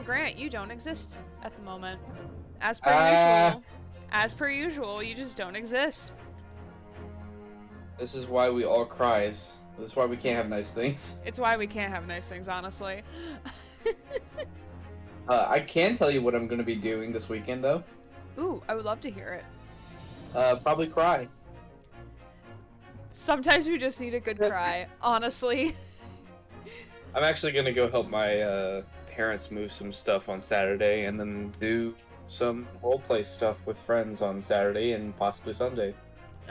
Grant, you don't exist at the moment. As per usual. As per usual, you just don't exist. This is why we all cries. This is why we can't have nice things. It's why we can't have nice things, honestly. I can tell you what I'm going to be doing this weekend, though. Ooh, I would love to hear it. Probably cry. Sometimes we just need a good cry, honestly. I'm actually going to go help my parents move some stuff on Saturday, and then do some roleplay stuff with friends on Saturday and possibly Sunday.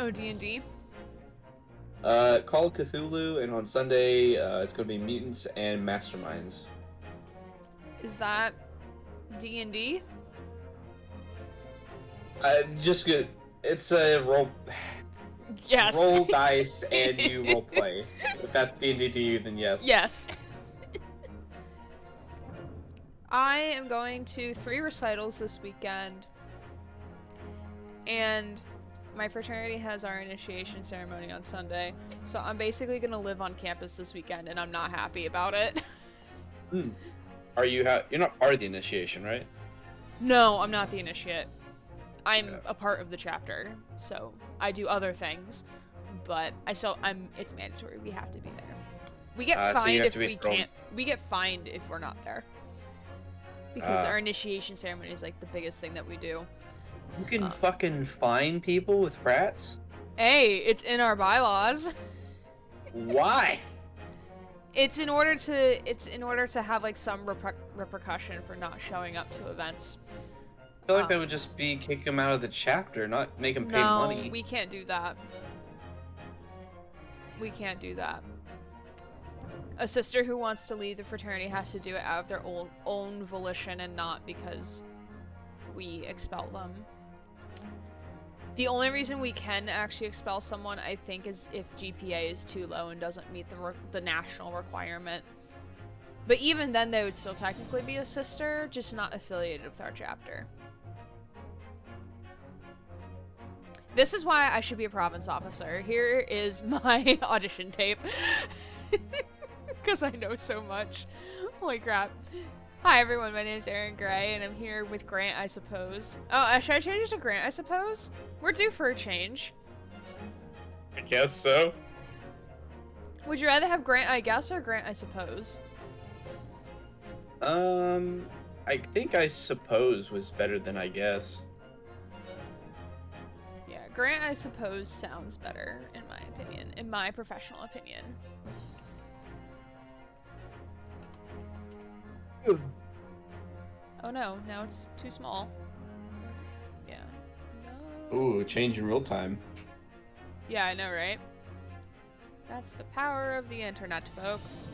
Oh, D&D? Call of Cthulhu, and on Sunday, it's going to be Mutants and Masterminds. Is that D&D? Just good. It's a roll. Yes. Roll dice and you role play. If that's D&D to you, then yes. Yes. I am going to 3 recitals this weekend, and my fraternity has our initiation ceremony on Sunday, so I'm basically gonna live on campus this weekend, and I'm not happy about it. Are you? You're not part of the initiation, right? No, I'm not the initiate. I'm a part of the chapter, so I do other things, but it's mandatory. We have to be there. We get fined if we can't. We get fined if we're not there. Because our initiation ceremony is like the biggest thing that we do. You can fucking fine people with frats? Hey, it's in our bylaws. Why? It's in order to have like some repercussion for not showing up to events. I feel like that would just be kick them out of the chapter, not make them pay money. No, we can't do that. We can't do that. A sister who wants to leave the fraternity has to do it out of their own volition and not because we expel them. The only reason we can actually expel someone, I think, is if GPA is too low and doesn't meet the national requirement. But even then, they would still technically be a sister, just not affiliated with our chapter. This is why I should be a province officer. Here is my audition tape. Because I know so much. Holy crap. Hi everyone, my name is Aaron Gray, and I'm here with Grant, I suppose. Oh, should I change it to Grant, I suppose? We're due for a change. I guess so. Would you rather have Grant, I guess, or Grant, I suppose? I think I suppose was better than I guess. Yeah, Grant, I suppose sounds better, in my opinion. In my professional opinion. Oh no, now it's too small. Yeah. No. Ooh, change in real time. Yeah, I know, right? That's the power of the internet, folks.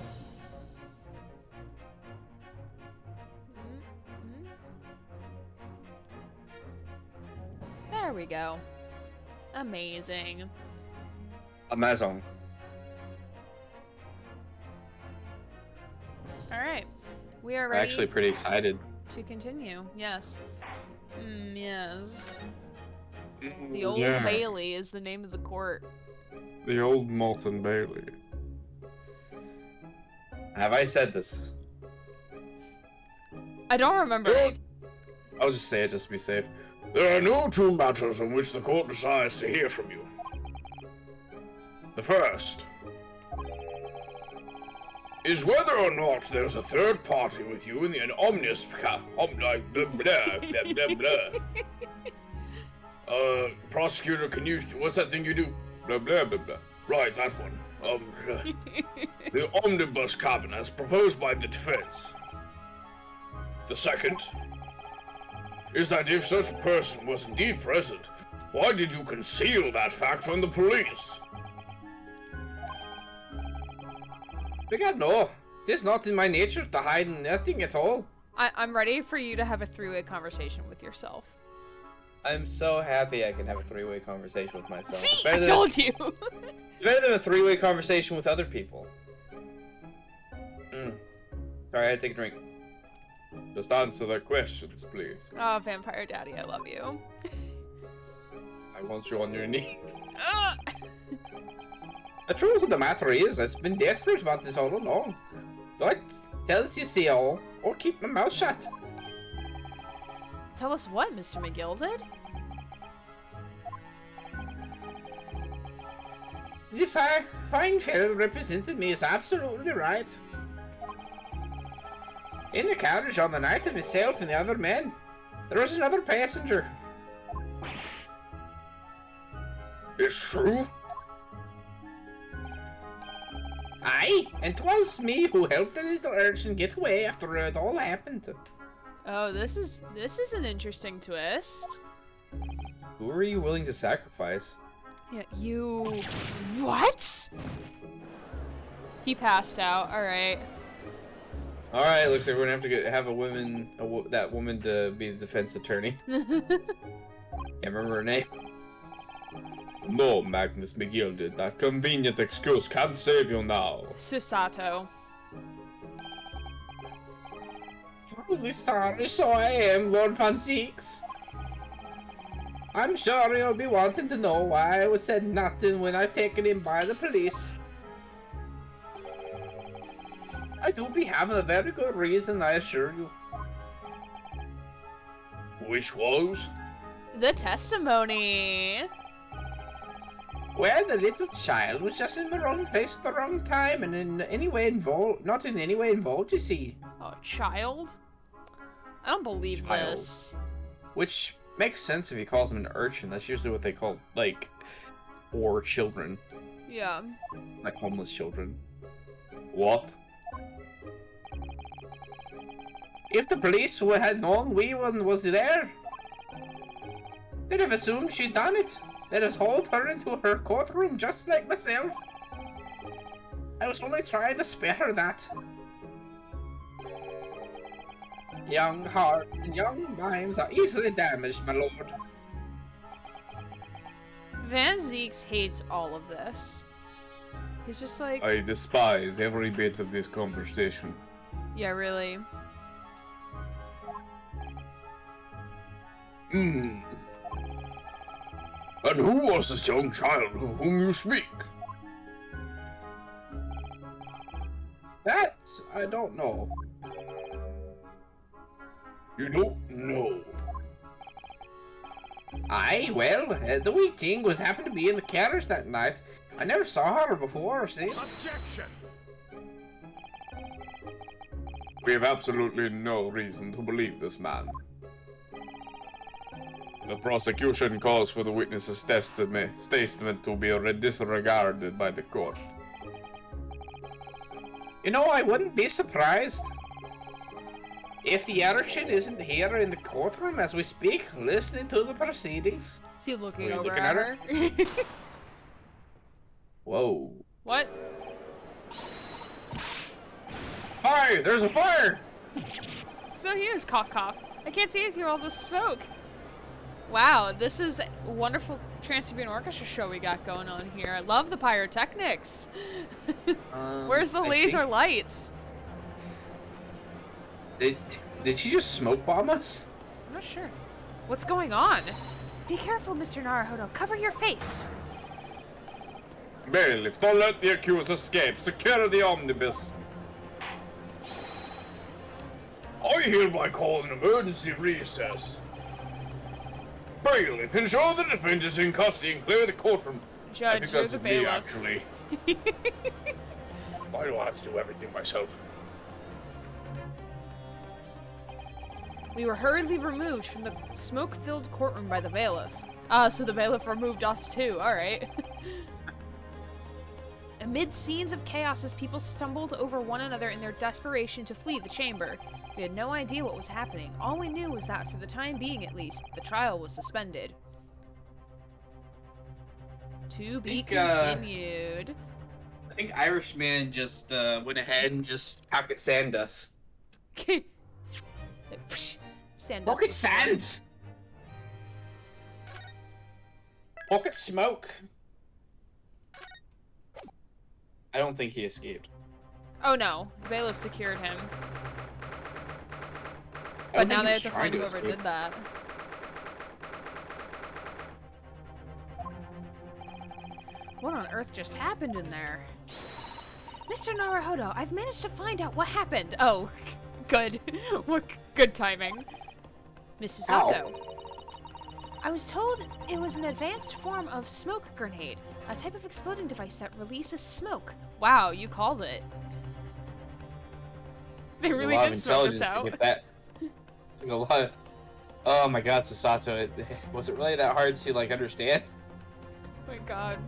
There we go. Amazing. Amazon. Alright. We are ready. I'm actually pretty excited. To continue, yes. Yes. The Old Bailey is the name of the court. The Old Molten Bailey. Have I said this? I don't remember. I'll just say it just to be safe. There are no 2 matters on which the court desires to hear from you. The first is whether or not there's a third party with you in the omnis prosecutor, can you, what's that thing you do? Blah blah blah blah. Right, that one. The omnibus cabin as proposed by the defense. The second is that if such a person was indeed present, why did you conceal that fact from the police? God, no. It is not in my nature to hide nothing at all. I'm ready for you to have a 3-way conversation with yourself. I'm so happy I can have a 3-way conversation with myself. See, I told you. It's better than a 3-way conversation with other people. Sorry, I had to take a drink. Just answer their questions, please. Oh, Vampire Daddy, I love you. I want you on your knees. The truth of the matter is, I've been desperate about this all along. Don't tell us you see all. or keep my mouth shut. Tell us what Mr. McGilded? The fine fellow represented me is absolutely right. In the carriage on the night of myself and the other men, there was another passenger. It's true? Aye, and 'twas me who helped the little urchin get away after it all happened. Oh, this is an interesting twist. Who are you willing to sacrifice? Yeah, you... What? He passed out. All right. All right, looks like we're gonna have to have that woman to be the defense attorney. Can't remember her name. No, Magnus McGilded, that convenient excuse can't save you now. Susato. Truly sorry, so I am, Lord Von Seeks. I'm sure you'll be wanting to know why I said nothing when I taken him by the police. I do be having a very good reason, I assure you. Which was? The testimony. Well, the little child was just in the wrong place at the wrong time, and in any way not in any way involved, you see. Oh, child? I don't believe Child. this. Which makes sense if he calls him an urchin. That's usually what they call, like, poor children. Yeah. Like homeless children. What? If the police had known we one was there, they'd have assumed she'd done it. They'd have hauled her into her courtroom just like myself. I was only trying to spare her that. Young hearts and young minds are easily damaged, my lord. Van Zeeks hates all of this. He's just like, I despise every bit of this conversation. yeah, really. Hmm. And who was this young child of whom you speak? That I don't know. You don't know. Aye, well, the wee thing was happened to be in the carriage that night. I never saw her before or since. Objection! We have absolutely no reason to believe this man. The prosecution calls for the witness's statement to be disregarded by the court. You know, I wouldn't be surprised if the urchin isn't here in the courtroom as we speak, listening to the proceedings. Is he looking Are you over looking at at her? Whoa. What? Hi, there's a fire! So he is cough cough. I can't see it through all this smoke. Wow, this is a wonderful Trans-Siberian Orchestra show we got going on here. I love the pyrotechnics. Where's the I laser think- lights? Did she just smoke bomb us? I'm not sure. What's going on? Be careful, Mr. Naruhodo. Cover your face. Bailiff, don't let the accused escape. Secure the omnibus. I hereby call an emergency recess. Bailiff, ensure the defendant is in custody and clear the courtroom. I Judge, think you're that's the me, bailiff. actually. Why do I have to do everything myself? We were hurriedly removed from the smoke-filled courtroom by the bailiff. So the bailiff removed us too. All right. Amid scenes of chaos as people stumbled over one another in their desperation to flee the chamber, we had no idea what was happening. All we knew was that, for the time being at least, the trial was suspended. To be continued. I think Irishman just went ahead and just pocket sand us. Sand Pocket dust. sand! Pocket smoke. I don't think he escaped. Oh no, the bailiff secured him. I But don't now think they he have was to trying find to whoever escape. did that. What on earth just happened in there? Mr. Naruhodo, I've managed to find out what happened. Oh, Good. What good timing. Mrs. Sato. I was told it was an advanced form of smoke grenade, a type of exploding device that releases smoke. Wow, you called it. They really did smoke us out. To get that. Took a lot. Oh my God, Sasato, was it really that hard to like understand? Oh my God.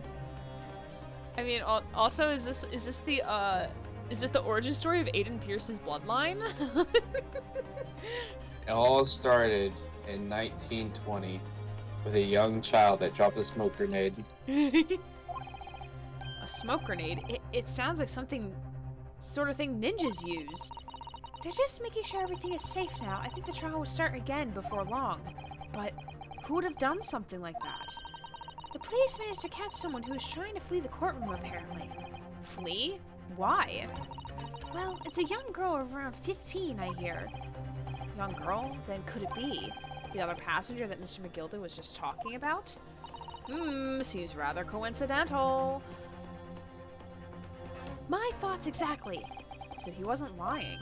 I mean, also, is this the origin story of Aiden Pierce's bloodline? It all started in 1920 with a young child that dropped a smoke grenade. A smoke grenade? It sounds like sort of thing ninjas use. They're just making sure everything is safe now. I think the trial will start again before long. But who would have done something like that? The police managed to catch someone who was trying to flee the courtroom, apparently. Flee? Why? Well, it's a young girl of around 15, I hear. Young girl? Then could it be the other passenger that Mr. McGilda was just talking about? Seems rather coincidental. My thoughts exactly. So he wasn't lying.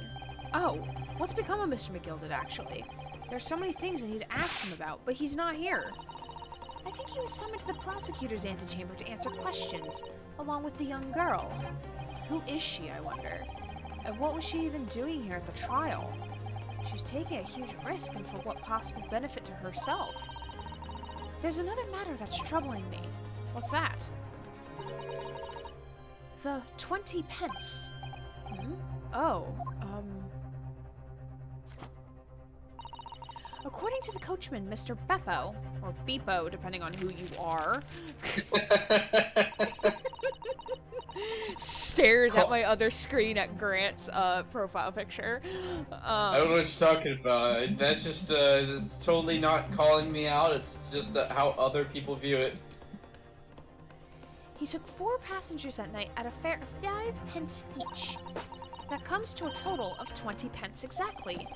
Oh, what's become of Mr. McGilded, actually? There's so many things I need to ask him about, but he's not here. I think he was summoned to the prosecutor's antechamber to answer questions, along with the young girl. Who is she, I wonder? And what was she even doing here at the trial? She was taking a huge risk, and for what possible benefit to herself? There's another matter that's troubling me. What's that? The 20 pence. Oh, according to the coachman, Mr. Beppo, or Beepo, depending on who you are, stares at my other screen at Grant's profile picture. I don't know what you're talking about. That's just that's totally not calling me out. It's just how other people view it. He took 4 passengers that night at a fare of 5 pence each. That comes to a total of 20 pence exactly.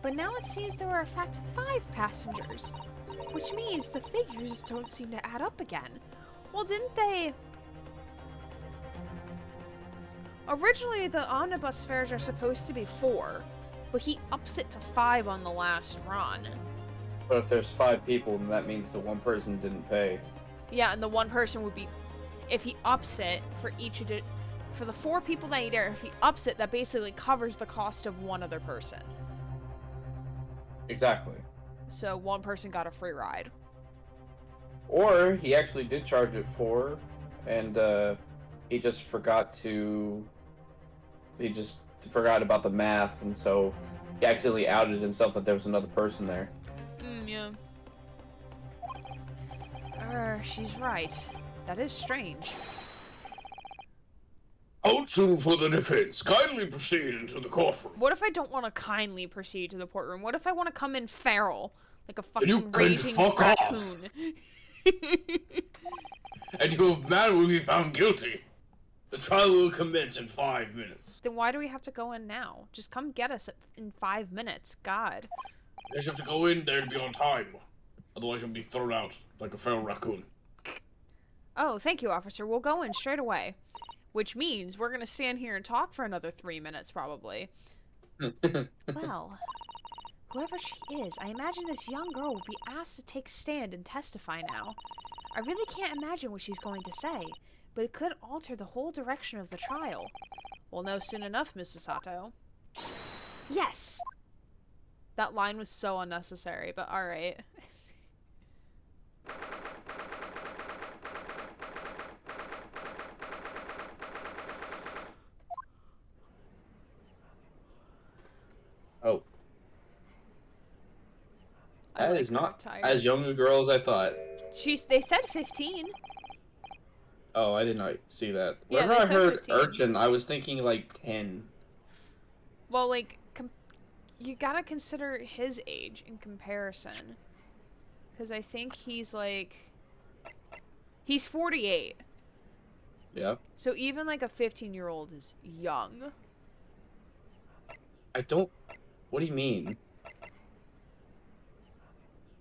But now it seems there are in fact 5 passengers, which means the figures don't seem to add up again. Well, didn't they... Originally, the omnibus fares are supposed to be 4, but he ups it to 5 on the last run. But if there's 5 people, then that means the one person didn't pay. Yeah, and the one person would be... If he ups it for each of for the 4 people that eat there, if he ups it, that basically covers the cost of one other person. Exactly. So one person got a free ride. Or he actually did charge it 4, and he just forgot about the math, and so he accidentally outed himself that there was another person there. Yeah. She's right. That is strange. Counsel for the defense, kindly proceed into the courtroom. What if I don't want to kindly proceed to the courtroom? What if I want to come in feral? Like a You fucking can raging fuck raccoon. And your man will be found guilty. The trial will commence in 5 minutes. Then why do we have to go in now? Just come get us in 5 minutes. God. You just have to go in there to be on time. Otherwise you'll be thrown out like a feral raccoon. Oh, thank you, officer. We'll go in straight away. Which means we're gonna stand here and talk for another 3 minutes, probably. Well, whoever she is, I imagine this young girl will be asked to take stand and testify now. I really can't imagine what she's going to say, but it could alter the whole direction of the trial. We'll know soon enough, Mrs. Sato. Yes! That line was so unnecessary, but alright. Oh. That is not tired. as young a girl as I thought. They said 15. Oh, I did not see that. Yeah, Whenever I they said heard 15. urchin, I was thinking like 10. Well, like, you gotta consider his age in comparison. Because I think he's like... He's 48. Yeah. So even like a 15-year-old is young. I don't... What do you mean?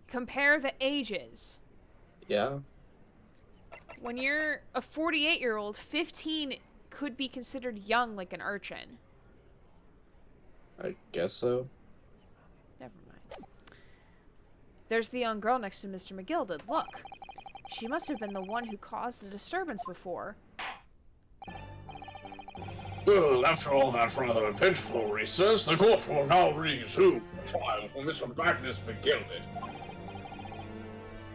Compare the ages. Yeah. When you're a 48-year-old, 15 could be considered young like an urchin. I guess so. Never mind. There's the young girl next to Mr. McGilded. Look. She must have been the one who caused the disturbance before. Well, after all that rather eventful recess, the court will now resume the trial for Mr. Magnus McGilded.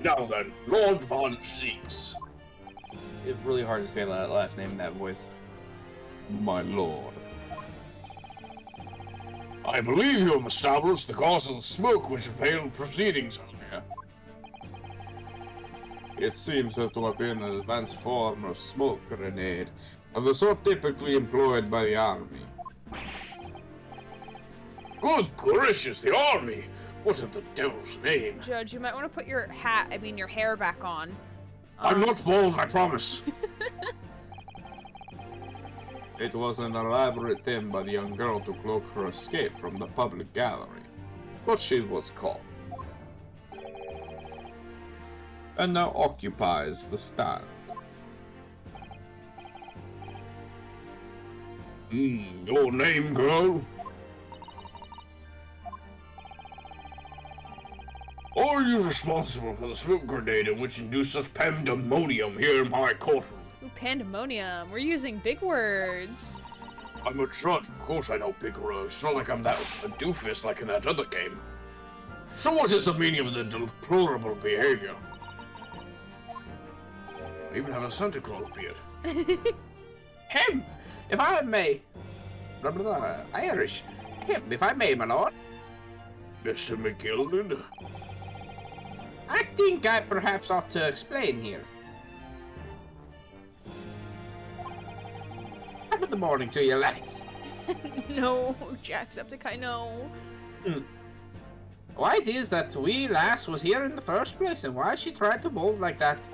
Now then, Lord Von Zeeks. It's really hard to say that last name in that voice. My lord. I believe you have established the cause of the smoke which veiled proceedings on here. It seems to have been an advanced form of smoke grenade, of the sort typically employed by the army. Good gracious, the army! What in the devil's name? Judge, you might want to put your your hair back on. I'm not bald, I promise. It was an elaborate attempt by the young girl to cloak her escape from the public gallery, but she was caught. And now occupies the stand. Your name, girl? Are you responsible for the smoke grenade which induced such pandemonium here in my courtroom? Ooh, pandemonium. We're using big words. I'm a judge, of course I know big words. It's not like I'm that a doofus like in that other game. So what is the meaning of the deplorable behavior? I even have a Santa Claus beard. If I may. Blah, blah, blah. Irish. If I may, my lord. Mr. McGilded? I think I perhaps ought to explain here. Top of the morning to you, lads. No, Jacksepticeye, no. Why it is that wee lass was here in the first place, and why she tried to bolt like that.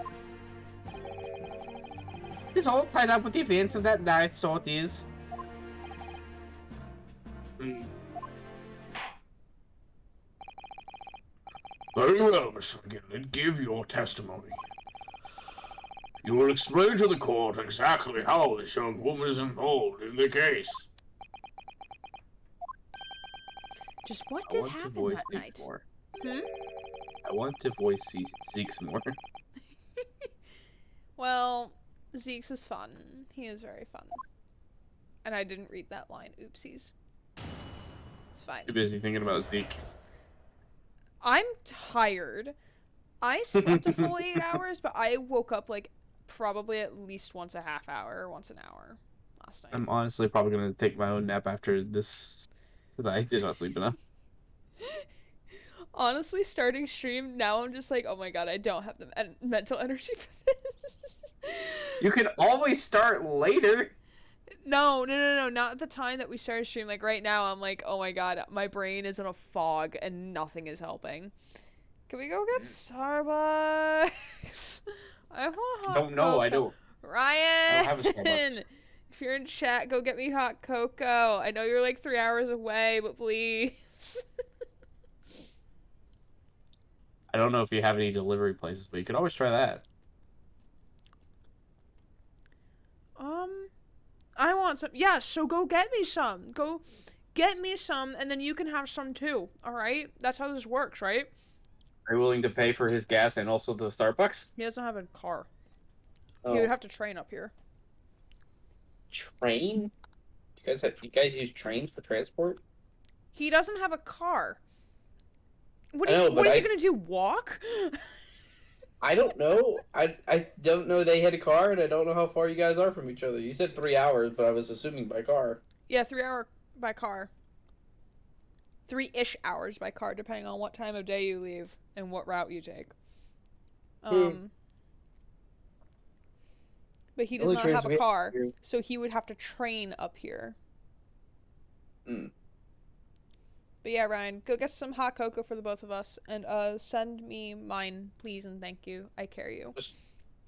It's all tied up with the events of that night, so it is. Very well, Mr. McGilded, give your testimony. You will explain to the court exactly how this young woman is involved in the case. Just what did happen that night? More. Hmm? I want to voice Zeke's more. Well, Zeke's is fun. He is very fun. And I didn't read that line. Oopsies. It's fine. Too busy thinking about Zeke. I'm tired. I slept a full 8 hours, but I woke up like probably at least once a half hour or once an hour last night. I'm honestly probably going to take my own nap after this, because I did not sleep enough. Honestly, starting stream, now I'm just like, oh my god, I don't have the mental energy for this. You can always start later. No, not at the time that we started stream. Like right now, I'm like, oh my god, my brain is in a fog and nothing is helping. Can we go get Starbucks? I want hot Don't know, cocoa. I don't. Ryan, I don't have a Starbucks. if you're in chat, go get me hot cocoa. I know you're like 3 hours away, but please. I don't know if you have any delivery places, but you could always try that. I want some. Yeah, so go get me some. Go get me some, and then you can have some too. All right? That's how this works, right? Are you willing to pay for his gas and also the Starbucks? He doesn't have a car. Oh. He would have to train up here. Train? You guys use trains for transport? He doesn't have a car. What I know, what but is he gonna do? Walk? I don't know. I don't know they had a car, and I don't know how far you guys are from each other. You said 3 hours, but I was assuming by car. Yeah, 3 hour by car. 3-ish hours by car, depending on what time of day you leave and what route you take. But he does Only not have a transmit- car, so he would have to train up here. But yeah, Ryan, go get some hot cocoa for the both of us, and send me mine, please and thank you. I carry you.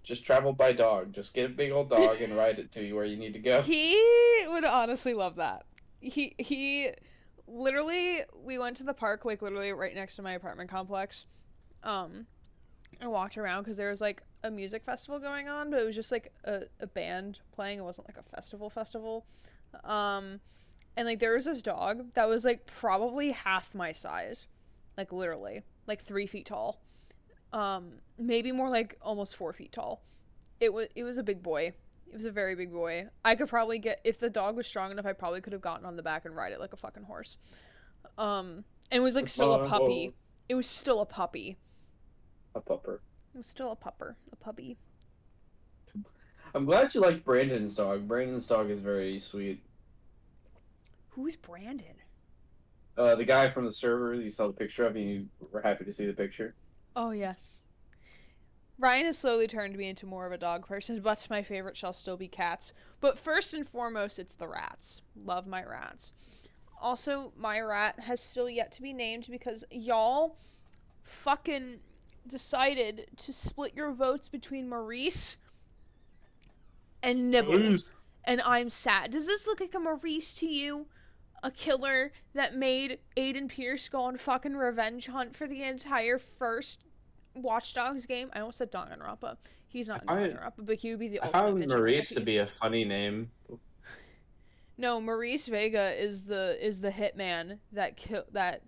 Just travel by dog. Just get a big old dog and ride it to you where you need to go. He would honestly love that. He literally, we went to the park, like literally right next to my apartment complex, and walked around because there was like a music festival going on, but it was just like a band playing. It wasn't like a festival. And, like, there was this dog that was, like, probably half my size. Like, literally. Like, 3 feet tall. Maybe more like almost 4 feet tall. It was a big boy. It was a very big boy. I could probably if the dog was strong enough, I probably could have gotten on the back and ride it like a fucking horse. And it was, like, still a puppy. It was still a puppy. A pupper. It was still a pupper. A puppy. I'm glad you liked Brandon's dog. Brandon's dog is very sweet. Who's Brandon? The guy from the server you saw the picture of, and you were happy to see the picture. Oh, yes. Ryan has slowly turned me into more of a dog person, but my favorite shall still be cats. But first and foremost, it's the rats. Love my rats. Also, my rat has still yet to be named because y'all fucking decided to split your votes between Maurice and Nibbles. Maurice. And I'm sad. Does this look like a Maurice to you? A killer that made Aiden Pierce go on fucking revenge hunt for the entire first Watch Dogs game? I almost said Danganronpa. He's not in Danganronpa, but he would be the I ultimate found vigilante. Maurice to be a funny name. No, Maurice Vega is the hitman that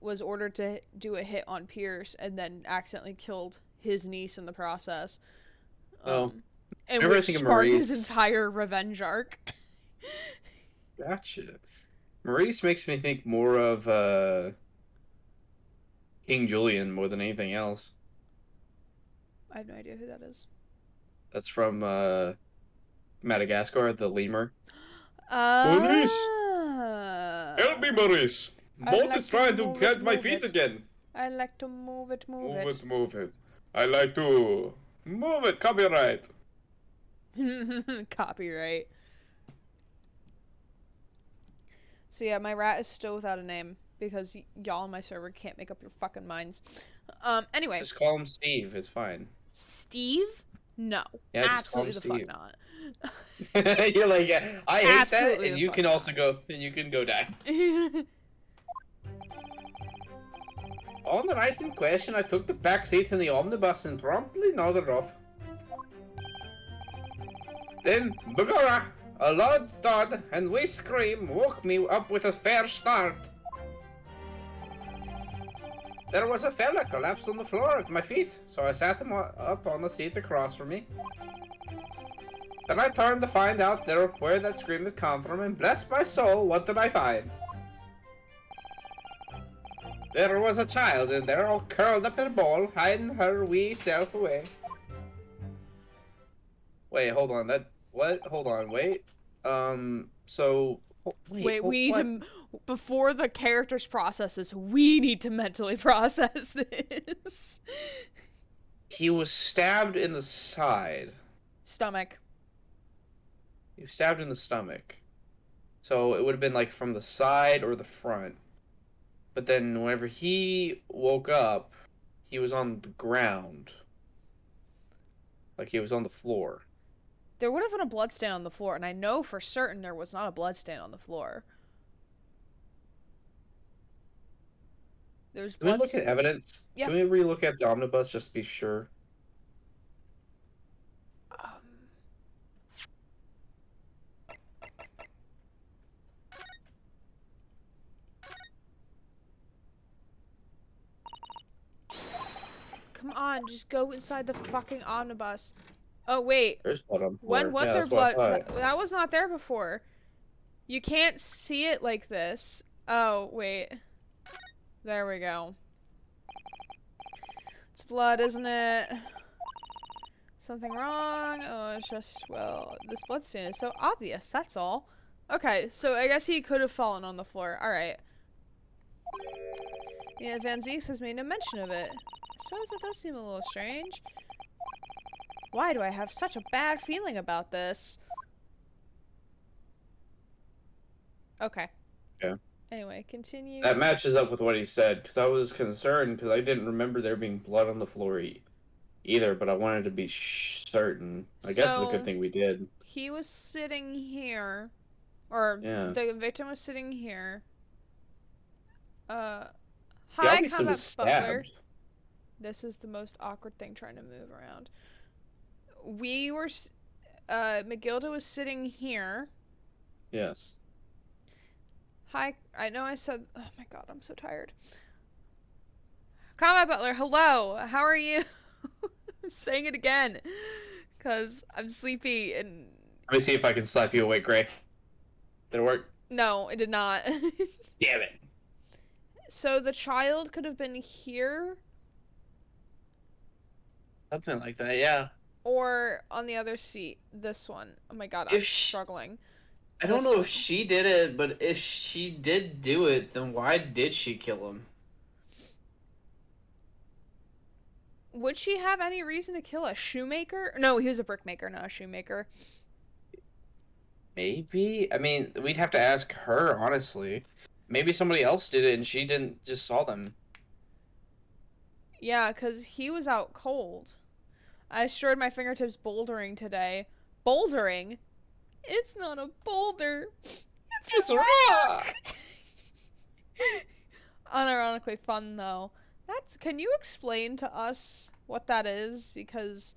was ordered to do a hit on Pierce and then accidentally killed his niece in the process. And whenever I which think of sparked his Maurice- entire revenge arc. Gotcha. Maurice makes me think more of King Julian more than anything else. I have no idea who that is. That's from Madagascar, the lemur. Maurice! Ah. Help me, Maurice! I'd Mort like is to trying to move get it, my move feet it. again. I like to move it. Move it. I like to move it. Copyright. Copyright. So yeah, my rat is still without a name because y'all on my server can't make up your fucking minds. Anyway. Just call him Steve. It's fine. Steve? No. Yeah, just call Absolutely him the Steve. fuck not. You're like, yeah, I hate Absolutely that, and the you fuck can not. also go. And you can go die. On the night in question, I took the back seat in the omnibus and promptly nodded off. Then, Bagara, a loud thud and we scream woke me up with a fair start. There was a fella collapsed on the floor at my feet, so I sat him up on the seat across from me. Then I turned to find out where that scream had come from, and bless my soul, what did I find? There was a child in there, all curled up in a ball, hiding her wee self away. Wait, hold on. Hold on. Wait. So. Wait, we need to, before the characters process this, we need to mentally process this. He was stabbed in the side. Stomach. He was stabbed in the stomach. So it would have been like from the side or the front. But then whenever he woke up, he was on the ground. Like he was on the floor. There would have been a bloodstain on the floor, and I know for certain there was not a bloodstain on the floor. There's Can we blood. look at evidence? Yeah. Can we re-look at the omnibus just to be sure? Come on, just go inside the fucking omnibus. Oh, wait. There's blood on the floor. When was Yeah, there that's what I blood? thought. That was not there before. You can't see it like this. Oh, wait. There we go. It's blood, isn't it? Something wrong? Oh, it's just, well, this bloodstain is so obvious, that's all. Okay, so I guess he could have fallen on the floor. Alright. Yeah, Van Zeeks has made no mention of it. I suppose that does seem a little strange. Why do I have such a bad feeling about this? Okay. Yeah. Anyway, continue. That matches up with what he said, because I was concerned, because I didn't remember there being blood on the floor either, but I wanted to be certain. I guess it's a So- good thing we did. He was sitting here. Or Yeah. the victim was sitting here. He Hi, obviously Combat was Butler. stabbed. This is the most awkward thing trying to move around. We were, Magilda was sitting here, Yes. Hi, I know I said, oh my god, I'm so tired. Combat Butler, hello, how are you? I'm saying it again, because I'm sleepy and... Let me see if I can slap you awake, Gray. Did it work? No, it did not. Damn it. So the child could have been here, Something like that, yeah. or on the other seat, this one. Oh my god, If I'm sh- struggling. I don't This know one. if she did it, but if she did do it, then why did she kill him? Would she have any reason to kill a shoemaker? No, he was a brickmaker, not a shoemaker. Maybe? I mean, we'd have to ask her, honestly. Maybe somebody else did it and she didn't just saw them. Yeah, because he was out cold. I destroyed my fingertips bouldering today. Bouldering? It's not a boulder. It's a rock! Unironically fun, though. Can you explain to us what that is? Because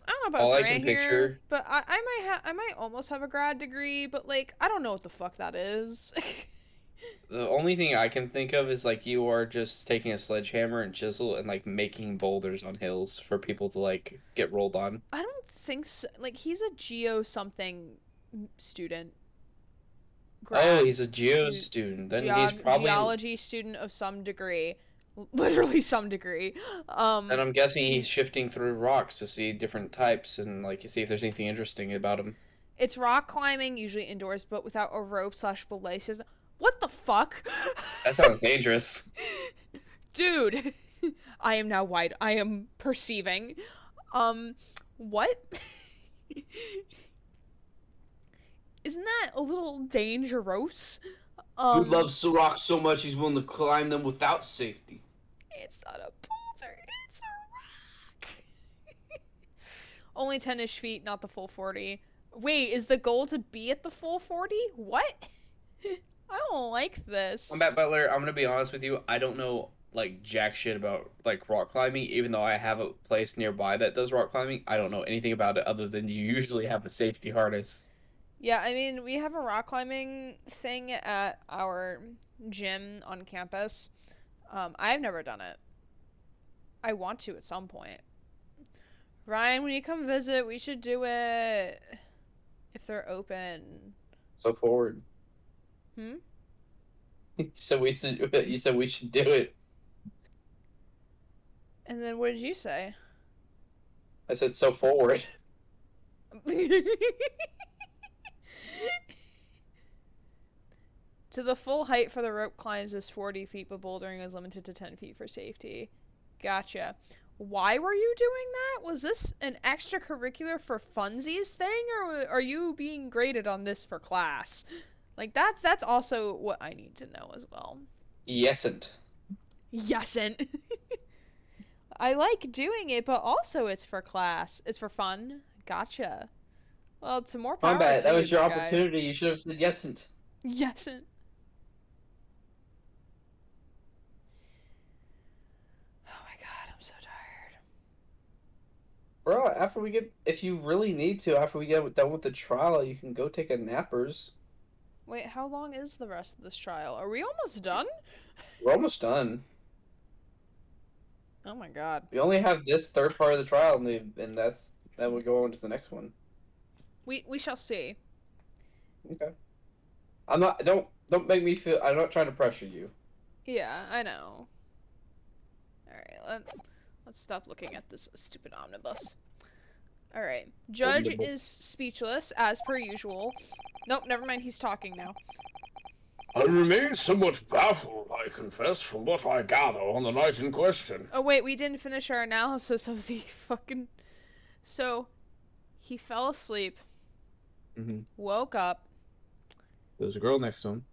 I don't know All about I Grant can here, picture- but I might almost have a grad degree, but like I don't know what the fuck that is. The only thing I can think of is like you are just taking a sledgehammer and chisel and like making boulders on hills for people to like get rolled on. I don't think so. Like he's a geo something student. Oh, he's a geo stu- student. Then he's probably. geology student of some degree. Literally some degree. And I'm guessing he's shifting through rocks to see different types and like see if there's anything interesting about him. It's rock climbing, usually indoors, but without a rope / belay system. What the fuck? That sounds dangerous. Dude, I am now wide. I am perceiving. What? Isn't that a little dangerous? Who loves rocks so much he's willing to climb them without safety? It's not a boulder, it's a rock. Only 10-ish feet, not the full 40. Wait, is the goal to be at the full 40? What? I don't like this. Combat Butler, I'm gonna be honest with you. I don't know like jack shit about like rock climbing, even though I have a place nearby that does rock climbing. I don't know anything about it other than you usually have a safety harness. Yeah, I mean, we have a rock climbing thing at our gym on campus. I've never done it. I want to at some point. Ryan, when you come visit, we should do it if they're open. So forward. Hmm? You said we should do it. And then what did you say? I said so forward. To the full height for the rope climbs is 40 feet, but bouldering is limited to 10 feet for safety. Gotcha. Why were you doing that? Was this an extracurricular for funsies thing, or are you being graded on this for class? Like, that's also what I need to know as well. Yesn't. Yesn't. I like doing it, but also it's for class. It's for fun. Gotcha. Well, to more power Combat, to that you, was your big guy. opportunity. You should have said yesn't. Yesn't. Oh my god, I'm so tired. Bro, if you really need to, after we get done with the trial, you can go take a nappers. Wait, how long is the rest of this trial? Are we almost done? We're almost done. Oh my god. We only have this third part of the trial, and that would go on to the next one. We shall see. Okay. I'm not. Don't make me feel. I'm not trying to pressure you. Yeah, I know. Alright, let's stop looking at this stupid omnibus. Alright. Judge is speechless, as per usual. Nope, never mind, he's talking now. I remain somewhat baffled, I confess, from what I gather on the night in question. Oh wait, we didn't finish our analysis of the fucking... So, he fell asleep, Mm-hmm. woke up. There was a girl next to him.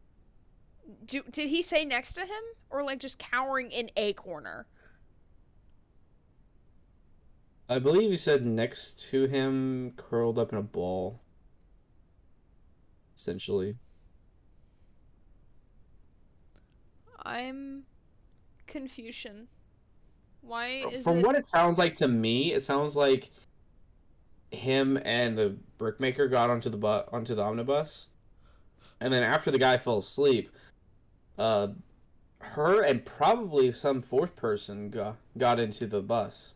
Did he say next to him? Or like just cowering in a corner? I believe he said next to him, curled up in a ball. Essentially. I'm... Confusion. Why is From it... what it sounds like to me, it sounds like him and the brickmaker got onto the omnibus, And then after the guy fell asleep, her and probably some fourth person got into the bus.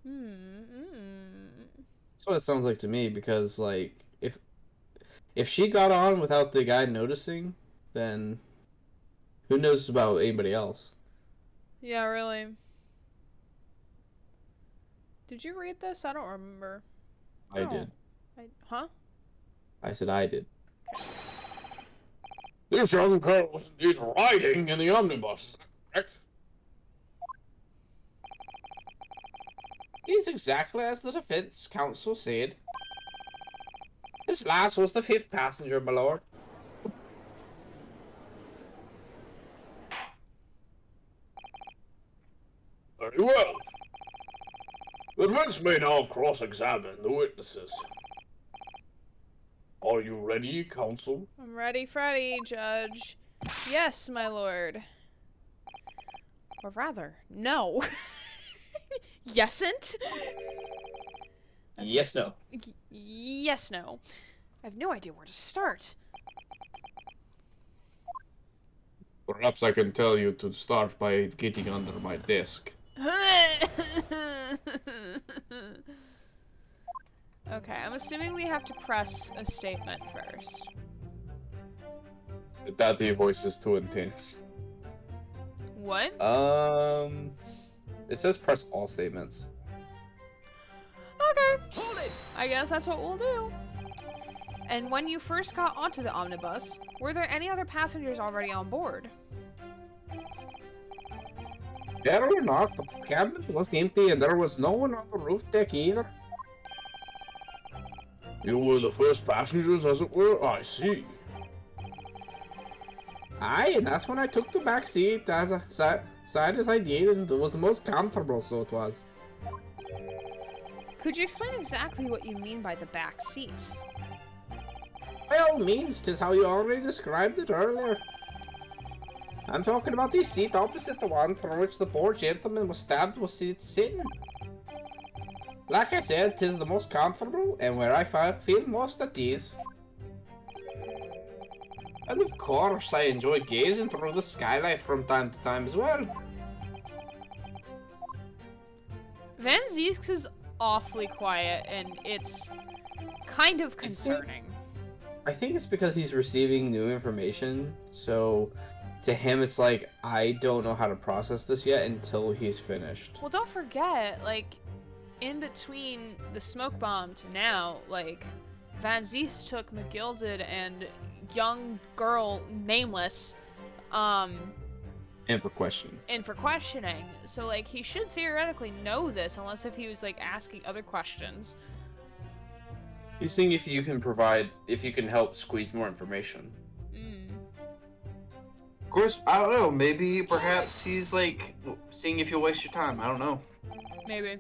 That's what it sounds like to me, because like if she got on without the guy noticing, then who knows about anybody else? Yeah, really. Did you read this? I don't remember. I Oh. did. Huh? I said I did. This young girl was indeed riding in the omnibus, correct? It is exactly as the defense counsel said. This last was the 5th passenger, my lord. Very well. The defense may now cross-examine the witnesses. Are you ready, counsel? I'm ready, Freddy, Judge. Yes, my lord. Or rather, no. Yesn't? Yes, no. Yes, no. I have no idea where to start. Perhaps I can tell you to start by getting under my desk. Okay, I'm assuming we have to press a statement first. The daddy voice is too intense. What? It says press all statements. Okay. I guess that's what we'll do. And when you first got onto the omnibus, were there any other passengers already on board? There were not. The cabin was empty and there was no one on the roof deck either. You were the first passengers, as it were? I see. Aye, and that's when I took the back seat as side as I did, and it was the most comfortable, so it was. Could you explain exactly what you mean by the back seat? By all means, 'tis how you already described it earlier. I'm talking about the seat opposite the one from which the poor gentleman was stabbed was sitting. Like I said, 'tis the most comfortable and where I feel most at ease. And of course, I enjoy gazing through the skylight from time to time as well. Van Zieks is awfully quiet, and it's kind of concerning. I think it's because he's receiving new information, so to him it's like, I don't know how to process this yet until he's finished. Well, don't forget, like, in between the smoke bomb to now, like, Van Zieks took McGilded and young girl, nameless, And for questioning. in for questioning. So, like, he should theoretically know this, unless if he was, like, asking other questions. He's seeing if you can help squeeze more information. Of course, I don't know, maybe perhaps he's like seeing if you'll waste your time. I don't know. Maybe.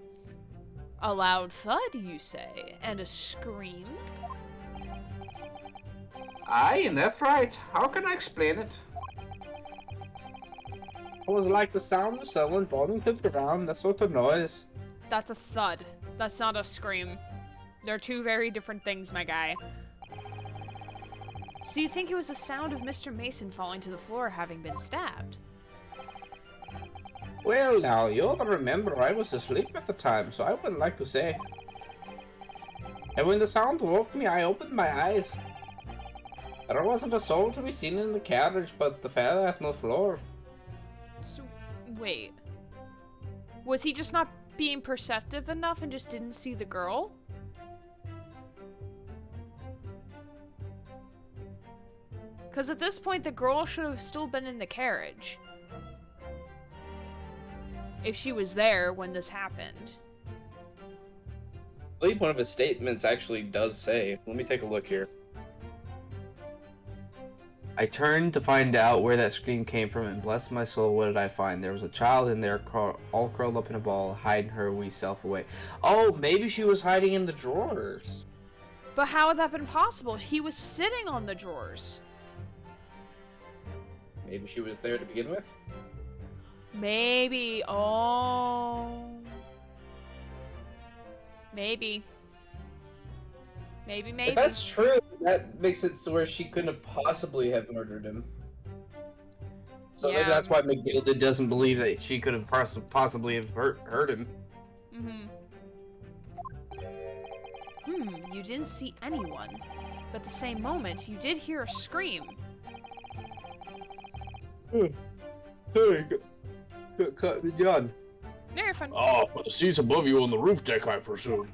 A loud thud, you say, and a scream? Aye, and that's right. How can I explain it? It was like the sound of someone falling to the ground, that sort of noise. That's a thud. That's not a scream. They're two very different things, my guy. So you think it was the sound of Mr. Mason falling to the floor having been stabbed? Well, now, you ought to remember I was asleep at the time, so I wouldn't like to say. And when the sound woke me, I opened my eyes. There wasn't a soul to be seen in the carriage, but the fella at the floor. So, wait. Was he just not being perceptive enough and just didn't see the girl? Because at this point, the girl should have still been in the carriage. If she was there when this happened. I believe one of his statements actually does say, let me take a look here. I turned to find out where that scream came from, and bless my soul, what did I find? There was a child in there, all curled up in a ball, hiding her wee self away. Oh, maybe she was hiding in the drawers. But how would that have been possible? He was sitting on the drawers. Maybe she was there to begin with? Maybe. Oh. Maybe. Maybe. If that's true, that makes it so where she couldn't possibly have murdered him. So Yeah. maybe that's why McGilda doesn't believe that she could have possibly have hurt him. You didn't see anyone, but at the same moment, you did hear a scream. Sorry, cut me, John. No, you're fine. Ah, for the seats above you on the roof deck, I presume.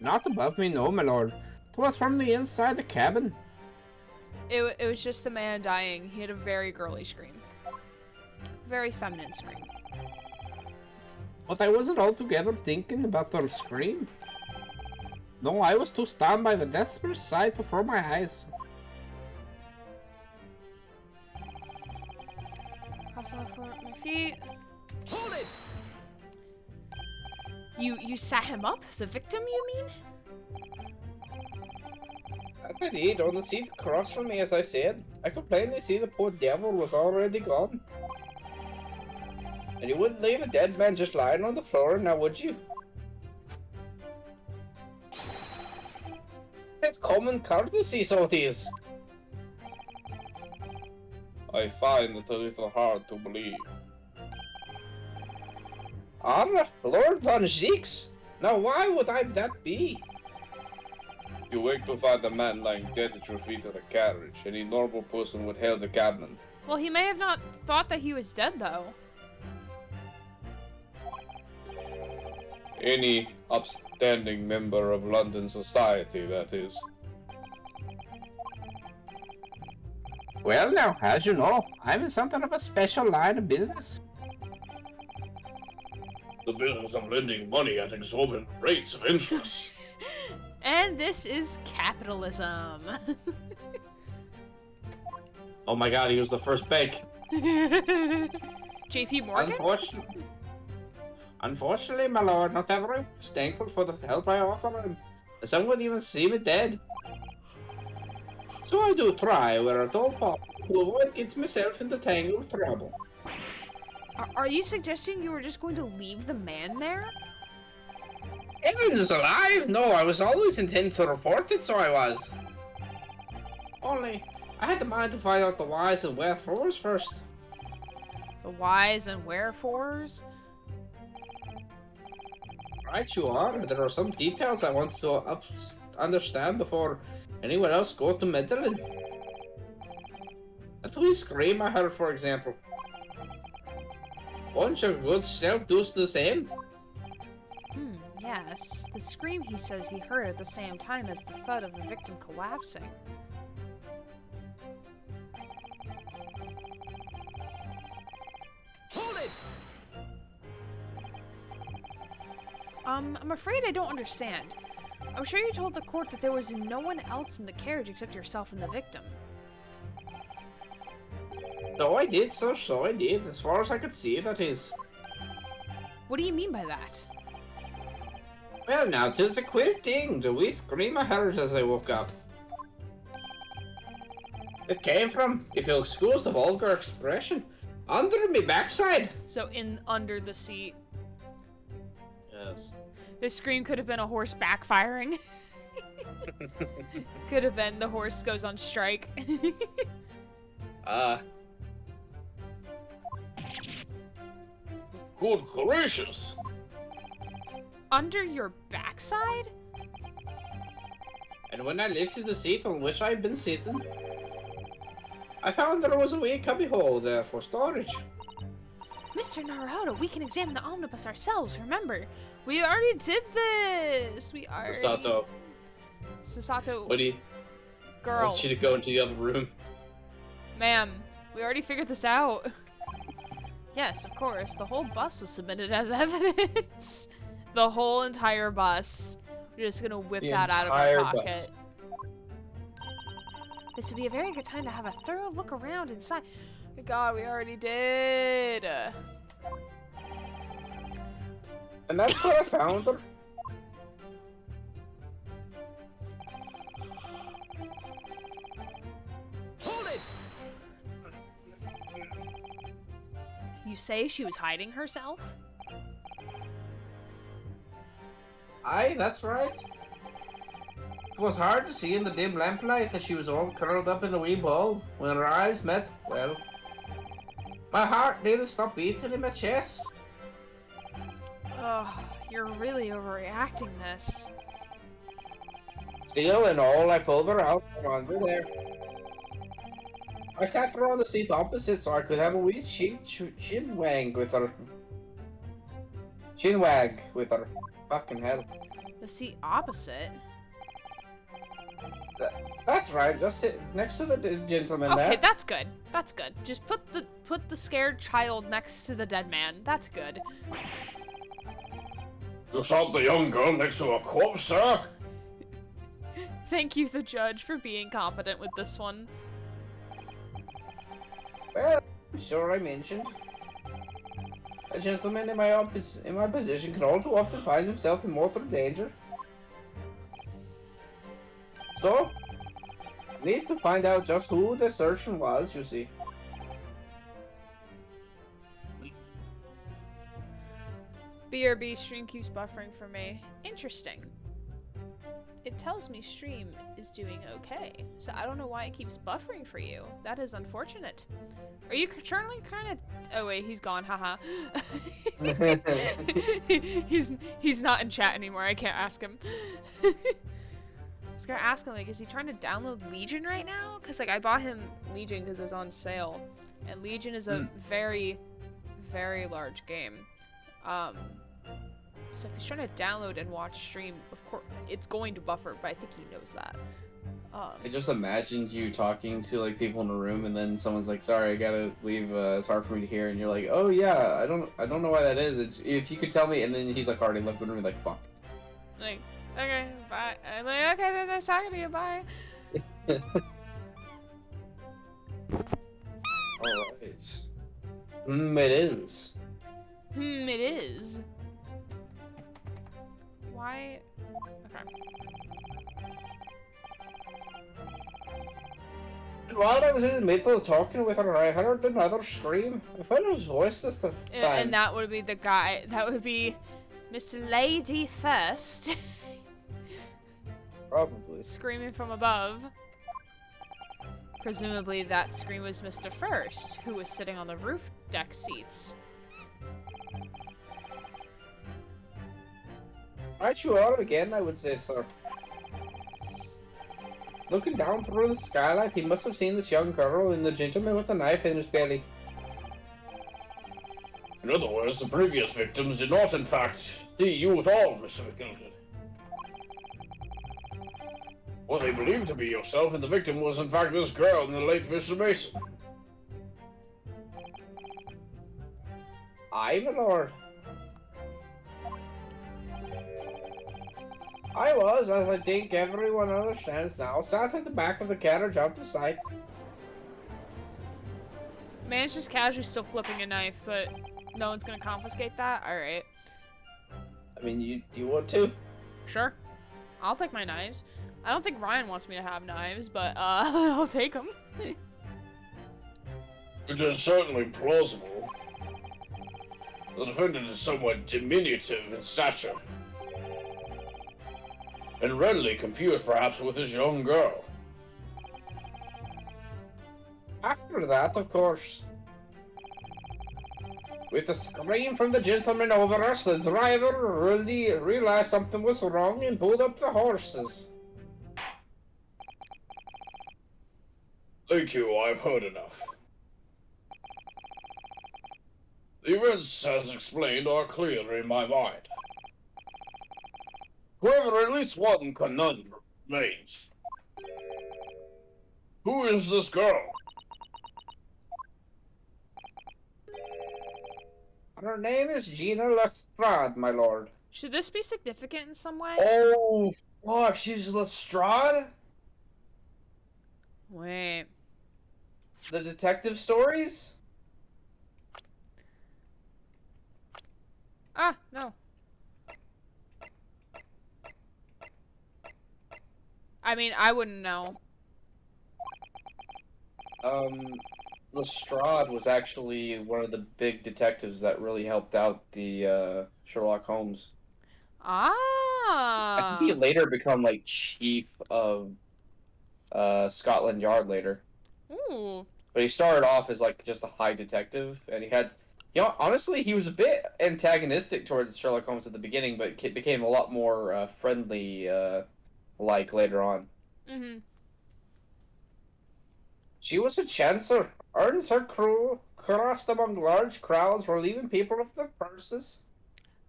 Not above me, no, my lord. It was from the inside the cabin. It was just the man dying. He had a very girly scream. Very feminine scream. But I wasn't altogether thinking about the scream. No, I was too stunned by the desperate sight before my eyes. Hops on the floor at my feet. Hold it! You sat him up? The victim, you mean? I did, on the seat across from me, as I said. I could plainly see the poor devil was already gone. And you wouldn't leave a dead man just lying on the floor, now would you? It's common courtesy, so it is. I find it a little hard to believe. Arra, Lord Von Jix! Now why would I that be? You wake to find a man lying dead at your feet in a carriage. Any normal person would hail the cabman. Well, he may have not thought that he was dead, though. Any upstanding member of London society, that is. Well now, as you know, I'm in something of a special line of business. The business of lending money at exorbitant rates of interest. And this is capitalism. Oh my god, he was the first bank. JP Morgan? Unfortunately, my lord, not everyone is thankful for the help I offer him. Some would even see me dead. So I do try, where at all possible, to avoid getting myself into tangled trouble. Are you suggesting you were just going to leave the man there? Evans alive? No, I was always intending to report it, so I was. Only, I had the mind to find out the whys and wherefores first. The whys and wherefores? Right you are. There are some details I want to understand before anyone else go to meddling. That wee scream I heard, for example. Won't your good self do the same? Yes. The scream he says he heard at the same time as the thud of the victim collapsing. Hold it! I'm afraid I don't understand. I'm sure you told the court that there was no one else in the carriage except yourself and the victim. So I did, sir, so I did. As far as I could see, that is. What do you mean by that? Well, now, 'tis a queer thing. The wee scream I heard as I woke up. It came from, if you'll excuse the vulgar expression, under me backside. So under the seat. Yes. This scream could have been a horse backfiring. Could have been the horse goes on strike. Good gracious! Under your backside? And when I lifted the seat on which I'd been sitting, I found there was a wee cubbyhole there for storage. Mr. Naruhodo, we can examine the omnibus ourselves, remember? We already did this! We already... Sasato, What do you... I girl, want you to go into the other room. ma'am, we already figured this out. Yes, of course, the whole bus was submitted as evidence. The whole entire bus. We're just gonna whip The that out of our entire pocket. bus. This would be a very good time to have a thorough look around inside. God, we already did. And that's where I found her. You say she was hiding herself? Aye, that's right. was hard to see in the dim lamplight that she was all curled up in a wee ball. When our eyes met, well, my heart nearly stopped beating in my chest. Ugh, you're really overreacting this. Still and all, I pulled her out from under there. I sat her on the seat opposite so I could have a wee chin wag with her. Chin wag with her. Fucking hell. The seat opposite? That's right, just sit next to the gentleman Okay, there. that's good. That's good. Just put the scared child next to the dead man. That's good. You shot the young girl next to a corpse, sir? Thank you, the judge, for being competent with this one. Well, sure I mentioned. A gentleman in my position can all too often find himself in mortal danger. So, need to find out just who the surgeon was, you see. BRB stream keeps buffering for me. Interesting. It tells me stream is doing okay, so I don't know why it keeps buffering for you. That is unfortunate. Are you currently kind of? Oh wait, he's gone. Haha. he's not in chat anymore. I can't ask him. I was gonna ask him, like, is he trying to download Legion right now? Cause like I bought him Legion because it was on sale, and Legion is a very, very large game. So if he's trying to download and watch stream, of course it's going to buffer, but I think he knows that. I just imagined you talking to like people in a room, and then someone's like, "Sorry, I gotta leave. It's hard for me to hear." And you're like, "Oh yeah, I don't know why that is. If you could tell me." And then he's like already left the room. Like, fuck. Like, okay, bye. I'm like, okay, nice talking to you. Bye. All right. It is. It is. Why? Okay. While I was in the middle of talking with her, I heard another scream. I found his voice this time. And that would be the guy. That would be Mr. Lady First. Probably. Screaming from above. Presumably that scream was Mr. First, who was sitting on the roof deck seats. Aren't you out again, I would say, sir. Looking down through the skylight, he must have seen this young girl and the gentleman with the knife in his belly. In other words, the previous victims did not, in fact, see you at all, Mr. McGilton. What they believed to be yourself and the victim was, in fact, this girl and the late Mr. Mason. Aye, my lord. I was, as I think everyone understands now, sat at the back of the carriage out of sight. Man's just casually still flipping a knife, but no one's gonna confiscate that? Alright. I mean, you want to? Sure. I'll take my knives. I don't think Ryan wants me to have knives, but I'll take them. It is certainly plausible. The defendant is somewhat diminutive in stature, and readily confused perhaps with this young girl. After that, of course. With a scream from the gentleman over us, the driver really realized something was wrong and pulled up the horses. Thank you, I've heard enough. The events, as explained, are clear in my mind. However, at least one conundrum remains. Who is this girl? Her name is Gina Lestrade, my lord. Should this be significant in some way? Oh, fuck, she's Lestrade? Wait. The detective stories? Ah, no. I mean, I wouldn't know. Lestrade was actually one of the big detectives that really helped out the Sherlock Holmes. Ah, I think he later become like chief of Scotland Yard later. Ooh. But he started off as like just a high detective, and he had, honestly, he was a bit antagonistic towards Sherlock Holmes at the beginning, but became a lot more friendly, like later on. Mm-hmm. She was a chancer, earns her crew, crossed among large crowds, relieving people of their purses.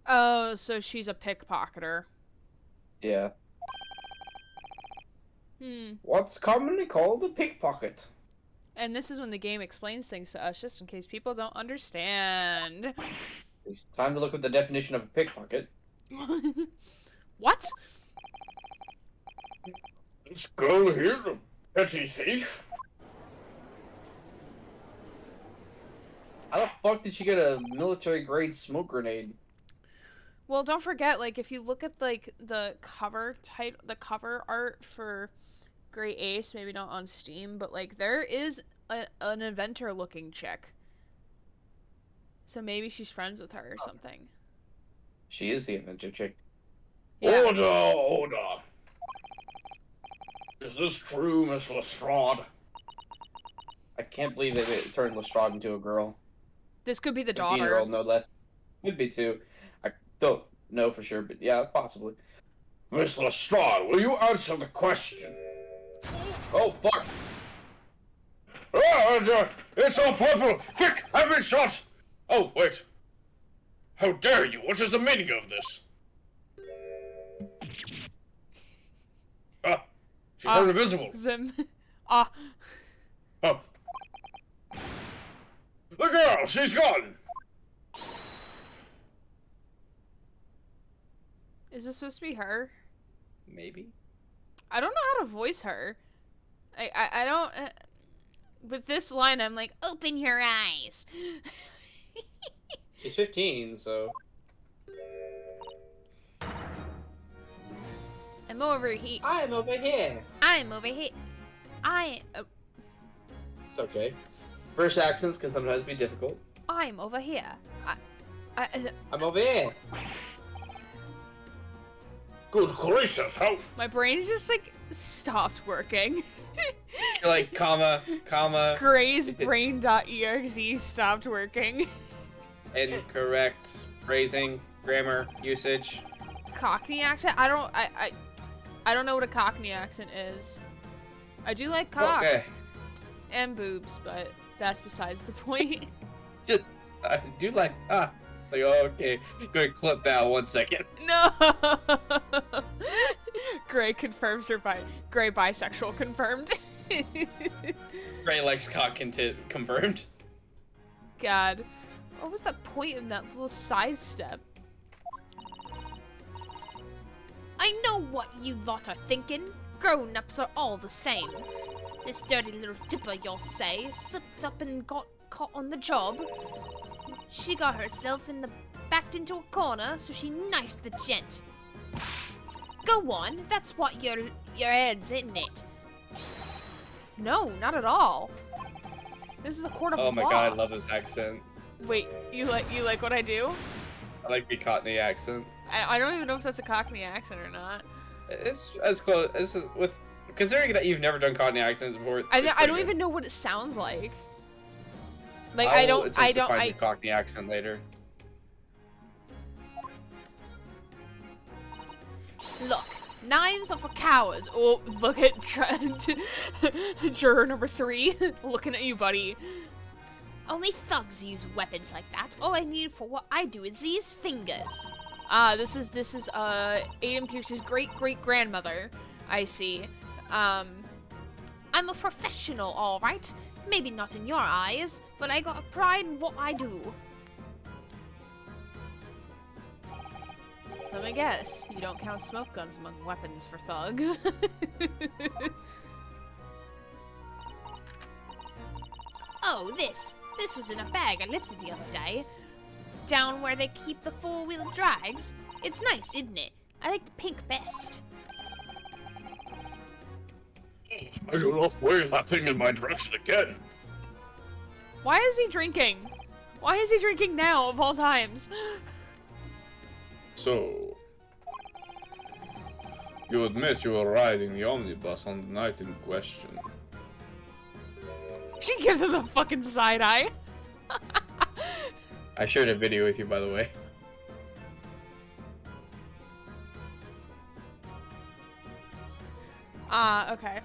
Oh, so she's a pickpocketer. Yeah. What's commonly called a pickpocket. And this is when the game explains things to us, just in case people don't understand. It's time to look at the definition of a pickpocket. What? This girl here, the petty thief? How the fuck did she get a military-grade smoke grenade? Well, don't forget, like, if you look at, like, the cover art for Grey Ace, maybe not on Steam, but, like, there is an inventor-looking chick. So maybe she's friends with her or something. She is the inventor chick. Yeah. Order! Is this true, Miss Lestrade? I can't believe they turned Lestrade into a girl. This could be the daughter. 15-year-old, no less. Could be too. I don't know for sure, but yeah, possibly. Miss Lestrade, will you answer the question? Oh, fuck! It's all purple! Quick, have it shot! Oh, wait. How dare you? What is the meaning of this? Ah, she turned invisible. Zim. Ah. Oh. The girl, she's gone! Is this supposed to be her? Maybe. I don't know how to voice her. I don't... with this line, I'm like, open your eyes. She's 15, so... I'm over here. I'm over here. I'm over here. It's okay. First accents can sometimes be difficult. I'm over here. I'm over here. Good gracious, how... My brain just, like, stopped working. You're like, comma, Gray's brain.exe stopped working. incorrect phrasing, grammar, usage. Cockney accent? I don't know what a Cockney accent is. I do like cock Okay. and boobs, but that's besides the point. Just, I do like, like, oh, okay. Go ahead, clip that 1 second. No! Gray confirms her Gray bisexual confirmed. Gray likes cock confirmed. God. What was that point in that little sidestep? I know what you lot are thinking. Grown-ups are all the same. This dirty little dipper, you'll say, slipped up and got caught on the job. She got herself backed into a corner, so she knifed the gent. Go on, that's what your head's, isn't it? No, not at all. This is a court of law. Oh my god, I love this accent. Wait, you like what I do? I like the Cockney accent. I don't even know if that's a Cockney accent or not. It's as close as with considering that you've never done Cockney accents before. I don't even know what it sounds like. Like I find the Cockney accent later. Look, knives are for cowards. Oh, look at juror number 3 looking at you, buddy. Only thugs use weapons like that. All I need for what I do is these fingers. This is Aiden Pierce's great-great-grandmother. I see. I'm a professional, all right. Maybe not in your eyes, but I got a pride in what I do. Let me guess, you don't count smoke guns among weapons for thugs. Oh, this was in a bag I lifted the other day. Down where they keep the four-wheel drags. It's nice, isn't it? I like the pink best. I do not wave that thing in my direction again. Why is he drinking? Why is he drinking now, of all times? So, You admit you were riding the omnibus on the night in question. She gives him the fucking side eye. I shared a video with you, by the way. Okay.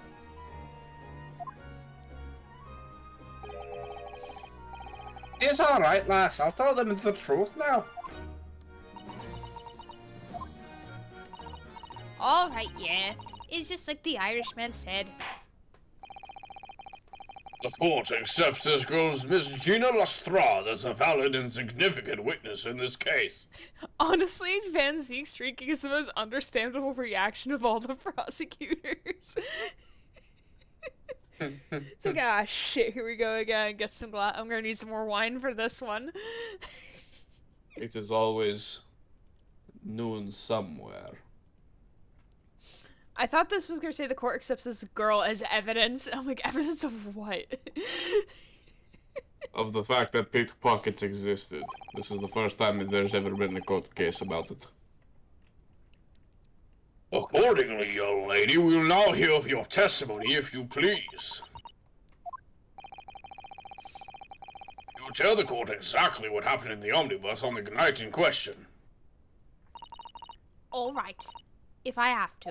It's alright, lass. I'll tell them the truth now. Alright, yeah. It's just like the Irishman said. The court accepts this girl's Miss Gina Lestrade as a valid and significant witness in this case. Honestly, Van Zeke streaking is the most understandable reaction of all the prosecutors. It's like, ah, shit, here we go again. Get some I'm gonna need some more wine for this one. It is always noon somewhere. I thought this was gonna say the court accepts this girl as evidence. I'm like, evidence of what? Of the fact that pickpockets existed. This is the first time that there's ever been a court case about it. Accordingly, young lady, we will now hear of your testimony, if you please. You tell the court exactly what happened in the omnibus on the night in question. Alright, if I have to.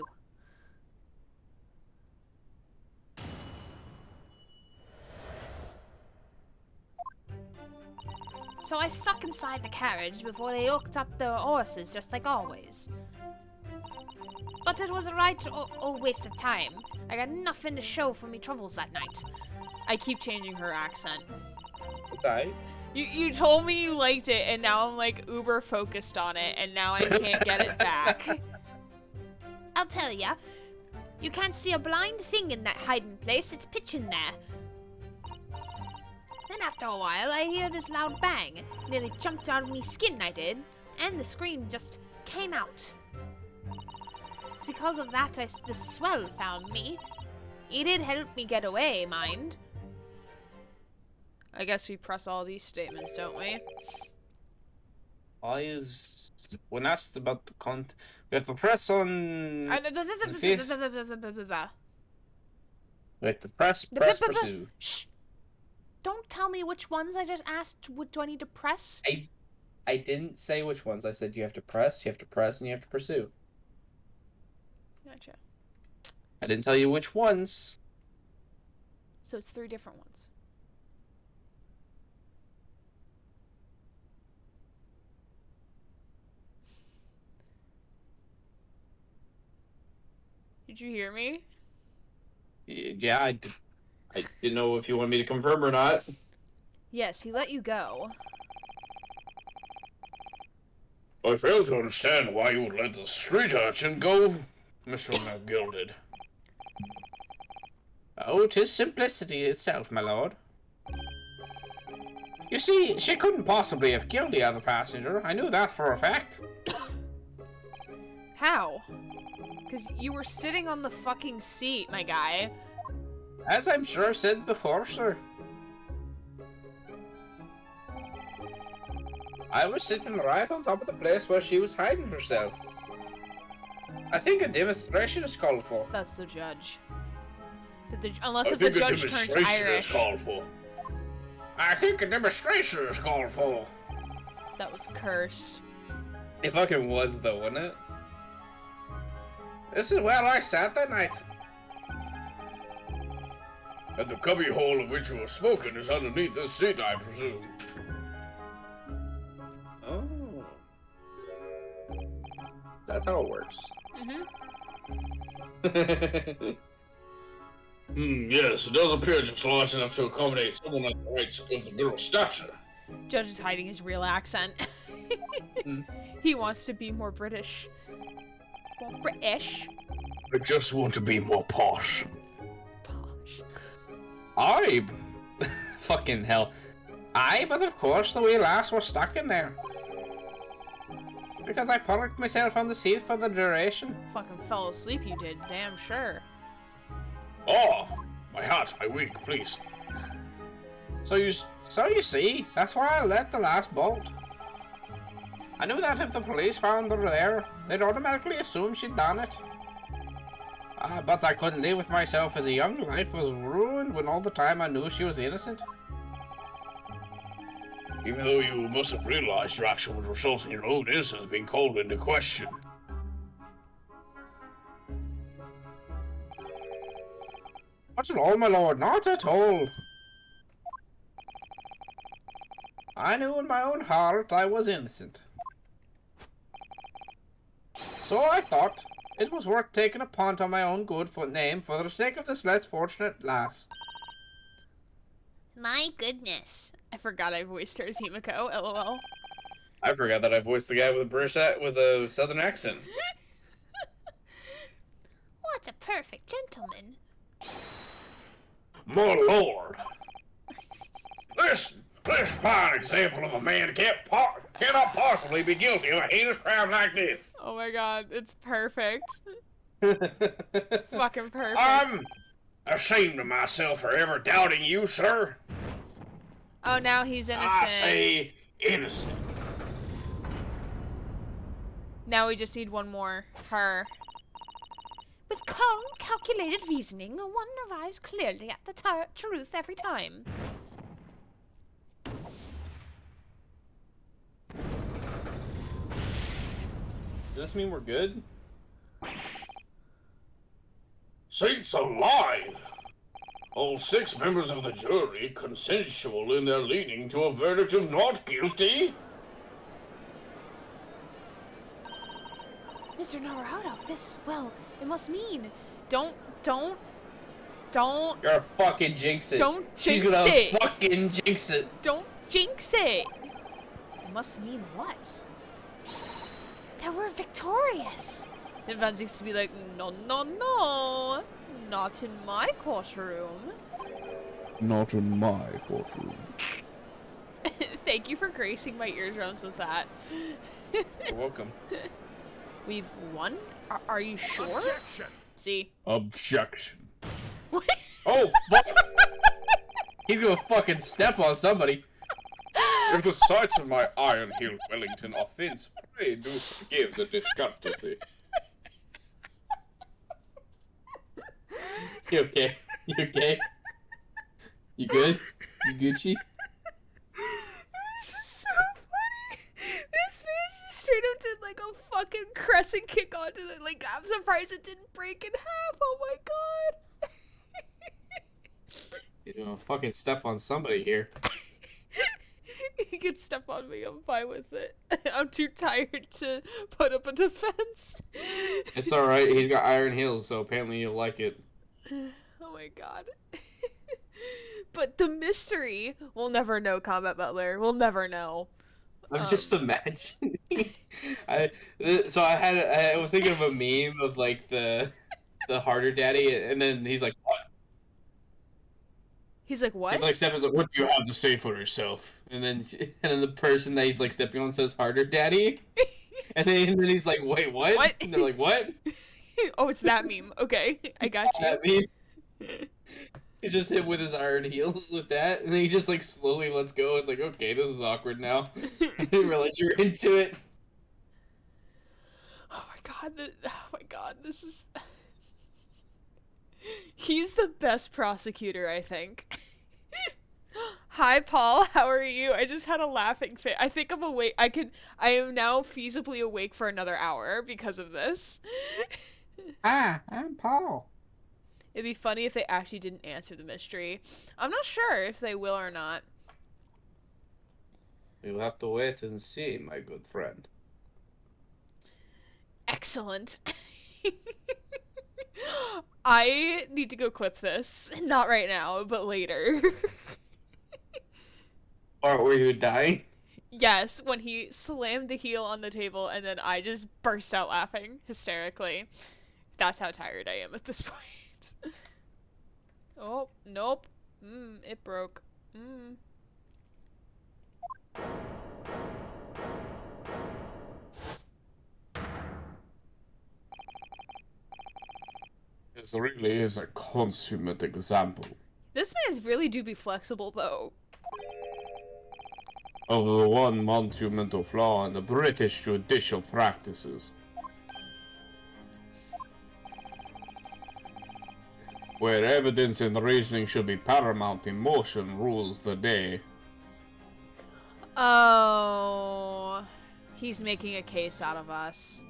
So I stuck inside the carriage before they hooked up the horses, just like always. But it was a right old waste of time. I got nothing to show for me troubles that night. I keep changing her accent. It's alright. You told me you liked it, and now I'm like uber focused on it, and now I can't get it back. I'll tell ya. You can't see a blind thing in that hiding place. It's pitch in there. Then after a while, I hear this loud bang. Nearly jumped out of me skin, I did. And the scream just came out. It's because of that the swell found me. He did help me get away, mind. I guess we press all these statements, don't we? When asked about the we have to press on. Uh, We have to press pursue. Shh! Don't tell me which ones I just asked. What do I need to press? I didn't say which ones. I said you have to press, and you have to pursue. Gotcha. I didn't tell you which ones. So it's 3 different ones. Did you hear me? Yeah, I did. I didn't know if you want me to confirm or not. Yes, he let you go. I fail to understand why you would let the street urchin go, Mr. McGilded. Oh, 'tis simplicity itself, my lord. You see, she couldn't possibly have killed the other passenger. I knew that for a fact. How? Because you were sitting on the fucking seat, my guy. As I'm sure I've said before, sir. I was sitting right on top of the place where she was hiding herself. I think a demonstration is called for. That's the judge. Unless I if the think a judge turns demonstration Irish. is called for. I think a demonstration is called for. That was cursed. It fucking was though, wasn't it? This is where I sat that night. And the cubby hole of which you were smoking is underneath this seat, I presume. Oh. That's how it works. Yes, it does appear just large enough to accommodate someone like the height of the girl's stature. Judge is hiding his real accent. He wants to be more British. More British? I just want to be more posh. Posh. Fucking hell. But of course the wee lass was stuck in there. Because I parked myself on the seat for the duration. Fucking fell asleep you did, damn sure. Oh, my hat, my wig, please. So you see, that's why I let the last bolt. I knew that if the police found her there, they'd automatically assume she'd done it. But I couldn't live with myself, and the young life was ruined when all the time I knew she was innocent. Even though you must have realized your action would result in your own innocence being called into question. Not at all, my lord, not at all. I knew in my own heart I was innocent. So I thought it was worth taking a punt on my own good name for the sake of this less fortunate lass. My goodness. I forgot I voiced her as Himiko, lol. I forgot that I voiced the guy with a with a southern accent. What a perfect gentleman. My lord! This fine example of a man cannot possibly be guilty of a heinous crime like this. Oh my god, it's perfect. Fucking perfect. I'm ashamed of myself for ever doubting you, sir. Oh, now he's innocent. I say innocent. Now we just need one more. Her. With calm, calculated reasoning, one arrives clearly at the truth every time. Does this mean we're good? Saints alive! All 6 members of the jury consensual in their leaning to a verdict of not guilty? Mr. Naruhodo, this, well, it must mean. Don't. You're fucking jinx it. Don't She's jinx gonna it. fucking jinx it. Don't jinx it! It must mean what? That we're victorious! Then Van used to be like, no, not in my courtroom. Not in my courtroom. Thank you for gracing my eardrums with that. You're welcome. We've won? Are you sure? Objection! See? Objection. Oh, fuck. He's gonna fucking step on somebody. If the sights of my Iron Hill Wellington offense, pray do forgive the discourtesy. You okay? You okay? You good? You Gucci? This is so funny. This man just straight up did like a fucking crescent kick onto it. Like, I'm surprised it didn't break in half. Oh my god. You're gonna fucking step on somebody here. He can step on me. I'm fine with it. I'm too tired to put up a defense. It's alright, he's got iron heels, so apparently you'll like it. Oh my god. But the mystery, we'll never know, Combat Butler. We'll never know. I'm just imagining. I was thinking of a meme of like the harder daddy, and then he's like, what? He's like, what? He's like stepping, like, what do you have to say for yourself? And then the person that he's like stepping on says harder daddy, and then he's like, wait, what? What? And they're like, what? Oh, it's that meme. Okay, I got you. That meme. He's just hit with his iron heels with that, and then he just like slowly lets go. It's like, okay, this is awkward now. I didn't realize you were into it. Oh my god, this is... He's the best prosecutor, I think. Hi, Paul. How are you? I just had a laughing fit. I think I'm awake. I am now feasibly awake for another hour because of this. Hi, I'm Paul. It'd be funny if they actually didn't answer the mystery. I'm not sure if they will or not. You'll have to wait and see, my good friend. Excellent. I need to go clip this. Not right now, but later. Or were you dying? Yes, when he slammed the heel on the table and then I just burst out laughing hysterically. That's how tired I am at this point. Oh, nope. It broke. This really is a consummate example This man's really do be flexible, though. of the one monumental flaw in the British judicial practices. Where evidence and reasoning should be paramount, emotion rules the day. Oh, he's making a case out of us.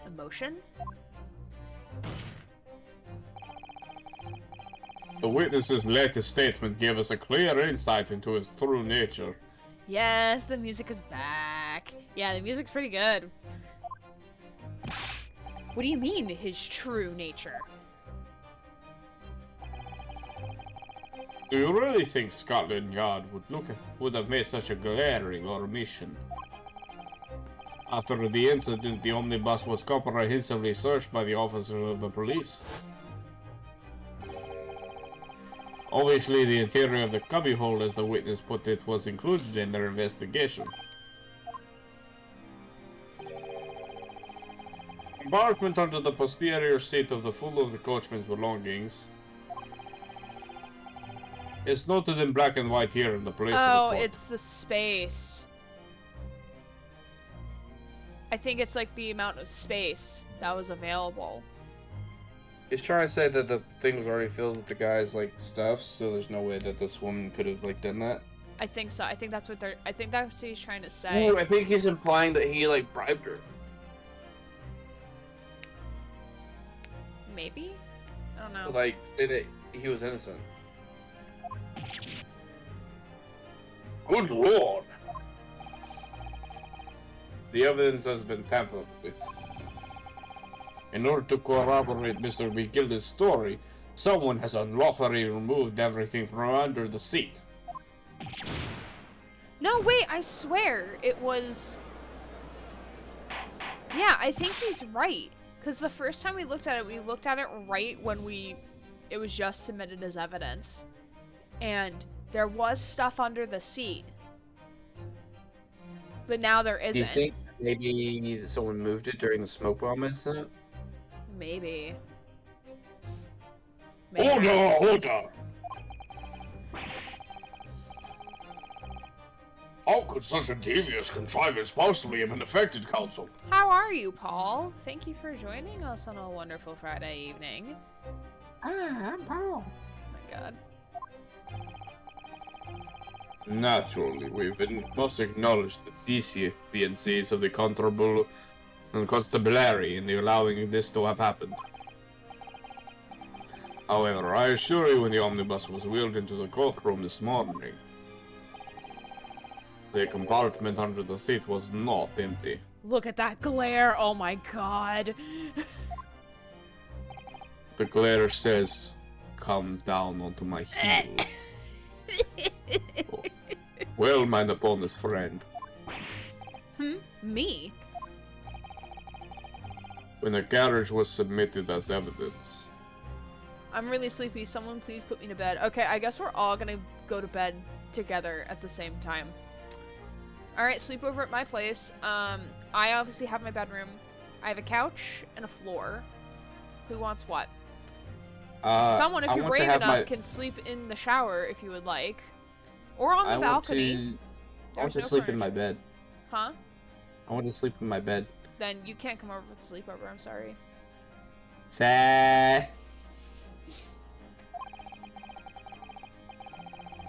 Emotion? The witness's latest statement gave us a clear insight into his true nature. Yes, the music is back. Yeah, the music's pretty good. What do you mean, his true nature? Do you really think Scotland Yard would have made such a glaring omission? After the incident, the omnibus was comprehensively searched by the officers of the police. Obviously, the interior of the cubbyhole, as the witness put it, was included in their investigation. Compartment under the posterior seat of the full of the coachman's belongings. It's noted in black and white here in the police Oh, report. it's the space. I think it's like the amount of space that was available. He's trying to say that the thing was already filled with the guy's like stuff, so there's no way that this woman could have like done that. I think so. I think that's what he's trying to say. Ooh, I think he's implying that he like bribed her. Maybe? I don't know. Like say that he was innocent. Good lord! The evidence has been tampered with. In order to corroborate Mr. McGilda's story, someone has unlawfully removed everything from under the seat. No, wait, I swear it was... Yeah, I think he's right. Because the first time we looked at it right when it was just submitted as evidence. And there was stuff under the seat. But now there isn't. Do you think maybe someone moved it during the smoke bomb incident? Maybe. Order! How could such a devious contrivance possibly have been affected, Counsel? How are you, Paul? Thank you for joining us on a wonderful Friday evening. I'm Paul. Oh my god. Naturally, must acknowledge the deficiencies of the Constable and Constabulary in allowing this to have happened. However, I assure you when the omnibus was wheeled into the courtroom this morning, the compartment under the seat was not empty. Look at that glare! Oh my god! The glare says, "Come down onto my heel." Oh. Well, mine opponent's friend. Me? When the carriage was submitted as evidence, I'm really sleepy. Someone please put me to bed. Okay, I guess we're all gonna go to bed together at the same time. Alright, sleep over at my place. I obviously have my bedroom. I have a couch and a floor. Who wants what? Someone, if I you're want to brave have enough, my- can sleep in the shower if you would like. Or on the balcony. I want to There's no sleep in my furniture. bed. Huh? I want to sleep in my bed. Then you can't come over with a sleepover, I'm sorry. Say.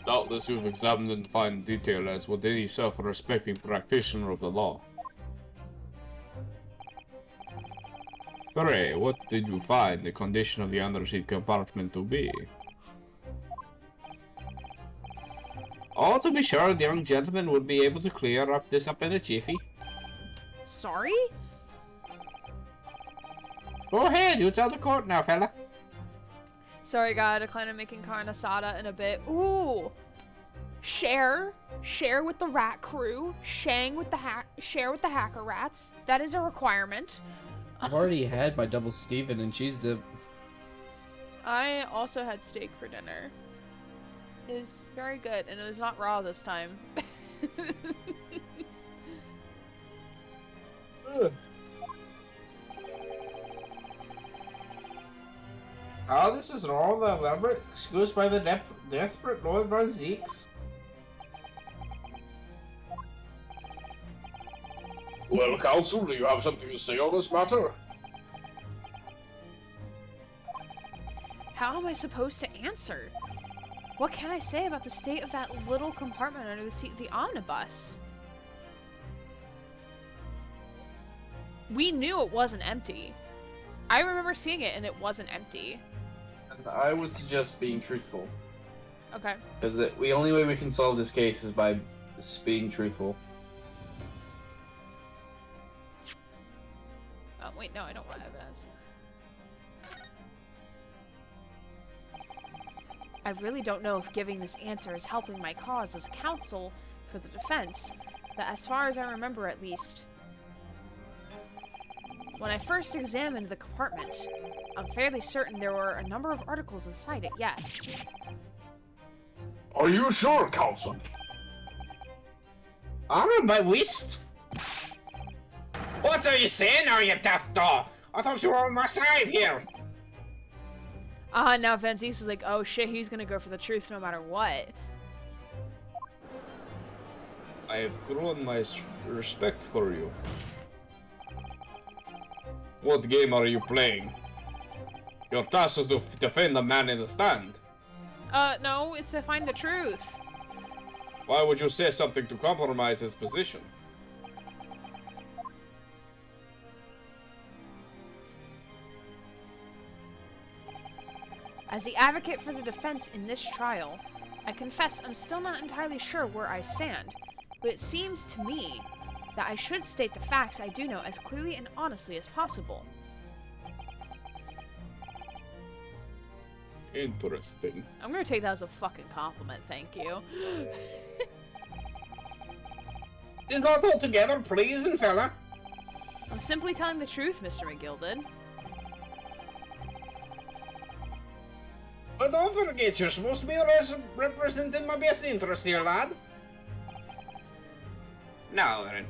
doubtless you've examined in fine detail as would any self-respecting practitioner of the law. Pray, what did you find the condition of the underseat compartment to be? Oh, to be sure, the young gentleman would be able to clear this up in a jiffy. Sorry? Go ahead, you tell the court now, fella. Sorry, God, I decline on making carne asada in a bit. Ooh! Share with the rat crew. Share with the hacker rats. That is a requirement. I've already had my double Steven and cheese dip. I also had steak for dinner. It is very good, and it was not raw this time. Oh, this is all the elaborate excuse by the desperate Lord Von Zeeks. Well, counsel, do you have something to say on this matter? How am I supposed to answer? What can I say about the state of that little compartment under the seat of the omnibus? We knew it wasn't empty. I remember seeing it and it wasn't empty. I would suggest being truthful. Okay. Because the only way we can solve this case is by being truthful. Oh, wait, no, I don't want evidence. I really don't know if giving this answer is helping my cause as counsel for the defense, but as far as I remember at least, when I first examined the compartment, I'm fairly certain there were a number of articles inside it, yes. Are you sure, counsel? Honor my whist? What are you saying, are you daft dog? I thought you were on my side here. Now Venzeus is like, oh shit, he's gonna go for the truth no matter what. I have grown my respect for you. What game are you playing? Your task is to defend the man in the stand. No, it's to find the truth. Why would you say something to compromise his position? As the advocate for the defense in this trial, I confess I'm still not entirely sure where I stand, but it seems to me that I should state the facts I do know as clearly and honestly as possible. Interesting. I'm gonna take that as a fucking compliment, thank you. Is not altogether pleasing, fella. I'm simply telling the truth, Mr. McGilded. But don't forget, you're supposed to be representing my best interest here, lad. Now then.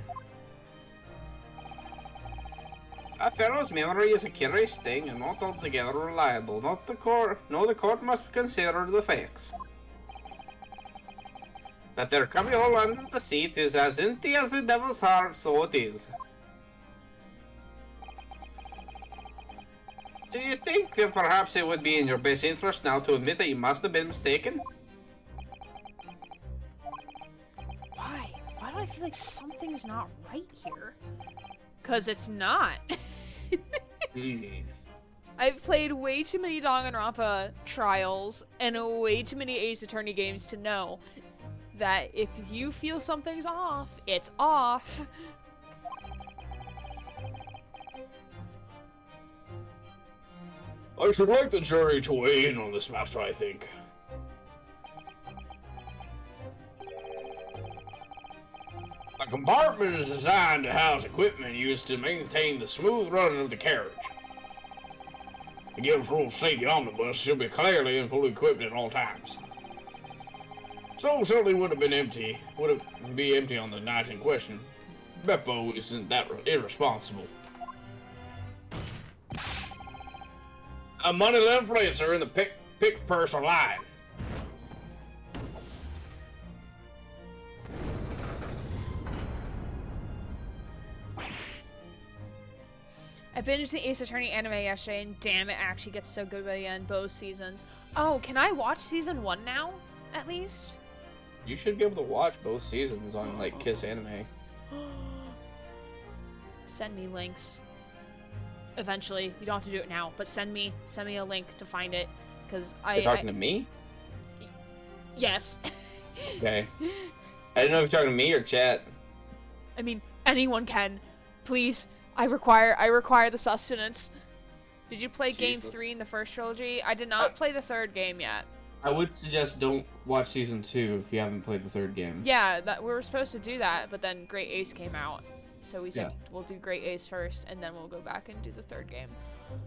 A fellow's memory is a curious thing and not altogether reliable. The court must consider the facts. That their cubbyhole under the seat is as empty as the devil's heart, so it is. Do you think that perhaps it would be in your best interest now to admit that you must have been mistaken? Why? Why do I feel like something's not right here? 'Cause it's not. I've played way too many Danganronpa trials and way too many Ace Attorney games to know that if you feel something's off, it's off. I should like the jury to weigh in on this matter, I think. The compartment is designed to house equipment used to maintain the smooth running of the carriage. The guild's rules state the omnibus should be clearly and fully equipped at all times. So certainly would have be empty on the night in question. Beppo isn't that irresponsible. A money influencer in the pick purse are lying. I binged the Ace Attorney anime yesterday, and damn, it actually gets so good by the end, both seasons. Oh, can I watch season 1 now, at least? You should be able to watch both seasons on, like, Kiss Anime. Send me links. Eventually. You don't have to do it now, but send me a link to find it, because You're talking to me? Yes. Okay. I didn't know if you're talking to me or chat. I mean, anyone can. Please. I require the sustenance. Did you play Game 3 in the first trilogy? I did not play the third game yet. I would suggest don't watch season 2 if you haven't played the third game. Yeah, we were supposed to do that, but then Great Ace came out. So we said we'll do Great Ace first, and then we'll go back and do the third game.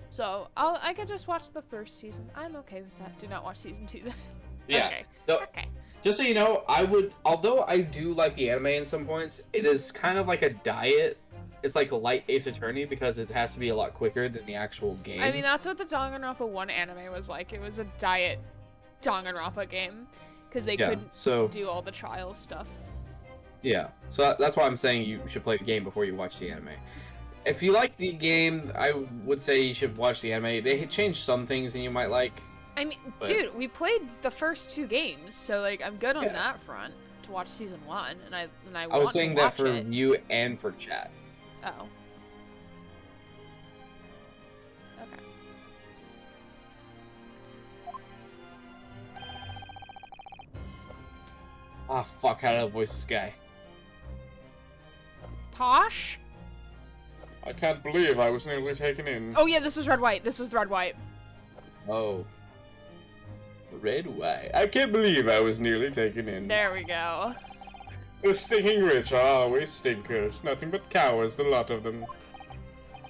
So I could just watch the first season. I'm okay with that. Do not watch season 2 then. Yeah. Okay. So, Okay. just so you know, I would, although I do like the anime in some points, it is kind of like a diet. It's like a light Ace Attorney because it has to be a lot quicker than the actual game. I mean, that's what the Danganronpa 1 anime was like. It was a diet Danganronpa game because they couldn't do all the trial stuff. Yeah, so that's why I'm saying you should play the game before you watch the anime. If you like the game, I would say you should watch the anime. They changed some things and you might like. I mean, But- dude, we played the first 2 games, so like I'm good on Yeah. that front to watch season 1, and I I want was saying to that watch for it. you and for chat. Oh. Okay. Ah, fuck, how do I voice this guy? Posh? I can't believe I was nearly taken in. Oh yeah, this was red white. This was red white. Oh. Red, white. I can't believe I was nearly taken in. There we go. The stinking rich are always stinkers. Nothing but cowards, the lot of them.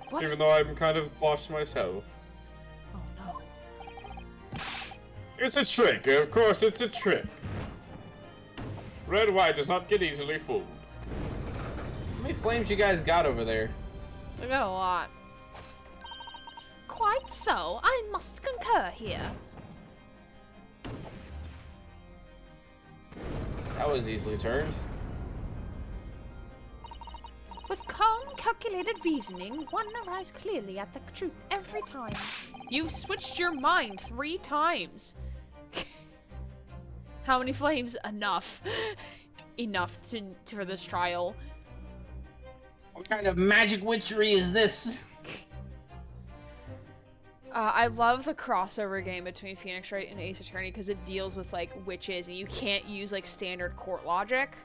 What? Even though I'm kind of posh myself. Oh no. It's a trick, of course it's a trick. Red white does not get easily fooled. How many flames you guys got over there? We got a lot. Quite so. I must concur here. That was easily turned. With calm, calculated reasoning, one arrives clearly at the truth every time. You've switched your mind 3 times. How many flames? Enough. Enough for this trial. What kind of magic witchery is this? I love the crossover game between Phoenix Wright and Ace Attorney because it deals with like witches and you can't use like standard court logic.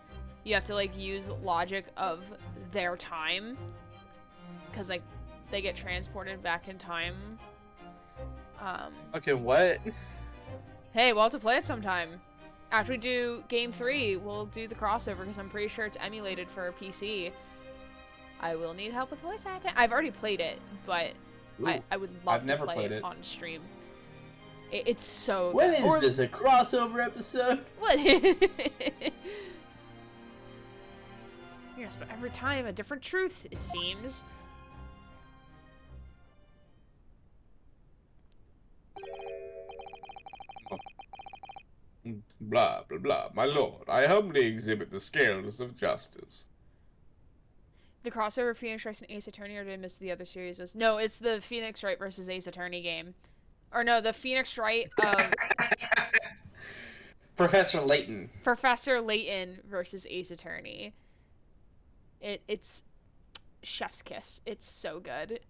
You have to like use logic of their time because like they get transported back in time. Okay, what? Hey, we'll have to play it sometime. After we do game 3, we'll do the crossover because I'm pretty sure it's emulated for PC. I will need help with voice acting. I've already played it, but I would love I've to never play played it it. on stream. It's so When good. is Or- this, a crossover episode? What? Yes, but every time a different truth, it seems. Blah, blah, blah. My lord, I humbly exhibit the scales of justice. The crossover Phoenix Wright and Ace Attorney, or did I miss the other series? No, it's the Phoenix Wright versus Ace Attorney game. Or no, the Phoenix Wright of Professor Layton. Professor Layton versus Ace Attorney. It's chef's kiss. It's so good.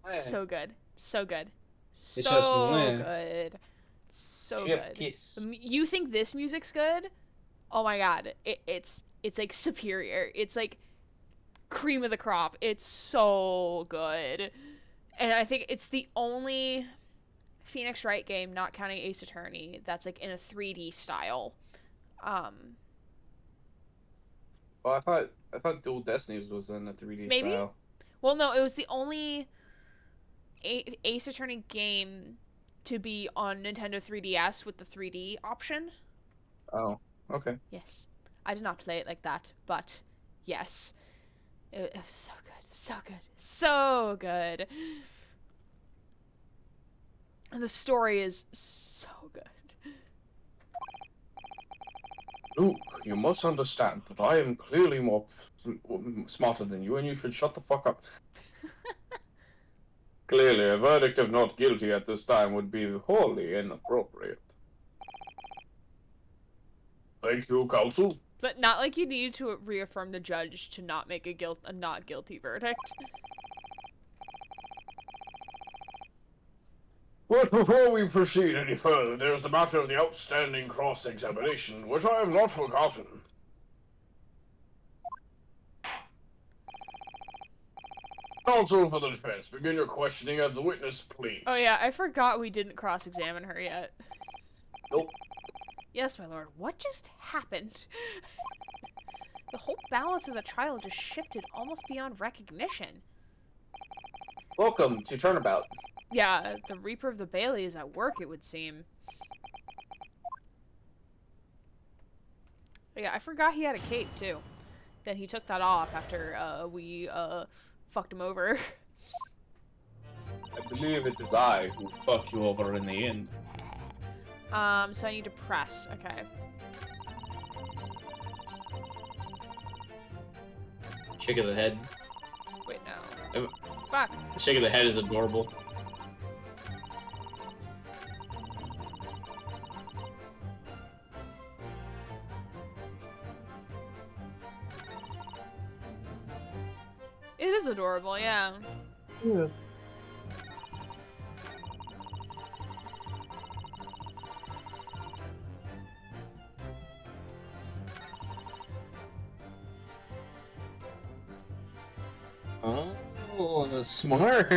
So good. So good. It's just So when. good. So Chef good. kiss. You think this music's good? Oh my god. It's like superior. It's like cream of the crop. It's so good. And I think it's the only Phoenix Wright game, not counting Ace Attorney, that's like in a 3D style. Well, I thought Dual Destinies was in a 3D Maybe? style. Well, no, it was the only Ace Attorney game to be on Nintendo 3DS with the 3D option. Oh, okay. Yes. I did not play it like that, but yes. It was so good. So good. So good. And the story is so good. Luke, you must understand that I am clearly more smarter than you, and you should shut the fuck up. Clearly, a verdict of not guilty at this time would be wholly inappropriate. Thank you, counsel. But not like you need to reaffirm the judge to not make a not guilty verdict. But before we proceed any further, there's the matter of the outstanding cross-examination, which I have not forgotten. Counsel for the defense, begin your questioning of the witness, please. Oh yeah, I forgot we didn't cross-examine her yet. Nope. Yes, my lord. What just happened? The whole balance of the trial just shifted almost beyond recognition. Welcome to Turnabout. Yeah, the Reaper of the Bailey is at work, it would seem. Yeah, I forgot he had a cape, too. Then he took that off after, we, fucked him over. I believe it is I who fuck you over in the end. So I need to press. Okay. Shake of the head. Wait, no. Fuck. The shake of the head is adorable. It is adorable, yeah. Yeah. Oh, smart.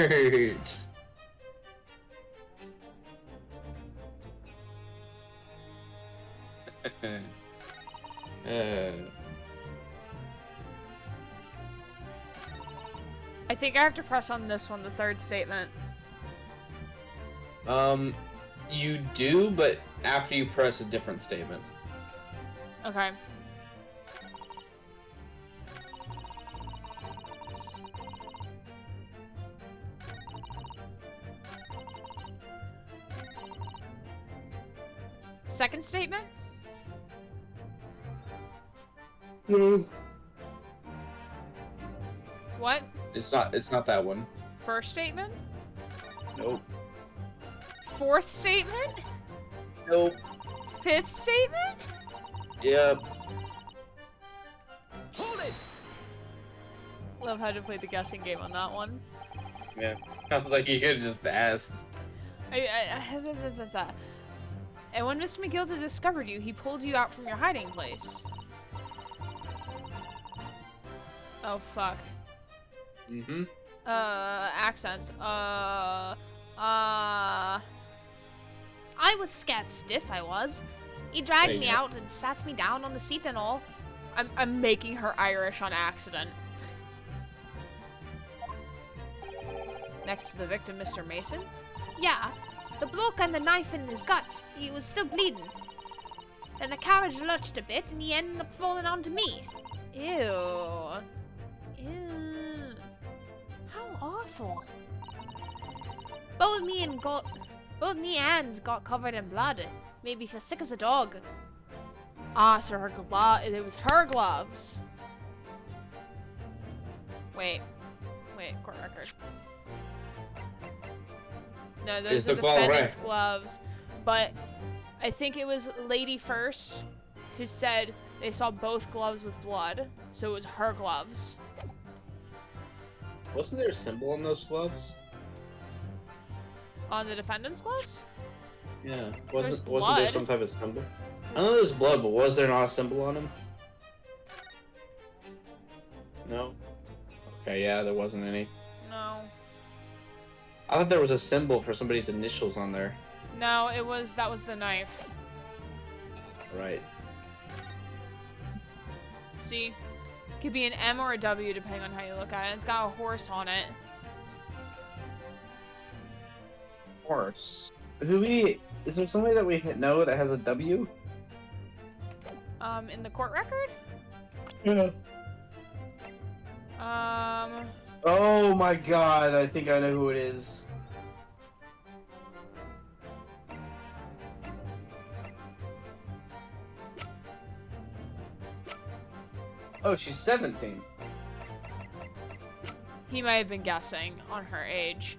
I think I have to press on this one, the third statement. You do, but after you press a different statement. Okay. Second statement? What? It's not that one. First statement? Nope. Fourth statement? Nope. Fifth statement? Yep. Hold it! Love how to play the guessing game on that one. Yeah. Sounds like you could have just asked. And when Mr. McGilda discovered you, he pulled you out from your hiding place. Oh, fuck. Mm-hmm. Accents. I was scared stiff, I was. He There dragged you me go. out and sat me down on the seat and all. I'm making her Irish on accident. Next to the victim, Mr. Mason. Yeah, the bloke and the knife in his guts. He was still bleeding. Then the carriage lurched a bit and he ended up falling onto me. Ew. Ew. How awful. Both me hands got covered in blood. Made me feel sick as a dog. Ah, so her it was her gloves. Wait, court record. No, It's those are the the glove, defendant's right? gloves. But I think it was Lady First who said they saw both gloves with blood, so it was her gloves. Wasn't there a symbol on those gloves? On the defendant's gloves? Yeah. There's Wasn't blood. there some type of symbol? I know there's blood, but was there not a symbol on him? No. Okay, yeah, there wasn't any. No. I thought there was a symbol for somebody's initials on there. No, that was the knife. Right. See? Could be an M or a W depending on how you look at it. It's got a horse on it. Horse. Is there somebody that we know that has a W? In the court record? Yeah. Oh my god, I think I know who it is. Oh, she's 17. He might have been guessing on her age.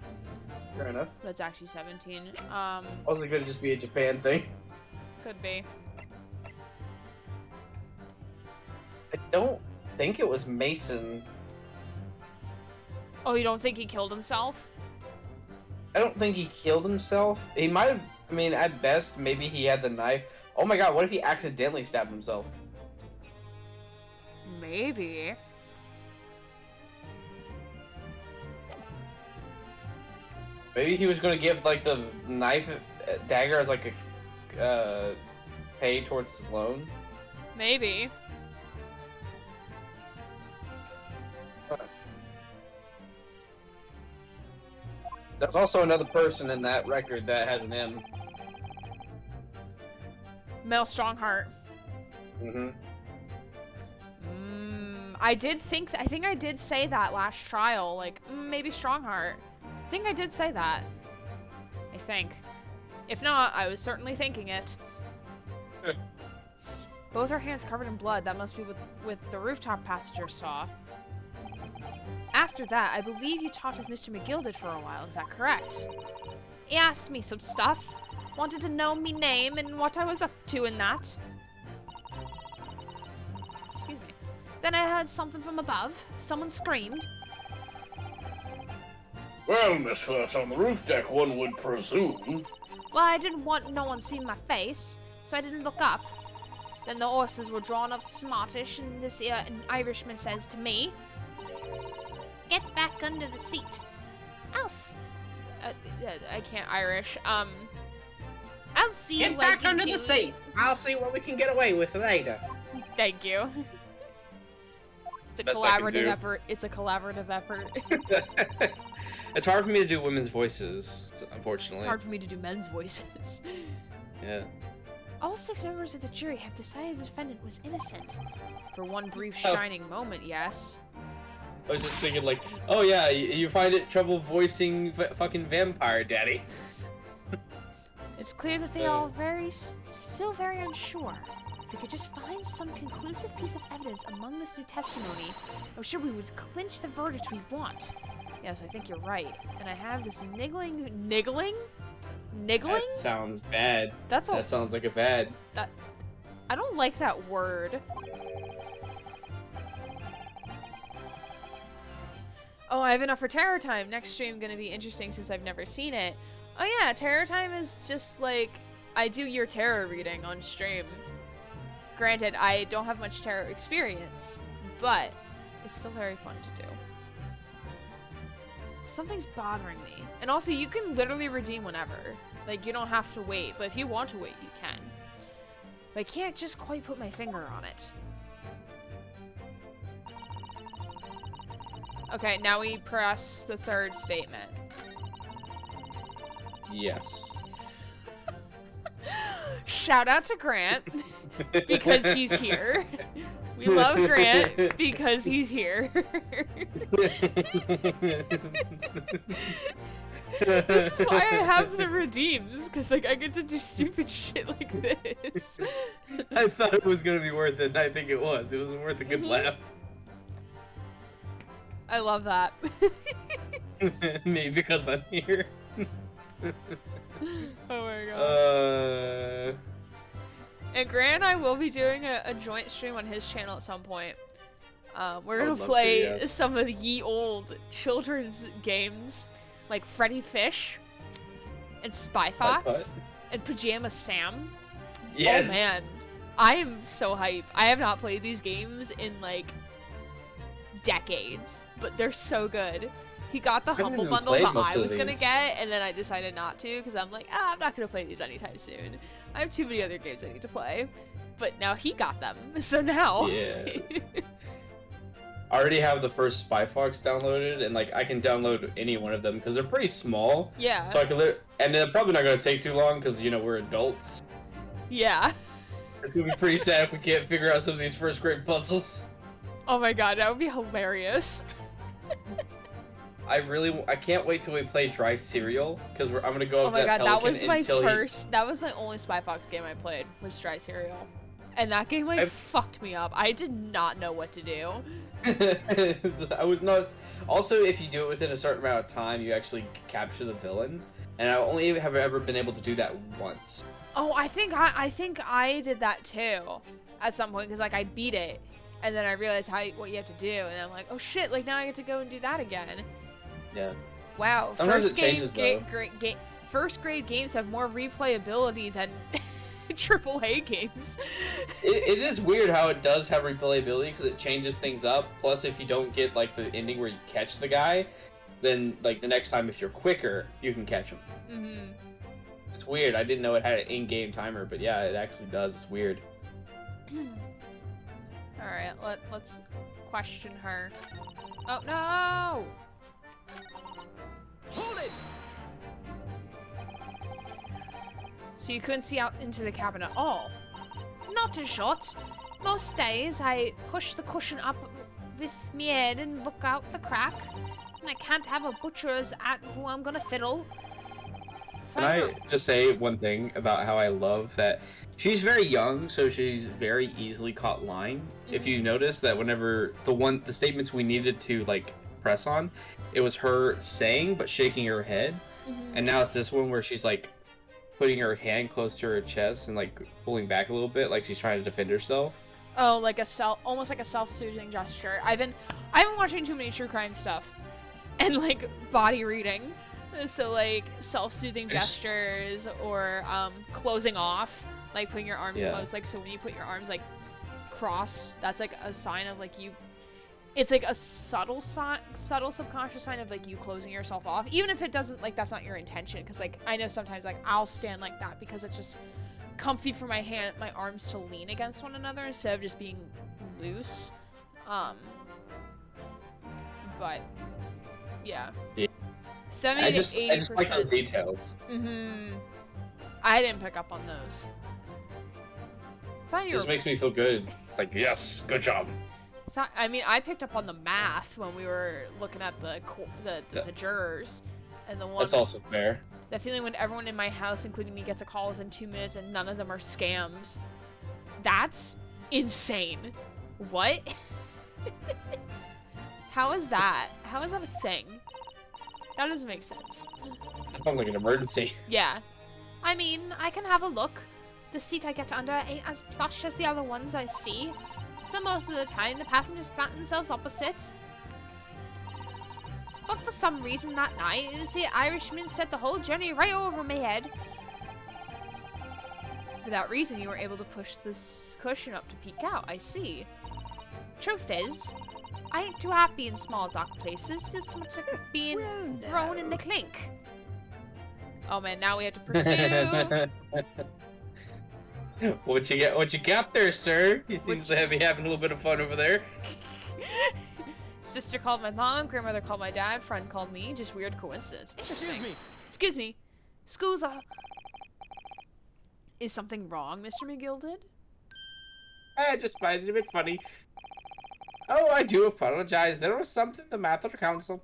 Fair enough. That's actually 17. Also, could just be a Japan thing. Could be. I don't think it was Mason. Oh, you don't think he killed himself? I don't think he killed himself. He might have. I mean, at best, maybe he had the knife. Oh my god, what if he accidentally stabbed himself? Maybe. Maybe he was gonna give like the knife dagger as like a pay towards his loan. Maybe. There's also another person in that record that has an M. Mel Strongheart. Mm-hmm. I think I did say that last trial. Like, maybe Strongheart. I think I did say that. I think. If not, I was certainly thinking it. Both her hands covered in blood. That must be with the rooftop passengers saw. After that, I believe you talked with Mr. McGilded for a while. Is that correct? He asked me some stuff. Wanted to know me name and what I was up to in that. Excuse me. Then I heard something from above. Someone screamed. Well, Miss First, on the roof deck, one would presume. Well, I didn't want no one seeing my face, so I didn't look up. Then the horses were drawn up smartish, and this an Irishman says to me, "Get back under the seat. I can't Irish. I'll see Get what back you under do." the seat. I'll see what we can get away with later. Thank you. It's a Best I can collaborative do. effort. It's a collaborative effort. It's hard for me to do women's voices, unfortunately. It's hard for me to do men's voices. Yeah. All 6 members of the jury have decided the defendant was innocent. For one brief Oh. shining moment, yes. I was just thinking like, oh yeah, you find it trouble voicing fucking vampire daddy. It's clear that they are still very unsure. If we could just find some conclusive piece of evidence among this new testimony, I'm sure we would clinch the verdict we want. Yes, I think you're right. And I have this niggling? That sounds bad. That's all. That sounds like a bad. I don't like that word. Oh, I have enough for Terror Time. Next stream gonna be interesting since I've never seen it. Oh yeah, Terror Time is just like, I do your tarot reading on stream. Granted, I don't have much tarot experience, but it's still very fun to do. Something's bothering me. And also, you can literally redeem whenever. Like, you don't have to wait, but if you want to wait, you can. But I can't just quite put my finger on it. Okay, now we press the third statement. Yes. Shout out to Grant, because he's here. We love Grant, because he's here. This is why I have the redeems, because like I get to do stupid shit like this. I thought it was gonna be worth it, and I think it was. It was worth a good laugh. I love that. Maybe because I'm here. Oh my god. Uh. And Grant and I will be doing a joint stream on his channel at some point. We're gonna would love to, play yes. some of the ye old children's games, like Freddy Fish, and Spy Fox, and Pajama Sam. Yes. Oh man, I am so hype. I have not played these games in like decades, but they're so good. He got the haven't Humble even Bundle played that most I of was gonna these. get, and then I decided not to because I'm like, I'm not gonna play these anytime soon. I have too many other games I need to play. But now he got them, so now. Yeah. I already have the first Spy Fox downloaded, and like I can download any one of them because they're pretty small. Yeah. So I can and they're probably not gonna take too long because you know we're adults. Yeah. It's gonna be pretty sad if we can't figure out some of these first grade puzzles. Oh my god, that would be hilarious. I can't wait till we play Dry Cereal because I'm gonna go Oh up my that god, that Pelican was my until first. That was the only Spy Fox game I played, was Dry Cereal. And that game like fucked me up. I did not know what to do. I was not. Also, if you do it within a certain amount of time, you actually capture the villain. And I only have ever been able to do that once. Oh, I think I did that too at some point because like I beat it, and then I realized what you have to do, and I'm like, oh shit! Like now I get to go and do that again. Yeah. Wow, Sometimes first it changes, though. first grade games have more replayability than AAA games. It is weird how it does have replayability because it changes things up. Plus, if you don't get like the ending where you catch the guy, then like the next time if you're quicker, you can catch him. Mm-hmm. It's weird. I didn't know it had an in-game timer, but yeah, it actually does. It's weird. All right, let's question her. Oh no! Hold it! So you couldn't see out into the cabin at all. Not a shot. Most days I push the cushion up with me head and look out the crack. And I can't have a butcher's at who I'm gonna fiddle. Can I just say one thing about how I love that she's very young, so she's very easily caught lying. If you notice that whenever the statements we needed to like press on, it was her saying but shaking her head, and now it's this one where she's like putting her hand close to her chest and like pulling back a little bit, like she's trying to defend herself. Oh, like almost like a self-soothing gesture. I've been watching too many true crime stuff, and like body reading. So like self-soothing gestures or closing off, like putting your arms closed. Like so when you put your arms like crossed, that's like a sign of like you. It's like a subtle subconscious sign of like you closing yourself off, even if it doesn't like that's not your intention. Because like I know sometimes like I'll stand like that because it's just comfy for my arms to lean against one another instead of just being loose. But yeah. 70 I to just 80%. like those details. I didn't pick up on those. It just makes me feel good. It's like, yes, good job. I mean, I picked up on the math when we were looking at the jurors, and the one. That's also fair. That feeling when everyone in my house, including me, gets a call within 2 minutes and none of them are scams. That's insane. What? How is that? How is that a thing? That doesn't make sense. That sounds like an emergency. Yeah. I mean, I can have a look. The seat I get under ain't as plush as the other ones I see. So most of the time, the passengers plant themselves opposite. But for some reason that night, the Irishman spent the whole journey right over my head. For that reason, you were able to push this cushion up to peek out. I see. Truth is, I ain't too happy in small dark places. Feels too much like being thrown in the clink. Oh man, now we have to pursue. What you got there, sir? He seems to be having a little bit of fun over there. Sister called my mom, grandmother called my dad, friend called me. Just weird coincidence. Interesting. Excuse me. Scusa. Is something wrong, Mr. McGill did? I just find it a bit funny. Oh, I do apologize. There was something the matter, Council.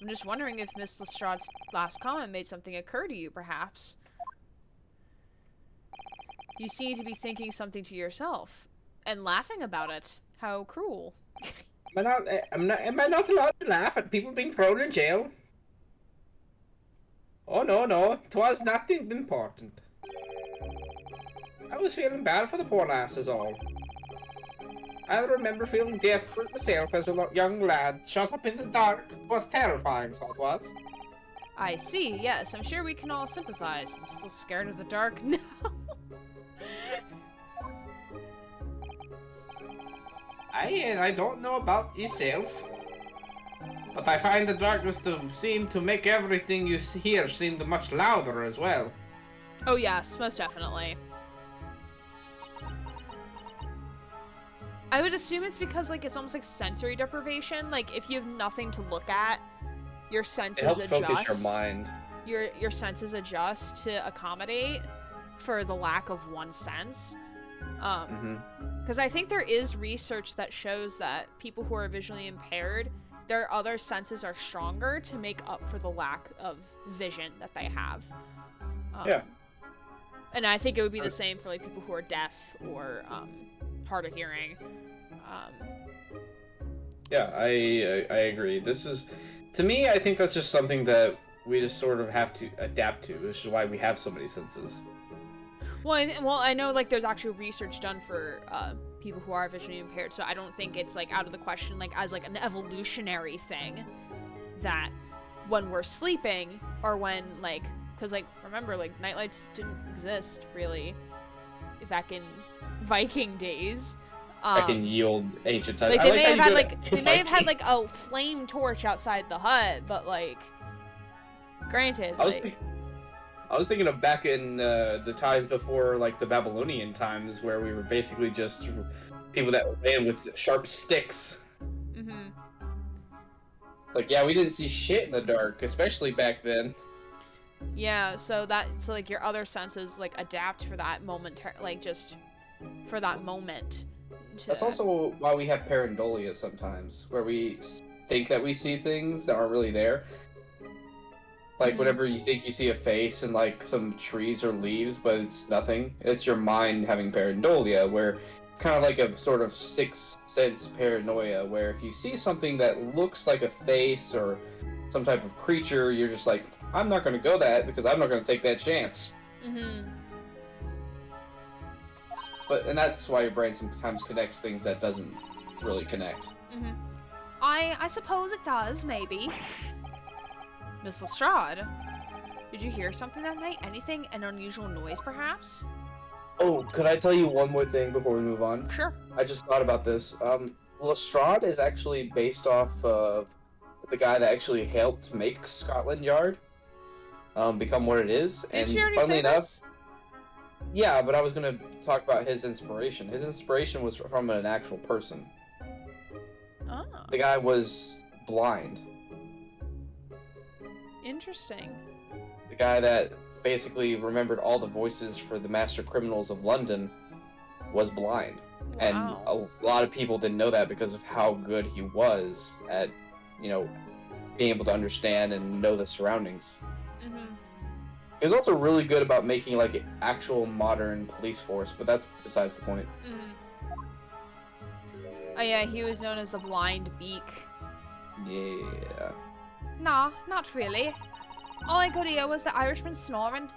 I'm just wondering if Miss Lestrade's last comment made something occur to you, perhaps. You seem to be thinking something to yourself and laughing about it. How cruel. Am I not allowed to laugh at people being thrown in jail? Oh, no. 'Twas nothing important. I was feeling bad for the poor lass is all. I remember feeling desperate myself as a young lad, shut up in the dark. 'Twas terrifying, so it was. I see, yes. I'm sure we can all sympathize. I'm still scared of the dark now. I don't know about yourself, but I find the darkness to seem to make everything you hear seem much louder as well. Oh yes, most definitely. I would assume it's because like it's almost like sensory deprivation. Like if you have nothing to look at, your senses It helps adjust. focus your mind. Your senses adjust to accommodate for the lack of one sense. Because I think there is research that shows that people who are visually impaired, their other senses are stronger to make up for the lack of vision that they have. Yeah. And I think it would be the same for like people who are deaf or hard of hearing. Yeah, I agree. This is, to me, I think that's just something that we just sort of have to adapt to, which is why we have so many senses. Well, I know like there's actual research done for people who are visually impaired, so I don't think it's like out of the question like as like an evolutionary thing that when we're sleeping or when like, because like remember like nightlights didn't exist really back in Viking days. Back in ye old ancient times. Like they may have had like they may have had like a flame torch outside the hut, but like granted, I was thinking of back in the times before, like, the Babylonian times, where we were basically just people that ran with sharp sticks. Mm-hmm. Like, yeah, we didn't see shit in the dark, especially back then. Yeah, so like your other senses like adapt for that moment, like just for that moment. That's also why we have pareidolia sometimes, where we think that we see things that aren't really there. Like, whenever you think you see a face in, like, some trees or leaves, but it's nothing, it's your mind having pareidolia, where it's kind of like a sort of sixth sense paranoia, where if you see something that looks like a face or some type of creature, you're just like, I'm not going to go that, because I'm not going to take that chance. Mm-hmm. And that's why your brain sometimes connects things that doesn't really connect. Mm-hmm. I suppose it does, maybe. Miss Lestrade, did you hear something that night? Anything? An unusual noise, perhaps? Oh, could I tell you one more thing before we move on? Sure. I just thought about this. Lestrade is actually based off of the guy that actually helped make Scotland Yard become what it is. Did and she already funnily say enough, this? yeah, but I was gonna talk about his inspiration. His inspiration was from an actual person. Oh, The guy was blind. interesting. The guy that basically remembered all the voices for the master criminals of London was blind. And Wow. a lot of people didn't know that because of how good he was at, you know, being able to understand and know the surroundings. Mm-hmm. He was also really good about making like an actual modern police force, but that's besides the point. Mm-hmm. Oh yeah, he was known as the Blind Beak. Yeah. Nah, not really. All I could hear was the Irishman snoring.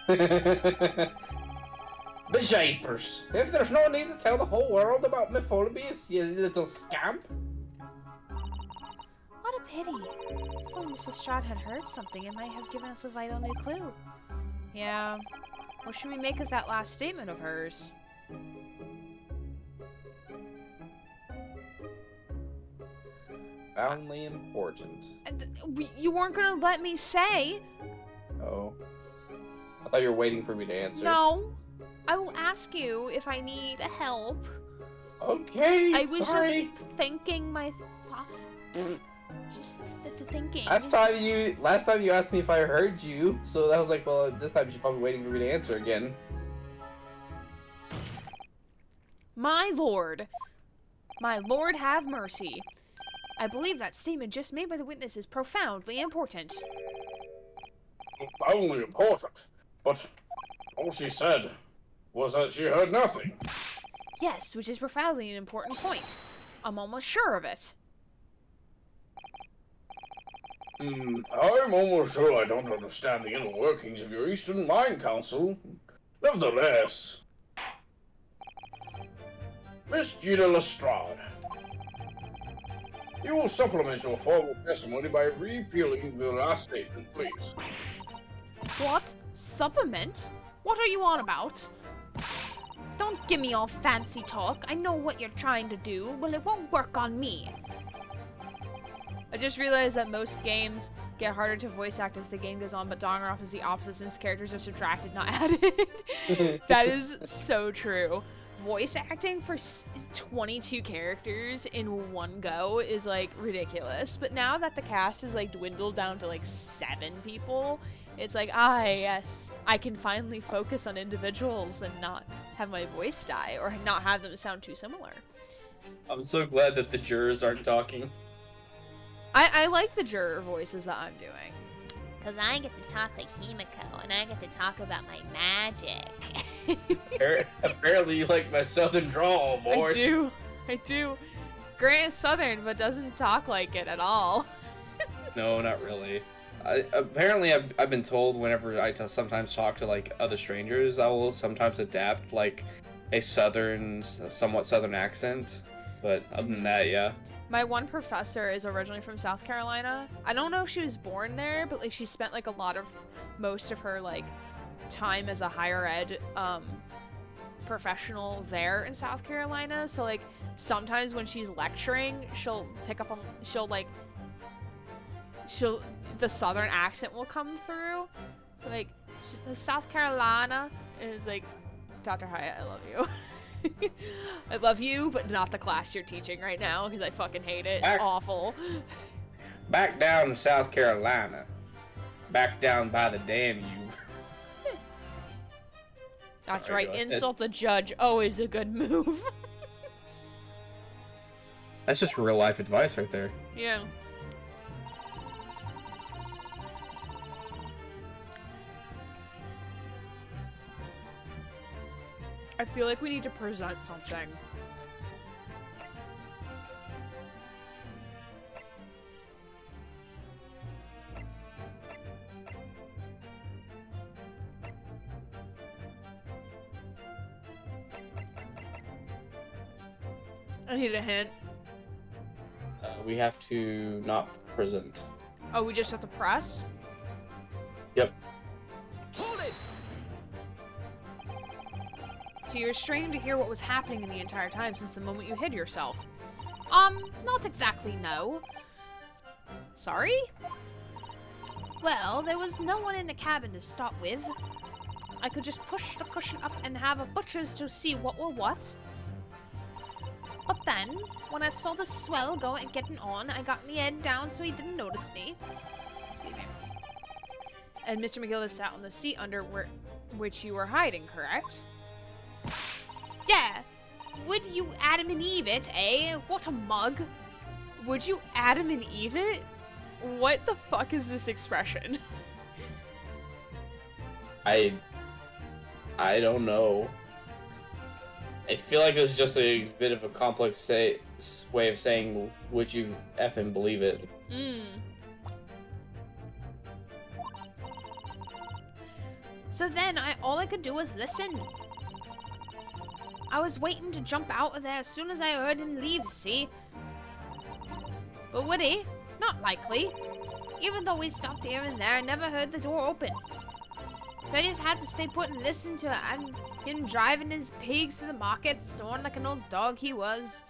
The Japers. If there's no need to tell the whole world about my phobias, you little scamp. What a pity. If only Mrs. Strahd had heard something, it might have given us a vital new clue. Yeah. What should we make of that last statement of hers? Profoundly important. You weren't gonna let me say. Oh. I thought you were waiting for me to answer. No. I will ask you if I need help. Okay, I was sorry. just thinking my thought. Just thinking. Last time you asked me if I heard you, so that was like, well, this time she's probably waiting for me to answer again. My lord. My lord have mercy. I believe that statement just made by the witness is profoundly important. Only important, but all she said was that she heard nothing. Yes, which is profoundly an important point. I'm almost sure of it. I'm almost sure I don't understand the inner workings of your Eastern Mind Council. Nevertheless, Miss Gina Lestrade, you will supplement your formal testimony by repealing the last statement, please. What? Supplement? What are you on about? Don't give me all fancy talk. I know what you're trying to do. Well, it won't work on me. I just realized that most games get harder to voice act as the game goes on, but Danganronpa is the opposite since characters are subtracted, not added. That is so true. Voice acting for 22 characters in one go is like ridiculous. But now that the cast is like dwindled down to like 7 people, it's like, yes, I can finally focus on individuals and not have my voice die or not have them sound too similar. I'm so glad that the jurors aren't talking. I like the juror voices that I'm doing. Because I get to talk like Himiko, and I get to talk about my magic. Apparently you like my southern drawl, boy. I do. Grant is southern, but doesn't talk like it at all. No, not really. Apparently, I've been told whenever I sometimes talk to like other strangers, I will sometimes adapt like a somewhat southern accent. But other than that, yeah. My one professor is originally from South Carolina. I don't know if she was born there, but like she spent like most of her like time as a higher ed professional there in South Carolina. So like sometimes when she's lecturing, the southern accent will come through. So like South Carolina is like, Dr. Hyatt, I love you. I love you, but not the class you're teaching right now because I fucking hate it. It's awful. Back down to South Carolina. Back down by the Danube. That's Sorry, right. go ahead. Insult the judge. Always a good move. That's just real life advice right there. Yeah. I feel like we need to present something. I need a hint. we have to not present. Oh, we just have to press? Yep. Hold it! So you're straining to hear what was happening in the entire time since the moment you hid yourself. Not exactly, no. Sorry? Well, there was no one in the cabin to start with. I could just push the cushion up and have a butcher's to see what were what. But then, when I saw the swell go and getting on, I got my head down so he didn't notice me. Excuse me. And Mr. McGilda sat on the seat under which you were hiding, correct? Yeah. Would you Adam and Eve it, eh? What a mug. Would you Adam and Eve it? What the fuck is this expression? I don't know. I feel like this is just a bit of a complex way of saying, would you effing believe it? So then, all I could do was listen. I was waiting to jump out of there as soon as I heard him leave, see? But would he? Not likely. Even though we stopped here and there, I never heard the door open. So I just had to stay put and listen to him driving his pigs to the market, snoring like an old dog he was.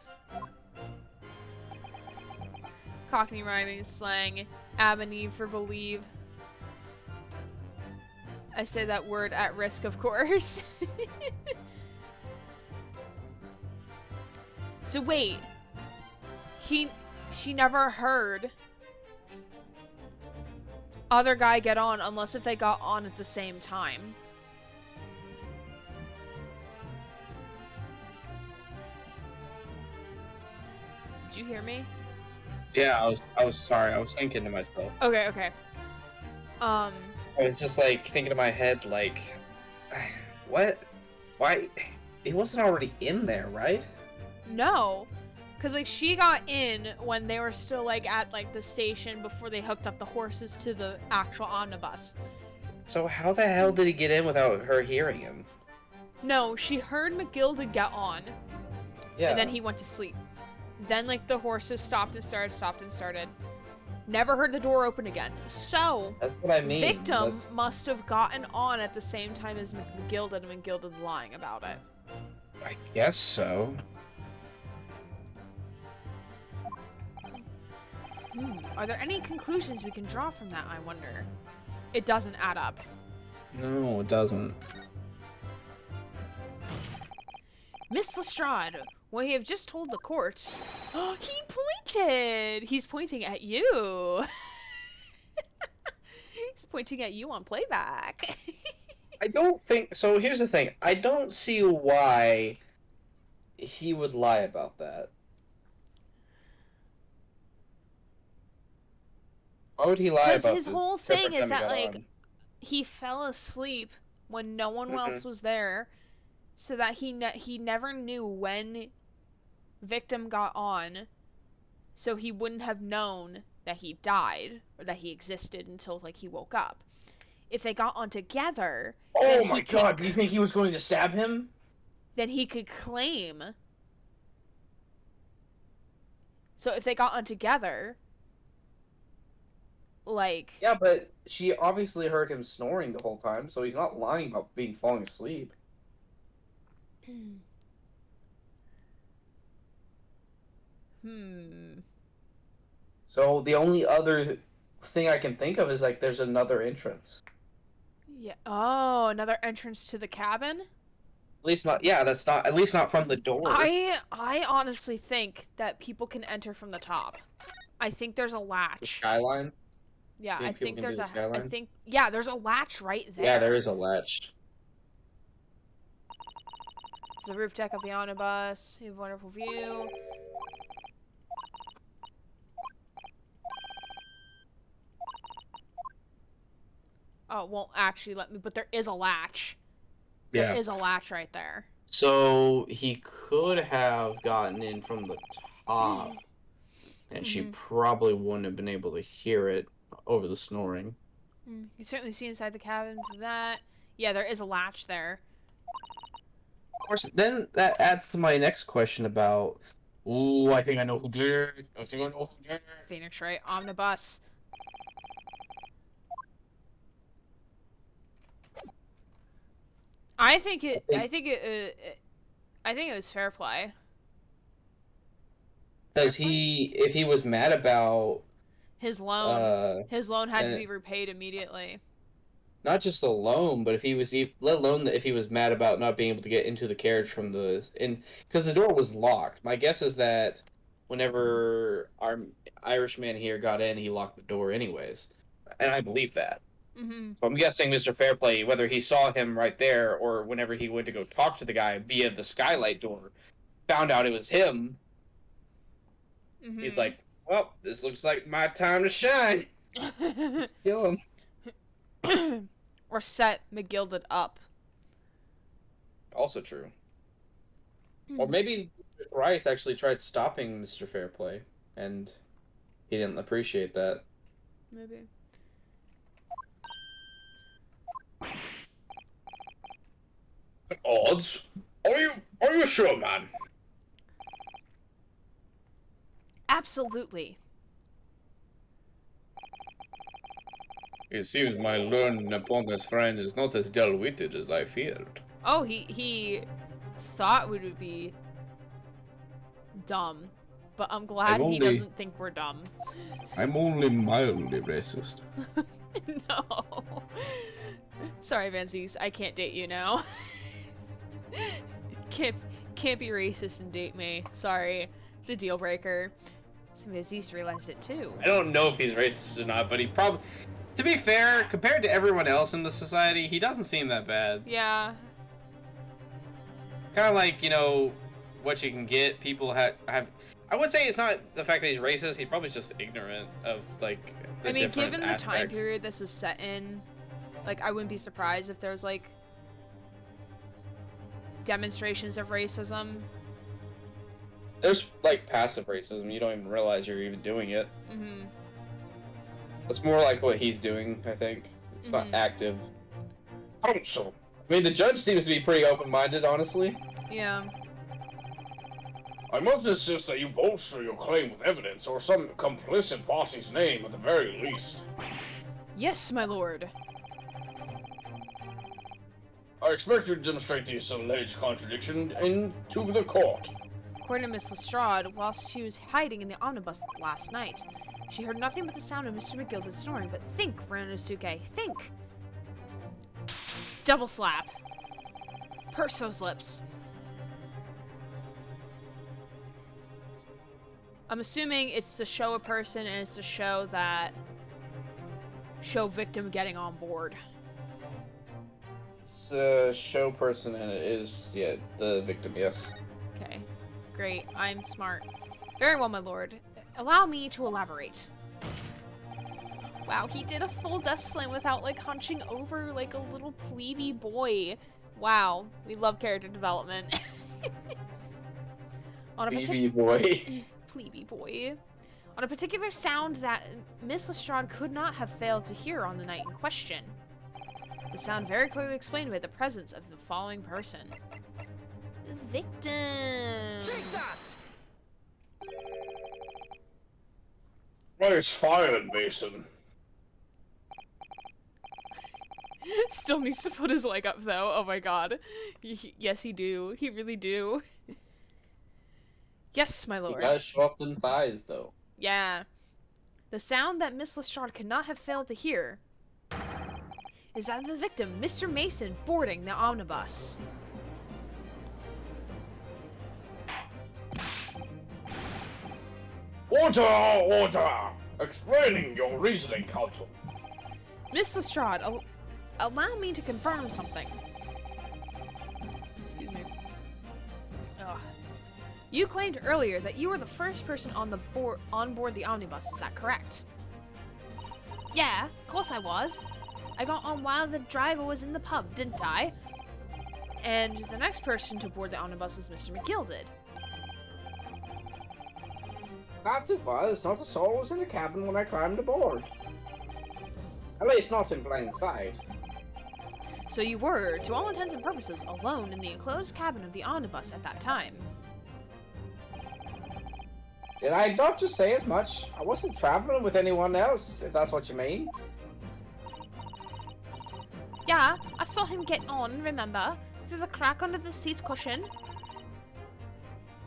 Cockney rhyming slang, Adam and Eve for believe. I say that word at risk, of course. So wait, she never heard other guy get on unless if they got on at the same time. Did you hear me? Yeah, I was sorry. I was thinking to myself. Okay, okay. I was just like thinking in my head, like, what? Why? He wasn't already in there, right? No. Cause like she got in when they were still like at like the station before they hooked up the horses to the actual omnibus. So how the hell did he get in without her hearing him? No, she heard McGilda get on. Yeah. And then he went to sleep. Then like the horses stopped and started. Never heard the door open again. So That's what I mean. victim must have gotten on at the same time as McGilda, and McGilda's lying about it. I guess so. Are there any conclusions we can draw from that, I wonder? It doesn't add up. No, it doesn't. Miss Lestrade, well, you have just told the court. Oh, he pointed! He's pointing at you. He's pointing at you on playback. I don't think so. Here's the thing. I don't see why he would lie about that. Why would he lie about Because his the whole separate thing is time he that, got like, on? he fell asleep when no one else was there, so that he never knew when victim got on, so he wouldn't have known that he died or that he existed until like he woke up. If they got on together, Oh then my god, do you think he was going to stab him? then he could claim. So if they got on together, like, Yeah, but she obviously heard him snoring the whole time, so he's not lying about falling asleep. So the only other thing I can think of is like there's another entrance. yeah. Oh, another entrance to the cabin? At least not. Yeah, that's not. At least not from the door. I honestly think that people can enter from the top. I think there's a The latch. skyline. Yeah, think I people think can there's do the I skyline? think yeah, there's a latch right there. Yeah, there is a latch. It's the roof deck of the omnibus. You have a wonderful view. Oh, it won't actually let me, but there is a latch. There is a latch right there. So he could have gotten in from the top, and she probably wouldn't have been able to hear it over the snoring. You can certainly see inside the cabins of that. Yeah, there is a latch there. Of course, then that adds to my next question about Ooh, I think I know who did it. I think I know who did it. Phoenix Wright omnibus. I think it was fair play. Because if he was mad about His loan had to and- be repaid immediately. not just the loan, but if he was, let alone if he was mad about not being able to get into the carriage from because the door was locked. My guess is that whenever our Irishman here got in, he locked the door anyways, and I believe that. Mm-hmm. So I'm guessing Mr. Fairplay, whether he saw him right there or whenever he went to go talk to the guy via the skylight door, found out it was him. Mm-hmm. He's like, well, this looks like my time to shine. Kill him. Or set McGilded up. Also true. Or maybe Rice actually tried stopping Mr. Fairplay, and he didn't appreciate that. Maybe. Odds? Are you sure, man? Absolutely. It seems my learned Napoleon's friend is not as dull-witted as I feared. Oh, he thought we would be dumb, but I'm glad he doesn't think we're dumb. I'm only mildly racist. No. Sorry, Vanzies, I can't date you now. Can't be racist and date me. Sorry, it's a deal breaker. So Vanzies realized it too. I don't know if he's racist or not, but he probably... To be fair, compared to everyone else in the society, he doesn't seem that bad. Yeah. Kind of like, you know, what you can get. People have... I would say it's not the fact that he's racist. He's probably just ignorant of, like, the I mean, different given the time aspects. period this is set in, like, I wouldn't be surprised if there's, like, demonstrations of racism. There's like passive racism. You don't even realize you're even doing it. Mm-hmm. It's more like what he's doing, I think. It's not active. Also, I mean, the judge seems to be pretty open-minded, honestly. Yeah. I must insist that you bolster your claim with evidence or some complicit party's name at the very least. Yes, my lord. I expect you to demonstrate this alleged contradiction into the court. According to Miss Lestrade, whilst she was hiding in the omnibus last night, she heard nothing but the sound of Mr. McGilded snoring. But think, Renosuke, think! Double slap. Purse those lips. I'm assuming it's to show a person and it's to show victim getting on board. It's a show person, and it is, yeah, the victim, yes. Okay. Great. I'm smart. Very well, my lord. Allow me to elaborate. Wow, he did a full death slam without, like, hunching over like a little plebey boy. Wow. We love character development. On a BB boy. Plebey boy. On a particular sound that Miss Lestrade could not have failed to hear on the night in question. The sound very clearly explained by the presence of the following person. Victim! Take that! Nice firing, Mason. Still needs to put his leg up, though. Oh my god. Yes, he do. He really do. Yes, my You lord. gotta show off them thighs, though. Yeah. The sound that Miss Lestrade could not have failed to hear is that of the victim, Mr. Mason, boarding the omnibus. Order! Order! Explaining your reasoning, counsel. Miss Lestrade, allow me to confirm something. Excuse me. Ugh. You claimed earlier that you were the first person on board the omnibus. Is that correct? Yeah, of course I was. I got on while the driver was in the pub, didn't I? And the next person to board the omnibus was Mr. McGilded. That it was. Not a soul was in the cabin when I climbed aboard. At least not in plain sight. So you were, to all intents and purposes, alone in the enclosed cabin of the omnibus at that time. Did I not just say as much? I wasn't traveling with anyone else, if that's what you mean. Yeah, I saw him get on, remember? Through the crack under the seat cushion.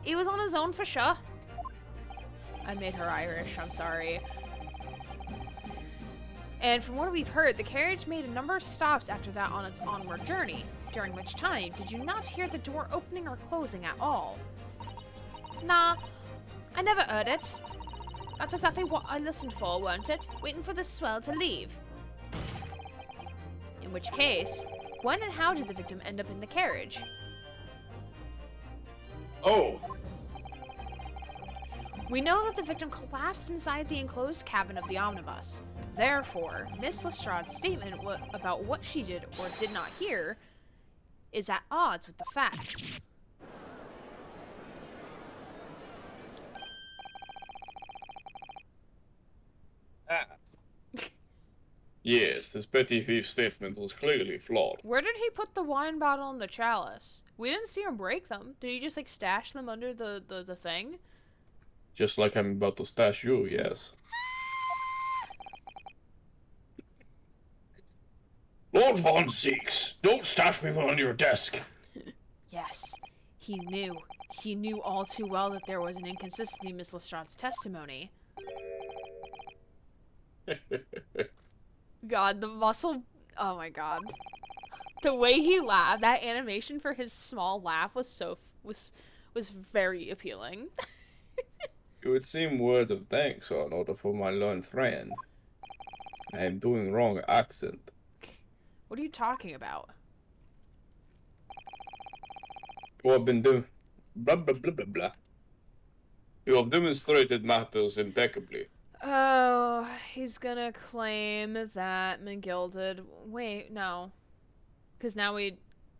He was on his own for sure. I made her Irish, I'm sorry. And from what we've heard, the carriage made a number of stops after that on its onward journey, during which time did you not hear the door opening or closing at all? Nah, I never heard it. That's exactly what I listened for, weren't it? Waiting for the swell to leave. In which case, when and how did the victim end up in the carriage? Oh, We know that the victim collapsed inside the enclosed cabin of the omnibus. Therefore, Miss Lestrade's statement about what she did or did not hear is at odds with the facts. yes, this petty thief's statement was clearly flawed. Where did he put the wine bottle and the chalice? We didn't see him break them. Did he just like stash them under the thing? Just like I'm about to stash you, yes. Lord Von Zeeks, don't stash people under your desk. Yes, he knew. He knew all too well that there was an inconsistency in Miss Lestrade's testimony. God, the muscle... Oh my god. The way he laughed, that animation for his small laugh was was very appealing. It would seem words of thanks are in order for my learned friend. I am doing wrong accent. What are you talking about? You have been doing blah blah blah blah blah. You have demonstrated matters impeccably. Oh, he's gonna claim that McGill did... Wait, no. Because now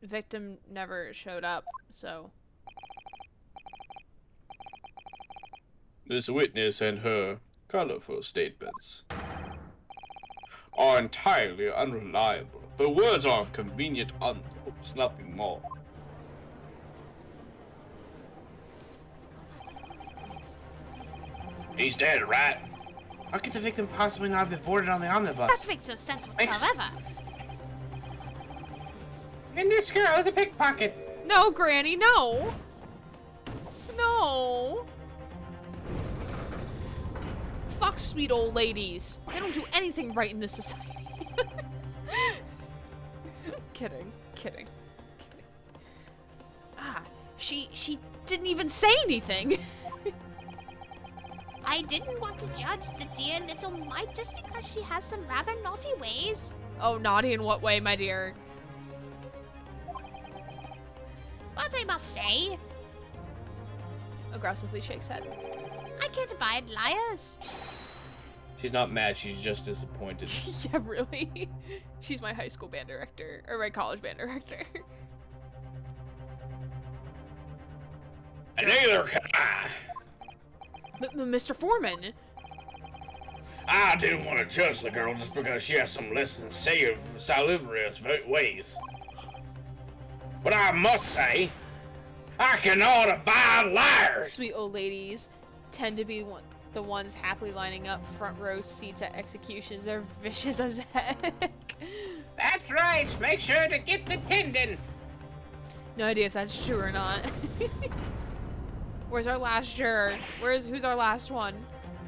victim never showed up, so... This witness and her colorful statements are entirely unreliable. Her words are convenient untruths, nothing more. He's dead, right? How could the victim possibly not have been boarded on the omnibus? That makes no sense whatsoever. And this girl is a pickpocket. No, Granny, no! No! Fuck sweet old ladies. They don't do anything right in this society. Kidding. Ah, she didn't even say anything. I didn't want to judge the dear little mite just because she has some rather naughty ways. Oh, naughty in what way, my dear? But I must say, Aggressively shakes head. I can't abide liars. She's not mad, she's just disappointed. Yeah, really? She's my high school band director, or my college band director. And neither can I. Mr. Foreman. I didn't want to judge the girl just because she has some less than salubrious ways. But I must say, I cannot abide liars. Sweet old ladies tend to be the ones happily lining up front row seats at executions. They're vicious as heck. That's right. Make sure to get the tendon. No idea if that's true or not. Where's our last juror? Who's our last one?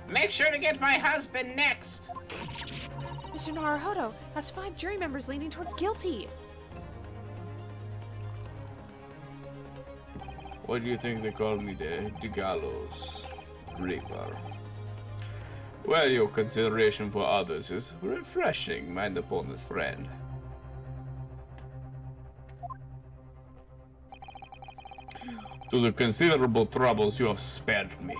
Make sure to get my husband next. Mr. Naruhodo, that's 5 jury members leaning towards guilty. Why do you think they call me the gallows reaper? Well, your consideration for others is refreshing, my opponent's friend. To the considerable troubles you have spared me.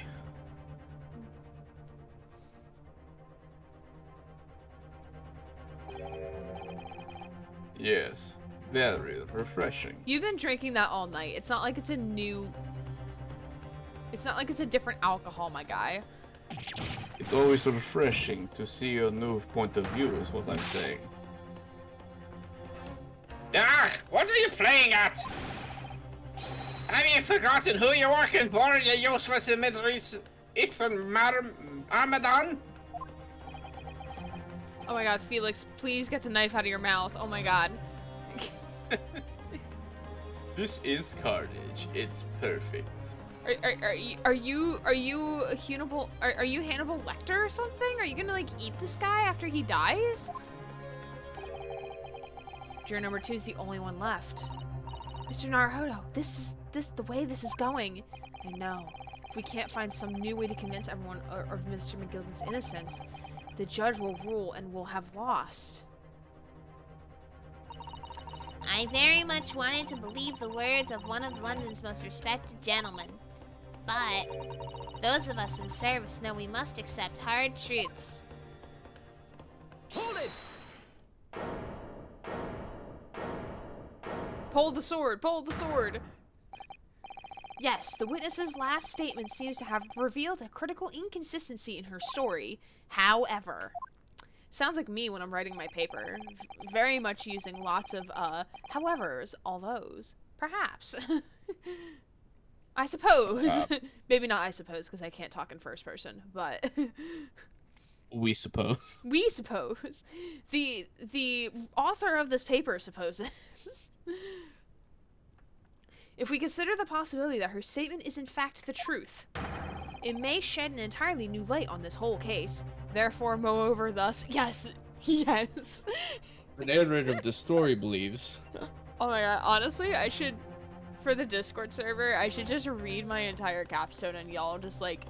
Yes, very refreshing. You've been drinking that all night. It's not like it's a different alcohol, my guy. It's always refreshing to see a new point of view, is what I'm saying. Ah, what are you playing at? Have you forgotten who you're working for, you useless Ethan Armadan? Oh my god, Felix, please get the knife out of your mouth. Oh my god. This is carnage. It's perfect. Are you Hannibal Lecter or something? Are you gonna like eat this guy after he dies? Juror number 2 is the only one left. Mr. Naruhodo, this the way this is going. I know. If we can't find some new way to convince everyone of Mr. McGilden's innocence, the judge will rule and we'll have lost. I very much wanted to believe the words of one of London's most respected gentlemen. But those of us in service know we must accept hard truths. Hold it! Pull the sword! Pull the sword! Yes, the witness's last statement seems to have revealed a critical inconsistency in her story. However, sounds like me when I'm writing my paper. Very much using lots of, howevers, althoughs, perhaps. I suppose. Maybe not I suppose, because I can't talk in first person, but... We suppose. We suppose. The author of this paper supposes. If we consider the possibility that her statement is in fact the truth, it may shed an entirely new light on this whole case. Therefore, moreover, thus, yes, yes. The narrator of the story believes. Oh my god, honestly, I should, for the Discord server, I should just read my entire capstone and y'all just, like,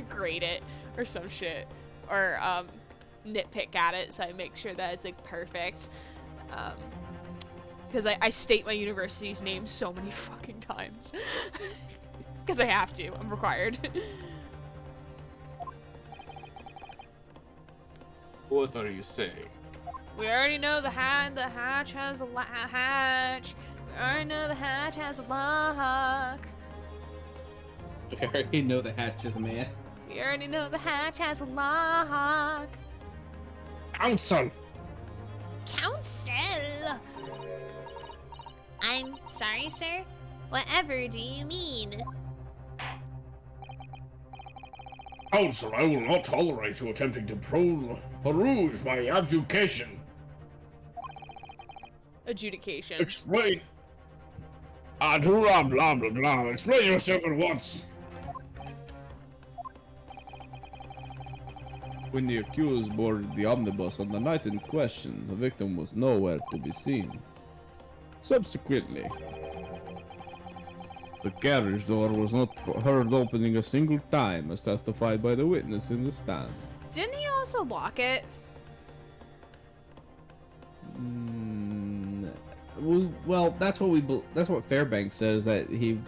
grade it or some shit. Or, nitpick at it so I make sure that it's, like, perfect. Because I state my university's name so many fucking times. Because I have to. I'm required. What are you saying? We already know the hatch has a hatch. We already know the hatch has a lock. We already know the hatch is a man. We already know the hatch has a lock. Counsel! Counsel! I'm sorry, sir? Whatever do you mean? Counsel, I will not tolerate you attempting to peruse my adjudication. Adjudication. Explain. Blah, blah, blah, blah. Explain yourself at once. When the accused boarded the omnibus on the night in question, the victim was nowhere to be seen. Subsequently, the carriage door was not heard opening a single time, as testified by the witness in the stand. Didn't he also lock it? Well, that's what Fairbanks says, that he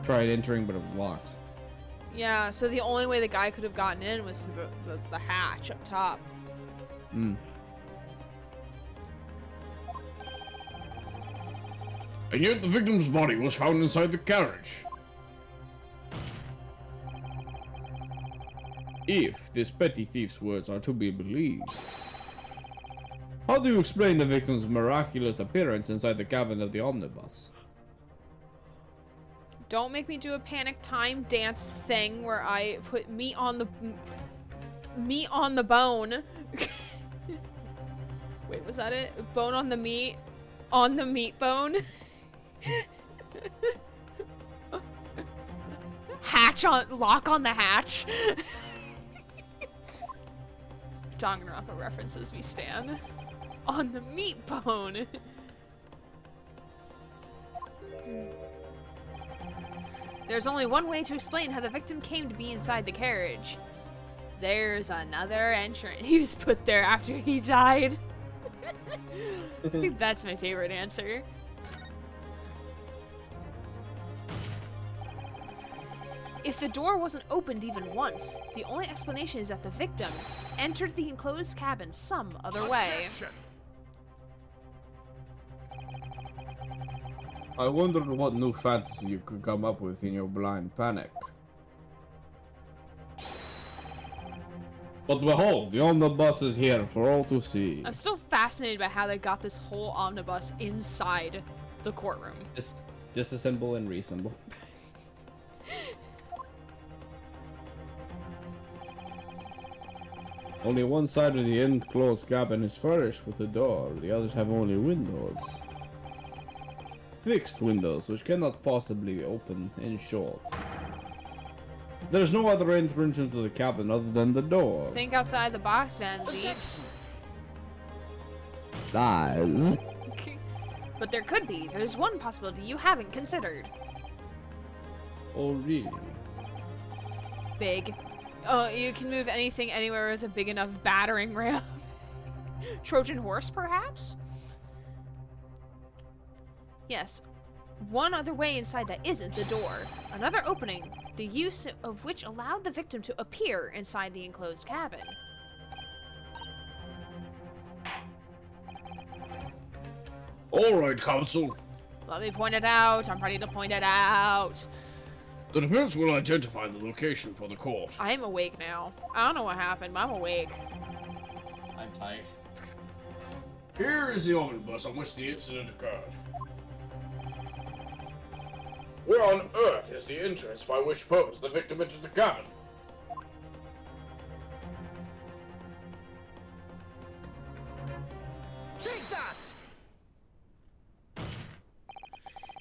tried entering, but it was locked. Yeah, so the only way the guy could have gotten in was through the hatch up top. Hmm. And yet the victim's body was found inside the carriage. If this petty thief's words are to be believed, how do you explain the victim's miraculous appearance inside the cabin of the omnibus? Don't make me do a panic time dance thing where I put meat on the bone. Wait, was that it? Bone on the meat bone. Lock on the hatch. Danganronpa references we stand. On the meat bone. There's only one way to explain how the victim came to be inside the carriage. There's another entrance. He was put there after he died. I think that's my favorite answer. If the door wasn't opened even once, the only explanation is that the victim entered the enclosed cabin some other way. I wondered what new fantasy you could come up with in your blind panic. But behold, the omnibus is here for all to see. I'm still fascinated by how they got this whole omnibus inside the courtroom. Disassemble and reassemble. Only one side of the enclosed cabin is furnished with a door, the others have only windows. Fixed windows, which cannot possibly open and shut. There's no other entrance into the cabin other than the door. Think outside the box, Van Zeeks. Lies. But there could be. There's one possibility you haven't considered. Oh, really? Big. Oh, you can move anything anywhere with a big enough battering ram. Trojan horse, perhaps? Yes. One other way inside that isn't the door. Another opening, the use of which allowed the victim to appear inside the enclosed cabin. Alright, Counsel. Let me point it out. I'm ready to point it out. The defense will identify the location for the court. I'm awake now. I don't know what happened, but I'm awake. I'm tired. Here is the omnibus on which the incident occurred. Where on earth is the entrance by which purpose the victim entered the cabin? Take that!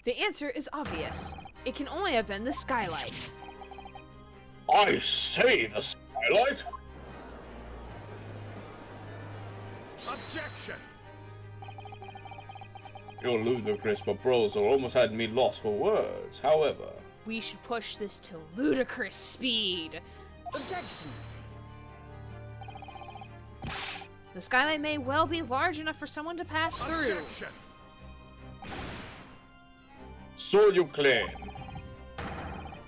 The answer is obvious. It can only have been the skylight. I say the skylight? Objection! Your ludicrous proposal almost had me lost for words. However, We should push this to ludicrous speed. Objection! The skylight may well be large enough for someone to pass through. Objection! so you claim.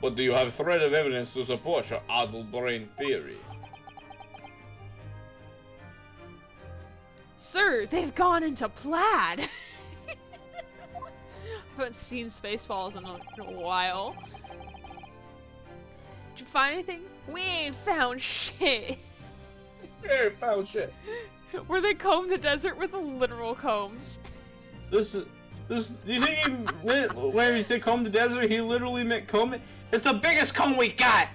But do you have thread of evidence to support your addle brain theory? Sir, they've gone into plaid. I haven't seen Spaceballs in a while. Did you find anything? We ain't found shit. Hey, found shit. Where they comb the desert with literal combs. This, do you think he meant, when he said comb the desert, he literally meant comb it? It's the biggest comb we got!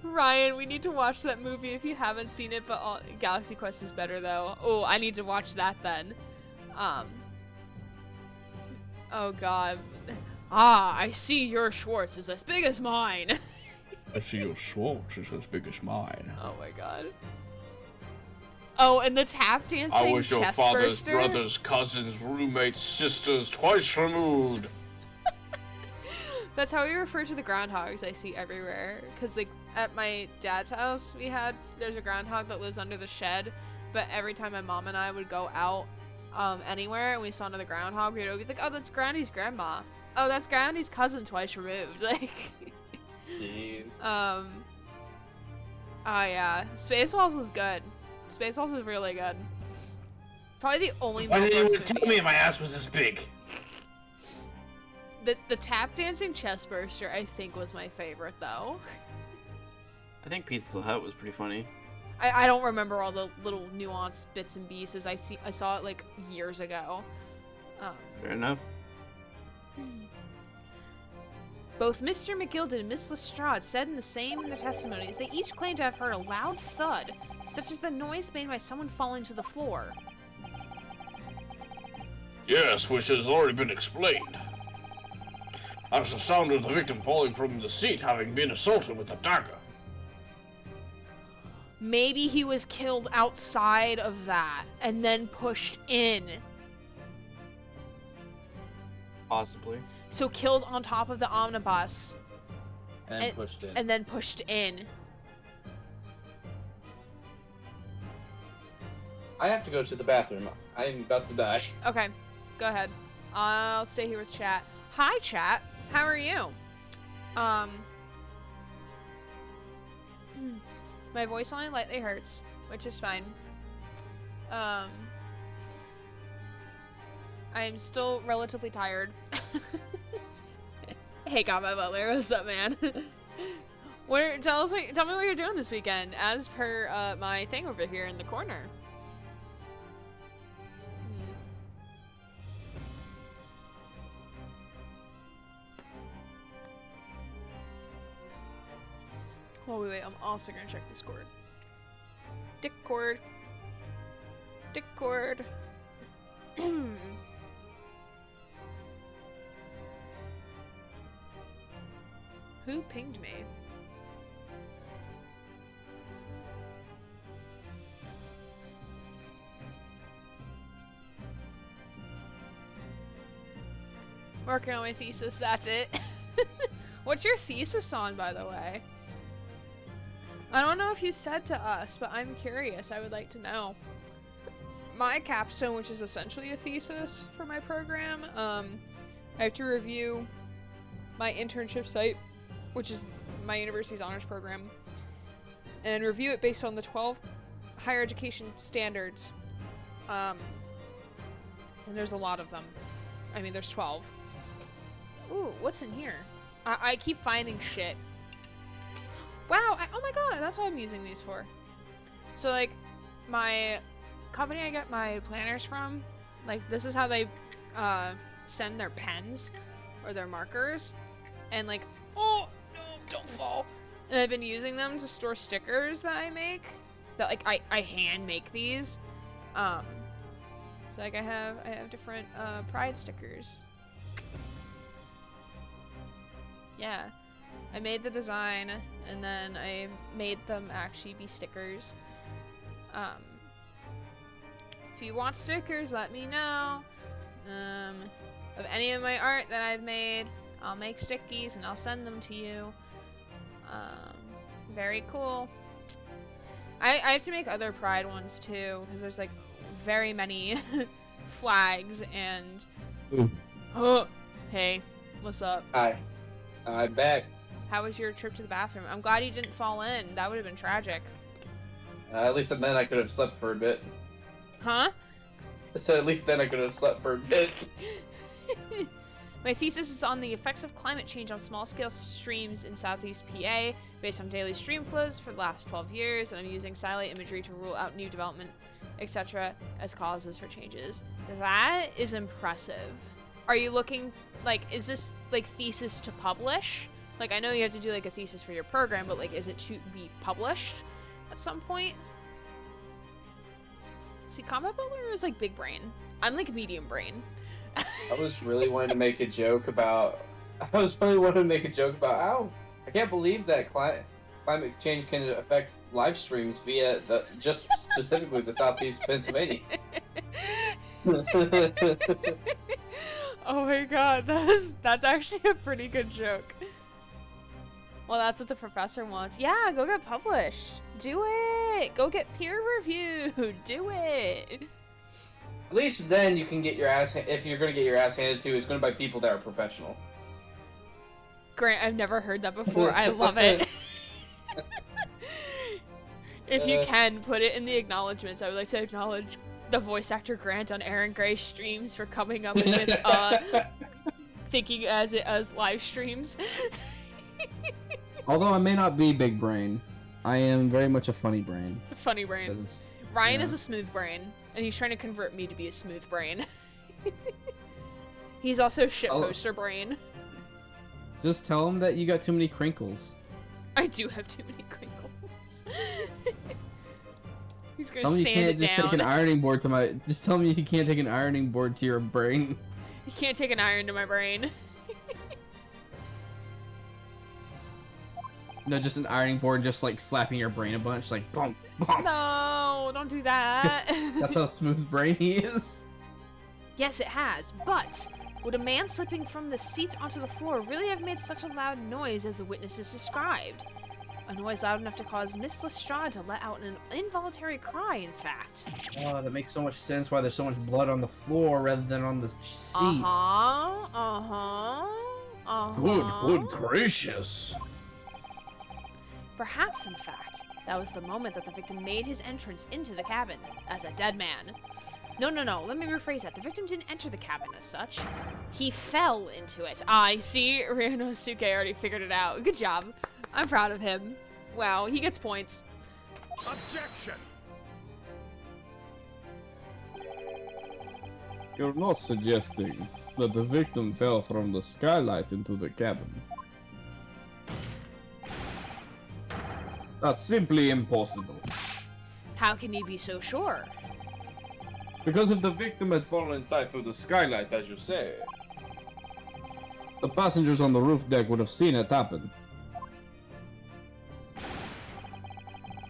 Ryan, we need to watch that movie if you haven't seen it, but Galaxy Quest is better though. Oh, I need to watch that then. Oh god. Ah, I see your Schwartz is as big as mine. I see your Schwartz is as big as mine. Oh my god. Oh, and the tap dancing I was your chest father's burster? brother's cousin's roommate's sister's twice removed. That's how we refer to the groundhogs I see everywhere. Cause like at my dad's house, there's a groundhog that lives under the shed. But every time my mom and I would go out anywhere and we saw another groundhog, we'd always be like, oh, that's Granny's grandma. Oh, that's Granny's cousin twice removed. Like, Jeez. oh yeah, Spaceballs is good. Spaceballs is really good. Probably the only. Why didn't Marvel you tell me my ass was this big? The tap dancing chest burster I think was my favorite though. I think Pizza Hut was pretty funny. I don't remember all the little nuanced bits and pieces. I saw it like years ago. Fair enough. Both Mr. McGilden and Miss Lestrade said in their testimonies they each claimed to have heard a loud thud, such as the noise made by someone falling to the floor. Yes, which has already been explained. As the sound of the victim falling from the seat having been assaulted with a dagger. Maybe he was killed outside of that and then pushed in. Possibly. So killed on top of the omnibus And pushed in. and then pushed in. I have to go to the bathroom. I'm about to die. Okay, go ahead. I'll stay here with chat. Hi, chat. How are you? My voice only lightly hurts, which is fine. I'm still relatively tired. Hey, God, my butler. What's up, man? Tell me what you're doing this weekend, as per my thing over here in the corner. Oh, wait, I'm also gonna check Discord. Discord. Discord. Who pinged me? Working on my thesis, that's it. What's your thesis on, by the way? I don't know if you said to us, but I'm curious. I would like to know. My capstone, which is essentially a thesis for my program, I have to review my internship site, which is my university's honors program, and review it based on the 12 higher education standards. And there's a lot of them. I mean, there's 12. Ooh, what's in here? I keep finding shit. Wow, oh my god, that's what I'm using these for. So, like, my company I get my planners from, like, this is how they send their pens or their markers. And, like, oh, no, don't fall. And I've been using them to store stickers that I make. That, like, I hand make these. So, like, I have different pride stickers. Yeah. I made the design, and then I made them actually be stickers. If you want stickers, let me know. Of any of my art that I've made, I'll make stickies and I'll send them to you. Very cool. I have to make other Pride ones too, because there's like very many flags and... Ooh. Oh, hey, what's up? Hi. I'm back. How was your trip to the bathroom? I'm glad you didn't fall in. That would have been tragic. At least then I could have slept for a bit. Huh? I said at least then I could have slept for a bit. My thesis is on the effects of climate change on small-scale streams in southeast PA, based on daily stream flows for the last 12 years, and I'm using satellite imagery to rule out new development, etc., as causes for changes. That is impressive. Are you looking, like, is this, like, thesis to publish? Like, I know you have to do, like, a thesis for your program, but, like, is it to be published at some point? See, Combat Butler is, like, big brain. I'm, like, medium brain. I was really wanting to make a joke about how I can't believe that climate change can affect live streams via just specifically the southeast Pennsylvania. Oh my god, that's actually a pretty good joke. Well, that's what the professor wants. Yeah, go get published. Do it. Go get peer reviewed. Do it. At least then you can get your ass. If you're gonna get your ass handed to, it's gonna by people that are professional. Grant, I've never heard that before. I love it. If you can, put it in the acknowledgements. I would like to acknowledge the voice actor Grant on Aaron Gray's streams for coming up with thinking as live streams. Although I may not be big brain, I am very much a funny brain. Funny brain. Ryan is a smooth brain, and he's trying to convert me to be a smooth brain. He's also shit poster brain. Just tell him that you got too many crinkles. I do have too many crinkles. He's gonna Tell me you sand can't it just down. take an ironing board to my. Just tell me you can't take an ironing board to your brain. You can't take an iron to my brain. No, just an ironing board, just like slapping your brain a bunch, like boom, boom. No, don't do that. That's how smooth brain he is. Yes, it has, but would a man slipping from the seat onto the floor really have made such a loud noise as the witnesses described? A noise loud enough to cause Miss Lestrade to let out an involuntary cry, in fact. Oh, that makes so much sense why there's so much blood on the floor rather than on the seat. Good gracious. Perhaps, in fact, that was the moment that the victim made his entrance into the cabin as a dead man. No, let me rephrase that. The victim didn't enter the cabin as such. He fell into it. I see. Ryunosuke already figured it out. Good job. I'm proud of him. Wow, he gets points. Objection! You're not suggesting that the victim fell from the skylight into the cabin. That's simply impossible. How can you be so sure? Because if the victim had fallen inside through the skylight, as you say, the passengers on the roof deck would have seen it happen.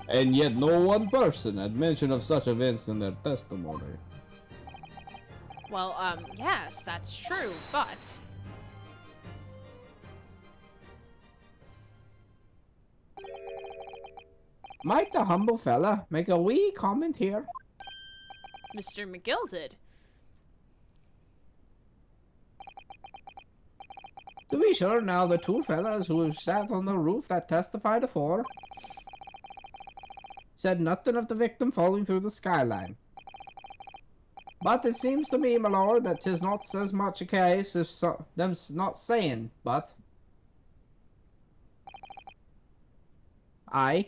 And yet no one person had mention of such events in their testimony. Well, yes, that's true, but... Might the humble fella make a wee comment here? Mr. McGill did. To be sure, now the two fellas who sat on the roof that testified afore said nothing of the victim falling through the skyline. But it seems to me, my lord, that 'tis not as much a case of them not saying, but... Aye.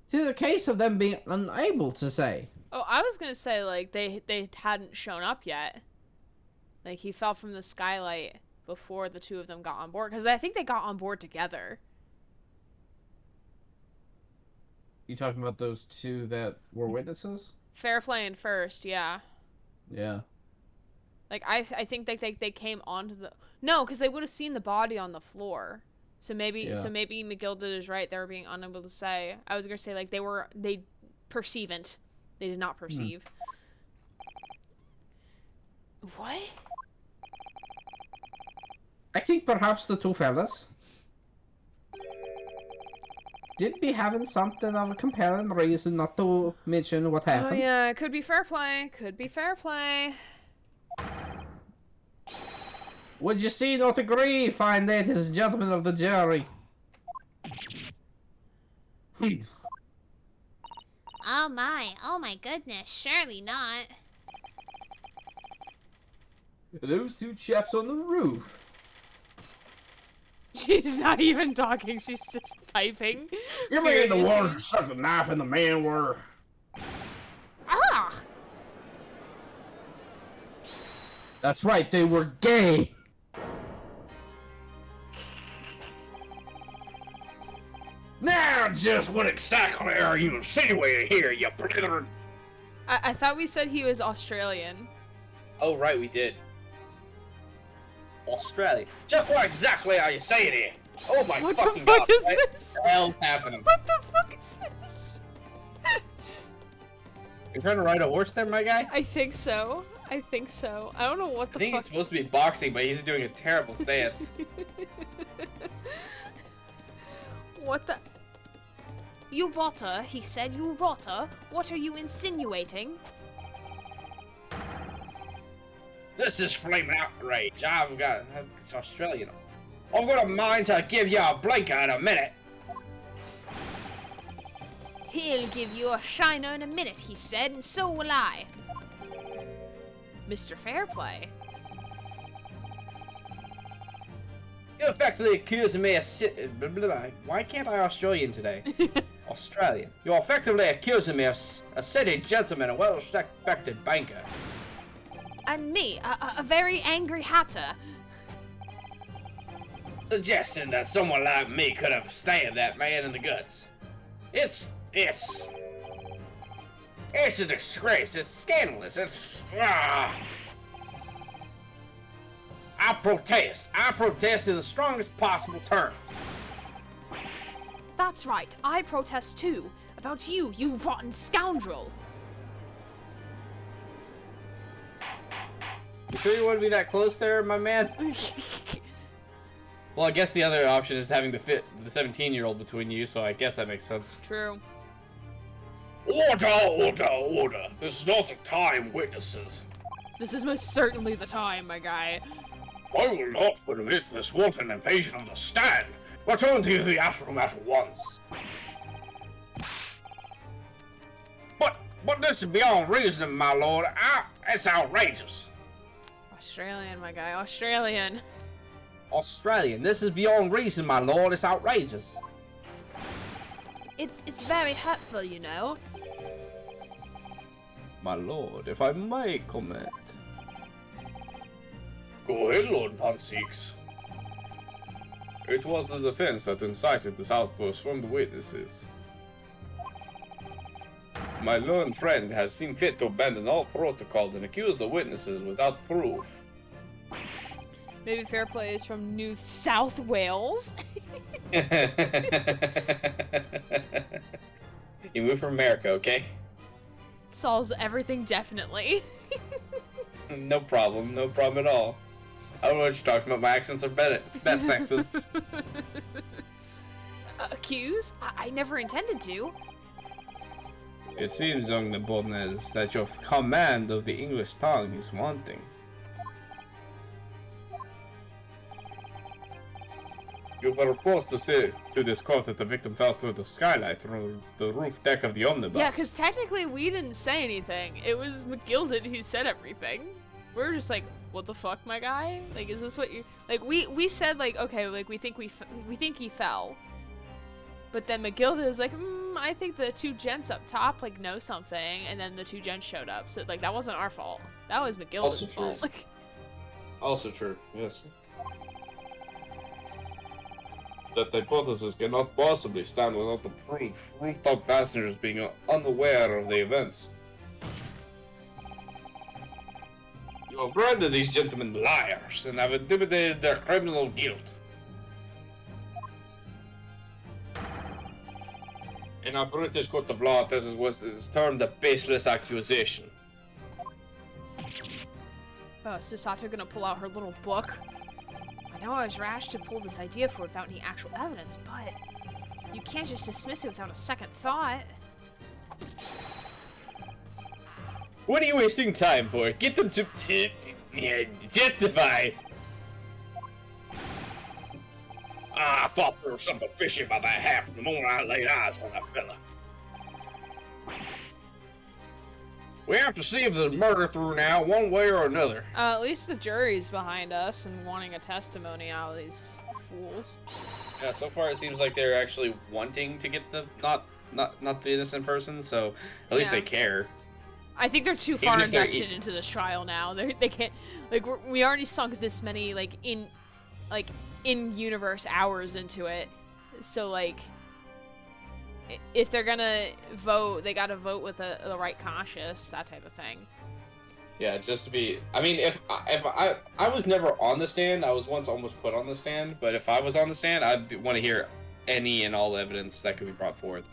'Tis a case of them being unable to say. Oh, I was gonna say, like, they hadn't shown up yet. Like, he fell from the skylight before the two of them got on board. Because I think they got on board together. You talking about those two that were witnesses? Fair play in first, yeah. Yeah. Like, I think they came onto the... No, because they would have seen the body on the floor. So maybe McGill is right. They were being unable to say. I was gonna say, like, they perceivant. They did not perceive. What? I think perhaps the two fellas did be having something of a compelling reason not to mention what happened. Oh yeah, it could be fair play. Could be fair play. Would you see not agree, fine ladies and gentlemen of the jury? Oh my goodness, surely not. Those two chaps on the roof. She's not even talking. She's just typing. You mean the ones who stuck the knife in the man were... Ah! That's right, they were gay. Now, just what exactly are you insinuating here, you particular... I thought we said he was Australian. Oh, right, we did. Australia. Just what exactly are you saying here? Oh my What fucking the fuck god. is What this? the hell's happening? What the fuck is this? You trying to ride a horse there, my guy? I think so. I think so. I don't know what I the think fuck. he's supposed to be boxing, but he's doing a terrible stance. What the? You rotter, he said. You rotter. What are you insinuating? This is flaming outrage. It's Australian. I've got a mind to give you a blinker in a minute. He'll give you a shiner in a minute, he said, and so will I. Mr. Fairplay. You're effectively accusing me of Why can't I Australian today? Australian. You're effectively accusing me of a city gentleman, a well-respected banker. And me, a very angry hatter. Suggesting that someone like me could have stabbed that man in the guts. It's a disgrace. It's scandalous. I protest. I protest in the strongest possible terms. That's right, I protest too. About you, you rotten scoundrel. You sure you want to be that close there, my man? Well, I guess the other option is having to fit the 17-year-old between you, so I guess that makes sense. True. Order, order, order. This is not the time, witnesses. This is most certainly the time, my guy. I will not permit this wanton invasion of the stand. Return to the room at once. But this is beyond reason, my lord. It's outrageous. Australian, my guy. Australian. Australian. This is beyond reason, my lord. It's outrageous. It's very hurtful, you know. My lord, if I may comment. Go ahead, Lord Von Seeks. It was the defense that incited this outburst from the witnesses. My learned friend has seen fit to abandon all protocol and accuse the witnesses without proof. Maybe fair play is from New South Wales. You moved from America, okay? Solves everything definitely. No problem at all. I don't know what you're talking about. My accents are best accents. Accuse? I never intended to. It seems, young Nebulnez, that your command of the English tongue is wanting. You were supposed to say to this court that the victim fell through the skylight through the roof deck of the omnibus. Yeah, because technically we didn't say anything. It was McGilded who said everything. We were just like, what the fuck, my guy? Like, is this what you... Like, we said, like, okay, like, we think he fell. But then McGilded is like, I think the two gents up top, like, know something. And then the two gents showed up. So, like, that wasn't our fault. That was McGilded's fault. Like, Also true, yes. That hypothesis cannot possibly stand without the proof. Rooftop passengers being unaware of the events. You have branded these gentlemen liars and have intimidated their criminal guilt. In our British court of law, this is termed a baseless accusation. oh, is Susato gonna pull out her little book? I know I was rash to pull this idea forward without any actual evidence, but you can't just dismiss it without a second thought. What are you wasting time for? Get them to justify. I thought there was something fishy about that half from the moment I laid eyes on that fella. We have to see if the murder through now, one way or another. At least the jury's behind us and wanting a testimony out of these fools. Yeah, so far it seems like they're actually wanting to get the not the innocent person, so at least Yeah. they care. I think they're too far if they're invested into this trial now. They can't, like, we already sunk this many, like, in-universe hours into it. So, like, if they're gonna vote, they gotta vote with the right conscience, that type of thing. Yeah, just to be. I mean, if I was never on the stand, I was once almost put on the stand. But if I was on the stand, I'd want to hear any and all evidence that could be brought forth.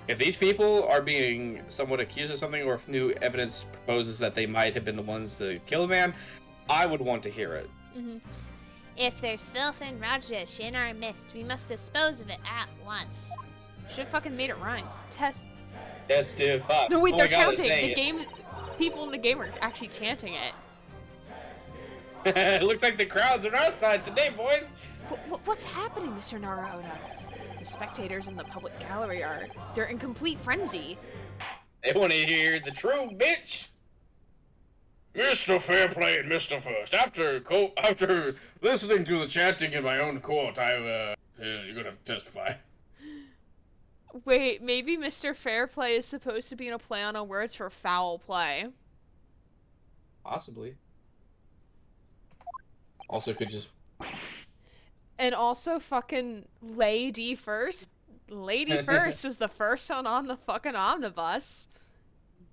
If these people are being somewhat accused of something, or if new evidence proposes that they might have been the ones to kill the man, I would want to hear it. Mm-hmm. If there's filth and rajesh in our midst, we must dispose of it at once. Should've fucking made it rhyme. Testify. No, wait, Oh they're my God, chanting. it's saying The it. game, people in the game are actually chanting it. It looks like the crowds are on our side today, boys. What's happening, Mr. Naruhodo? The spectators in the public gallery they're in complete frenzy. They want to hear the true bitch. Mr. Fairplay and Mr. First, after listening to the chanting in my own court, you're gonna have to testify. Wait, maybe Mr. Fairplay is supposed to be in a play on words for foul play. Possibly. Also, could just. And also fucking Lady First. Lady First is the first one on the fucking omnibus.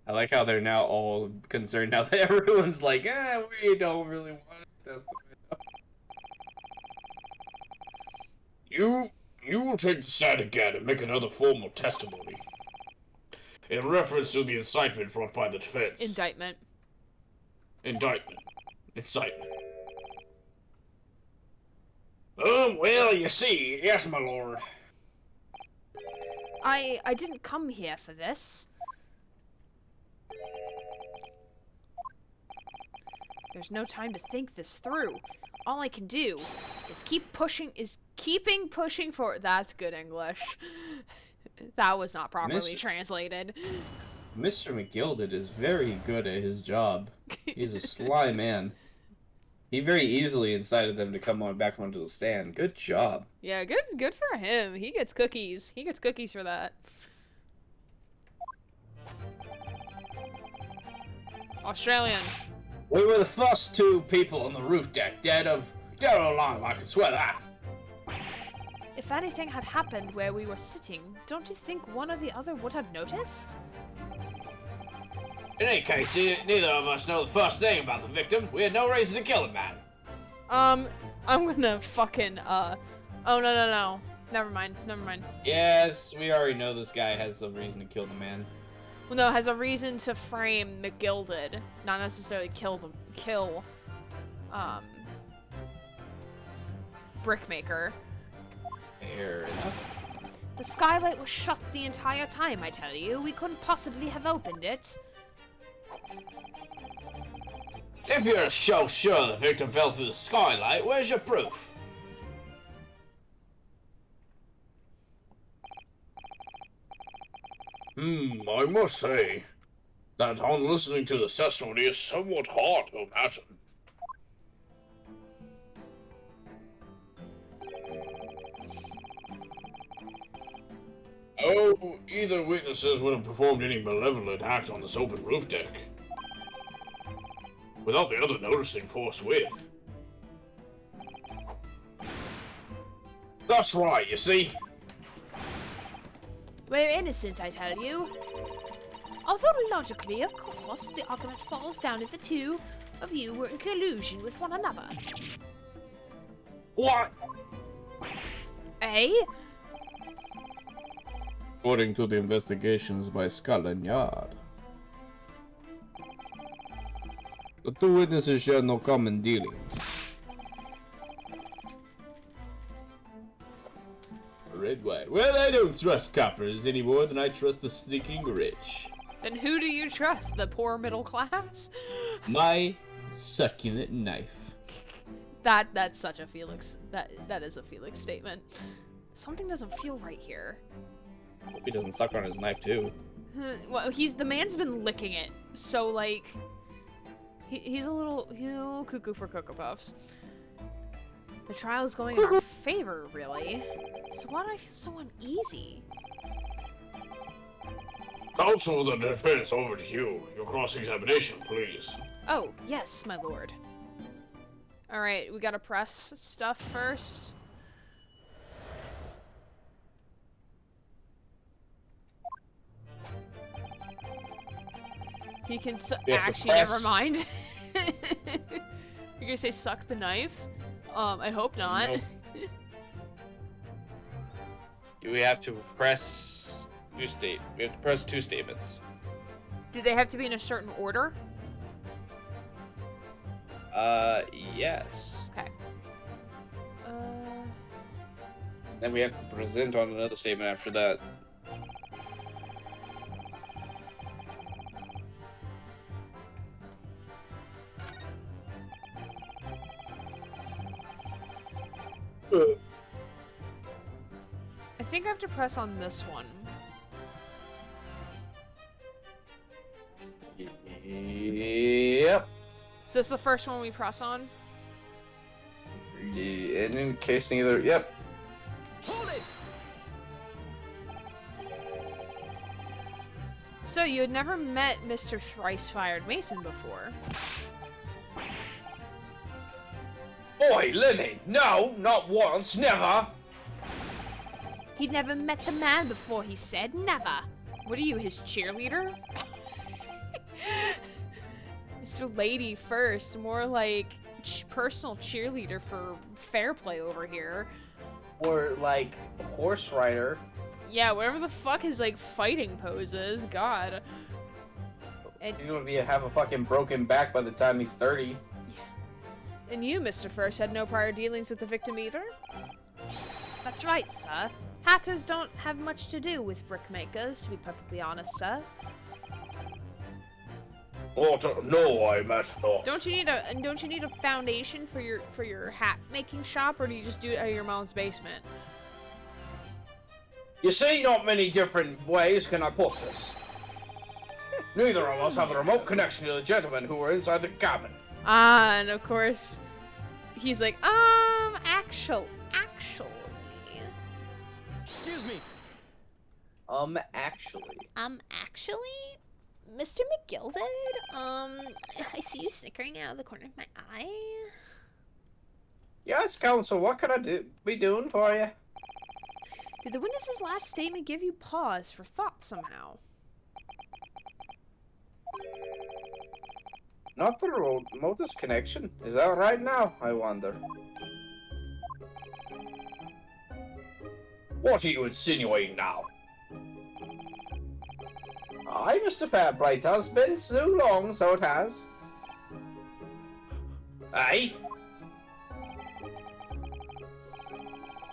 I like how they're now all concerned now that everyone's like, we don't really want to testify. You will take the stand again and make another formal testimony. In reference to the incitement brought by the defense. Indictment. Indictment. Incitement. Well, you see, yes, my lord. I didn't come here for this. There's no time to think this through. All I can do is keeping pushing forward. That's good English. That was not properly translated. Mr. McGilded is very good at his job. He's a sly man. He very easily incited them to come back onto the stand. Good job. Yeah, good for him. He gets cookies. He gets cookies for that. Australian. We were the first two people on the roof deck dead of alive, I can swear that. If anything had happened where we were sitting, don't you think one or the other would have noticed? In any case, neither of us know the first thing about the victim. We had no reason to kill the man. I'm gonna fucking, oh, no. Never mind. Yes, we already know this guy has a reason to kill the man. Well, no, has a reason to frame the gilded, not necessarily kill, Brickmaker. Fair enough. The skylight was shut the entire time, I tell you. We couldn't possibly have opened it. If you're so sure the victim fell through the skylight, where's your proof? I must say that on listening to this testimony is somewhat hard to imagine. Oh, either witnesses would have performed any malevolent act on this open roof deck, without the other noticing forthwith. That's right, you see. We're innocent, I tell you. Although logically, of course, the argument falls down if the two of you were in collusion with one another. What? Eh? According to the investigations by Scotland Yard, the two witnesses share no common dealings. Red wine. Well, I don't trust coppers any more than I trust the sneaking rich. Then who do you trust? The poor middle class? My succulent knife. That's such a Felix. That is a Felix statement. Something doesn't feel right here. Hope he doesn't suck on his knife too. Well, the man's been licking it, so like, he's a little cuckoo for Cocoa Puffs. The trial's going in our favor, really. So why do I feel so uneasy? Counsel the defense, over to you. Your cross-examination, please. Oh, yes, my lord. Alright, we gotta press stuff first. He can actually, never mind. You're gonna say suck the knife? I hope not. Nope. We have to press We have to press two statements. Do they have to be in a certain order? Yes. Okay. Then we have to present on another statement after that. I think I have to press on this one. Yep. Is this the first one we press on? And in case neither, yep. Hold it! So you had never met Mr. Thrice-Fired Mason before. Oi, Lenny! No, not once, never! He'd never met the man before, he said. Never. What are you, his cheerleader? Mr. Lady first, more like personal cheerleader for fair play over here. Or like horse rider. Yeah, whatever the fuck his like fighting pose is, God. And He's gonna have a fucking broken back by the time he's 30. and you, Mr. First, had no prior dealings with the victim either? That's right, sir. Hatters don't have much to do with brickmakers, to be perfectly honest, sir. Oh, no, I imagine not. Don't you need a foundation for your hat making shop, or do you just do it out of your mom's basement? You see, not many different ways can I put this. Neither of us have a remote connection to the gentlemen who were inside the cabin. Ah, and of course, he's like, actually. Excuse me. Actually? Mr. McGilded? I see you snickering out of the corner of my eye. Yes, counsel, what can I be doing for you? Did the witness's last statement give you pause for thought somehow? Not the remotest connection. Is that right now, I wonder? What are you insinuating now? Aye, Mr. Fairbright, has been so long, so it has. Aye.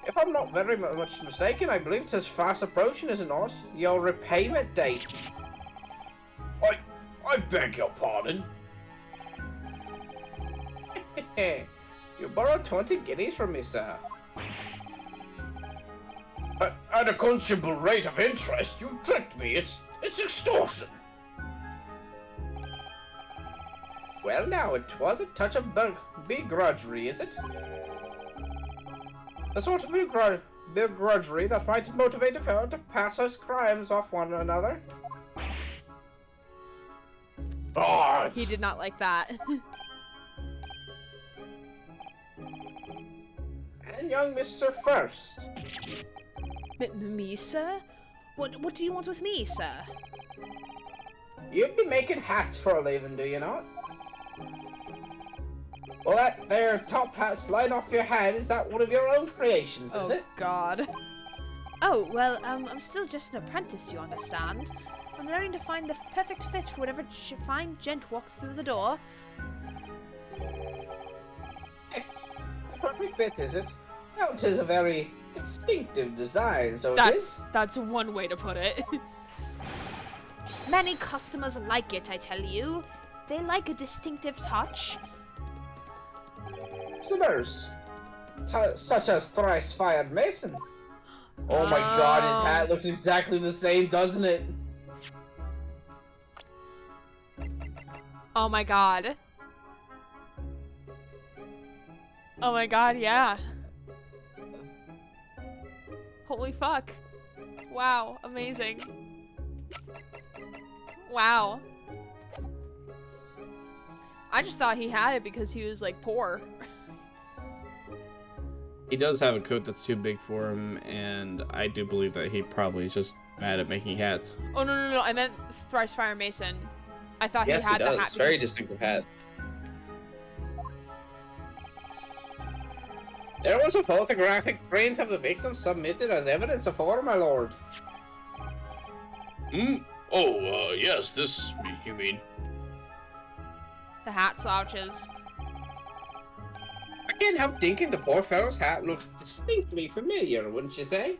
If I'm not very much mistaken, I believe 'tis fast approaching, is it not? Your repayment date. I beg your pardon? You borrowed 20 guineas from me, sir. At a considerable rate of interest, you tricked me. It's extortion. Well now, it was a touch of begrudgery, is it? The sort of begrudgery that might motivate a fellow to pass his crimes off one another. Oh, He did not like that. And young Mr. First. Me, sir? What do you want with me, sir? You'd be making hats for a living, do you not? Well, that there top hat sliding off your head, is that one of your own creations, is Oh it? God. Oh, well, I'm still just an apprentice, you understand. I'm learning to find the perfect fit for whatever fine gent walks through the door. Perfect fit, is it? Well, 'tis a very distinctive design, so it is. That's one way to put it. Many customers like it, I tell you. They like a distinctive touch. Customers, such as thrice-fired Mason. Oh my god, his hat looks exactly the same, doesn't it? Oh my God. Oh my God, yeah. Holy fuck. Wow, amazing. Wow. I just thought he had it because he was like poor. He does have a coat that's too big for him, and I do believe that he probably is just bad at making hats. Oh no, I meant Thrice Fire Mason. I thought Yes, he had he the does. hat. Very because- distinctive hat. There was a photographic print of the victim submitted as evidence before, my lord. Oh, yes, this, you mean? The hat slouches. I can't help thinking the poor fellow's hat looks distinctly familiar, wouldn't you say?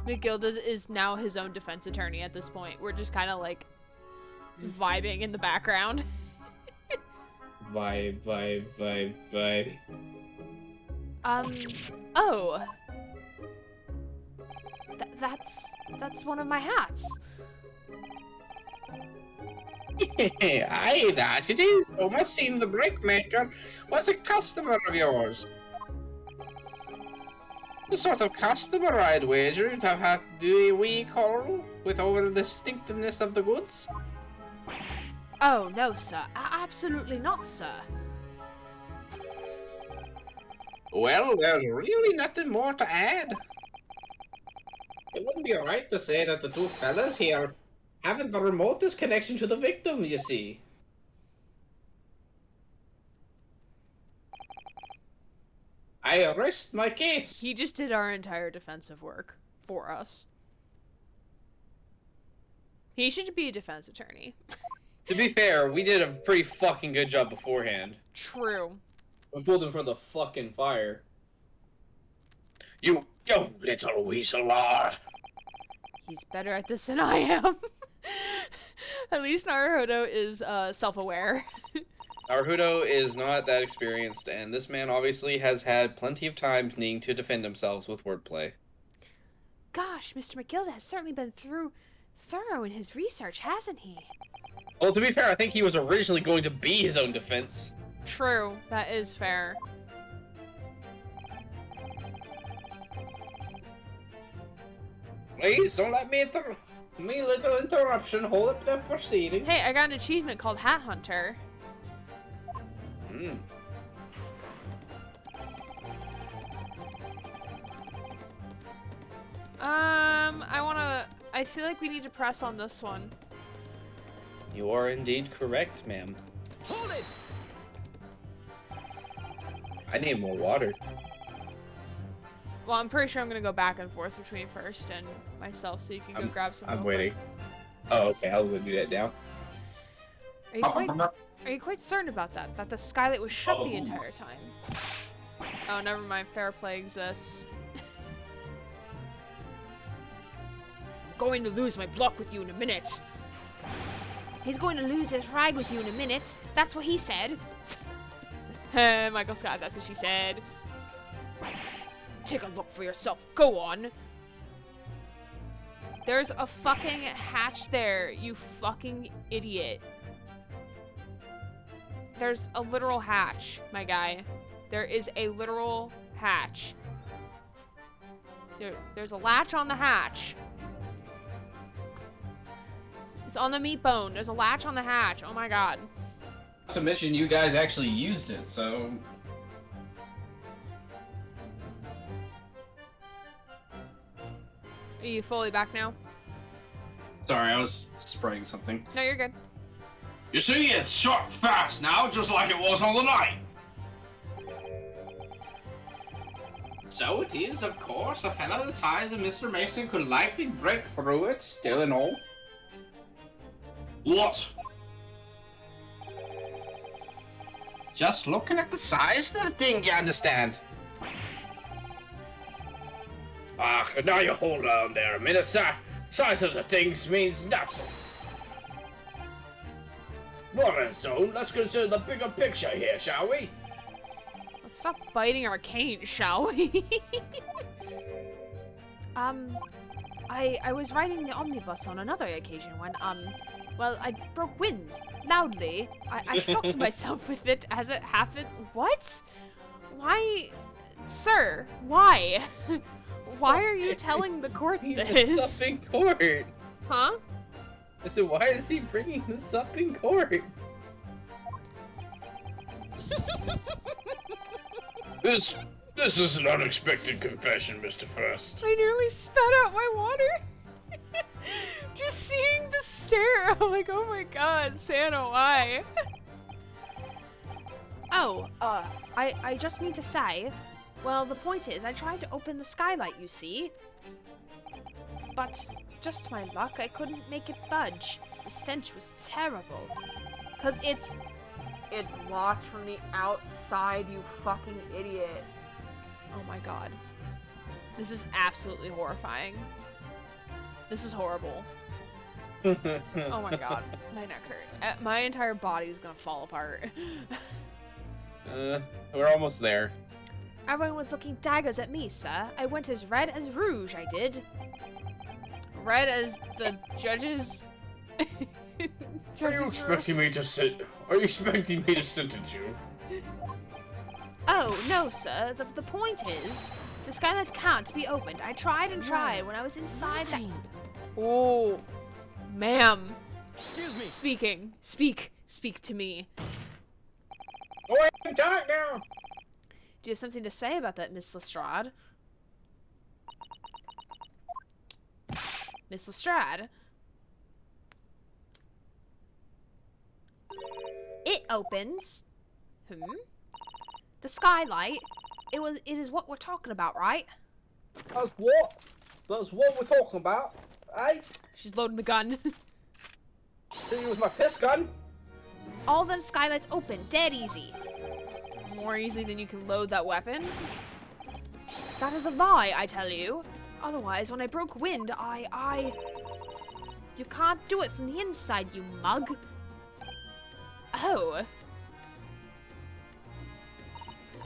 McGilda is now his own defense attorney at this point. We're just kind of like vibing in the background. Vibe. Oh. That's one of my hats. Aye, that it is. It must seem the brickmaker was a customer of yours. The sort of customer I'd wager you'd have had a wee quarrel with over the distinctiveness of the goods. Oh, no, sir. Absolutely not, sir. Well, there's really nothing more to add. It wouldn't be right to say that the two fellas here haven't the remotest connection to the victim, you see. I rest my case. He just did our entire defensive work for us. He should be a defense attorney. To be fair, we did a pretty fucking good job beforehand. True. We pulled him from the fucking fire. You little weasel. He's better at this than I am. At least Naruto is self-aware. Naruto is not that experienced, and this man obviously has had plenty of times needing to defend themselves with wordplay. Gosh, Mr. McGilda has certainly been thorough in his research, hasn't he? Well, to be fair, I think he was originally going to be his own defense. True, that is fair. Please don't let me little interruption hold up the proceedings. Hey, I got an achievement called Hat Hunter. Hmm. I feel like we need to press on this one. You are indeed correct, ma'am. Hold it! I need more water. Well, I'm pretty sure I'm gonna go back and forth between first and myself, so you can go grab some. I'm real waiting. quick. Oh, okay. I'll go do that now. Are you quite certain about that? That the skylight was shut the entire time? Oh, never mind. Fair play exists. I'm going to lose my block with you in a minute. He's going to lose his rag with you in a minute. That's what he said. Michael Scott, that's what she said. Take a look for yourself. Go on. There's a fucking hatch there, you fucking idiot. There's a literal hatch, my guy. There is a literal hatch. There's a latch on the hatch. It's on the meat bone. There's a latch on the hatch. Oh my god. Not to mention, you guys actually used it, so. Are you fully back now? Sorry, I was spraying something. No, you're good. You see, it's shot fast now, just like it was on the night. So it is, of course. A fellow the size of Mr. Mason could likely break through it, still and all. What? Just looking at the size of the thing, you understand? Ah, now you hold on there a minute, sir. Size of the things means nothing. Not so. Let's consider the bigger picture here, shall we? Let's stop biting our cane, shall we? I was riding the omnibus on another occasion when, well, I broke wind loudly. I shocked myself with it as it happened. What? Why? Sir, why? Why are you telling the court He's this? up in court. Huh? I said, why is he bringing this up in court? This is an unexpected confession, Mr. First. I nearly spat out my water. Just seeing the stare, I'm like, oh my god, Santa, why? Oh, I just mean to say, well, the point is, I tried to open the skylight, you see. But, just my luck, I couldn't make it budge. The stench was terrible. Cause it's locked from the outside, you fucking idiot. Oh my god. This is absolutely horrifying. This is horrible. Oh my god. My neck hurt. My entire body is gonna fall apart. We're almost there. Everyone was looking daggers at me, sir. I went as red as rouge, I did. Red as the judges. Are you expecting me to sentence you? Oh, no, sir. The point is, the skylight can't be opened. I tried and tried when I was inside that... Oh, ma'am. Excuse me. Speak to me. Go ahead and talk now. Do you have something to say about that, Miss Lestrade? Miss Lestrade? It opens. The skylight. It is what we're talking about, right? That's what? That's what we're talking about, eh? She's loading the gun. Did you use my piss gun? All them skylights open, dead easy. More easily than you can load that weapon. That is a lie, I tell you. Otherwise, when I broke wind, You can't do it from the inside, you mug. Oh.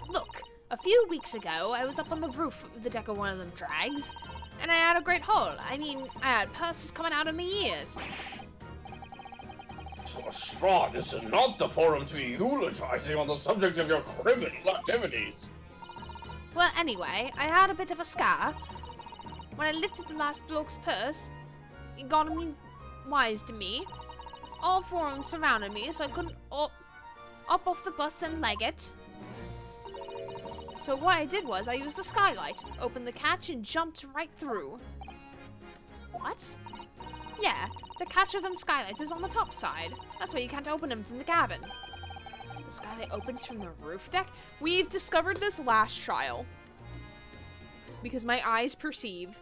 Look, a few weeks ago, I was up on the roof of the deck of one of them drags, and I had a great haul. I mean, I had purses coming out of my ears. Straw, this is not the forum to be eulogizing on the subject of your criminal activities. Well, anyway, I had a bit of a scare. When I lifted the last bloke's purse, he got me wise to me. All four of them surrounded me, so I couldn't up off the bus and leg it. So what I did was, I used the skylight, opened the catch, and jumped right through. What? Yeah, the catch of them skylights is on the top side. That's why you can't open them from the cabin. The skylight opens from the roof deck? We've discovered this last trial. Because my eyes perceive.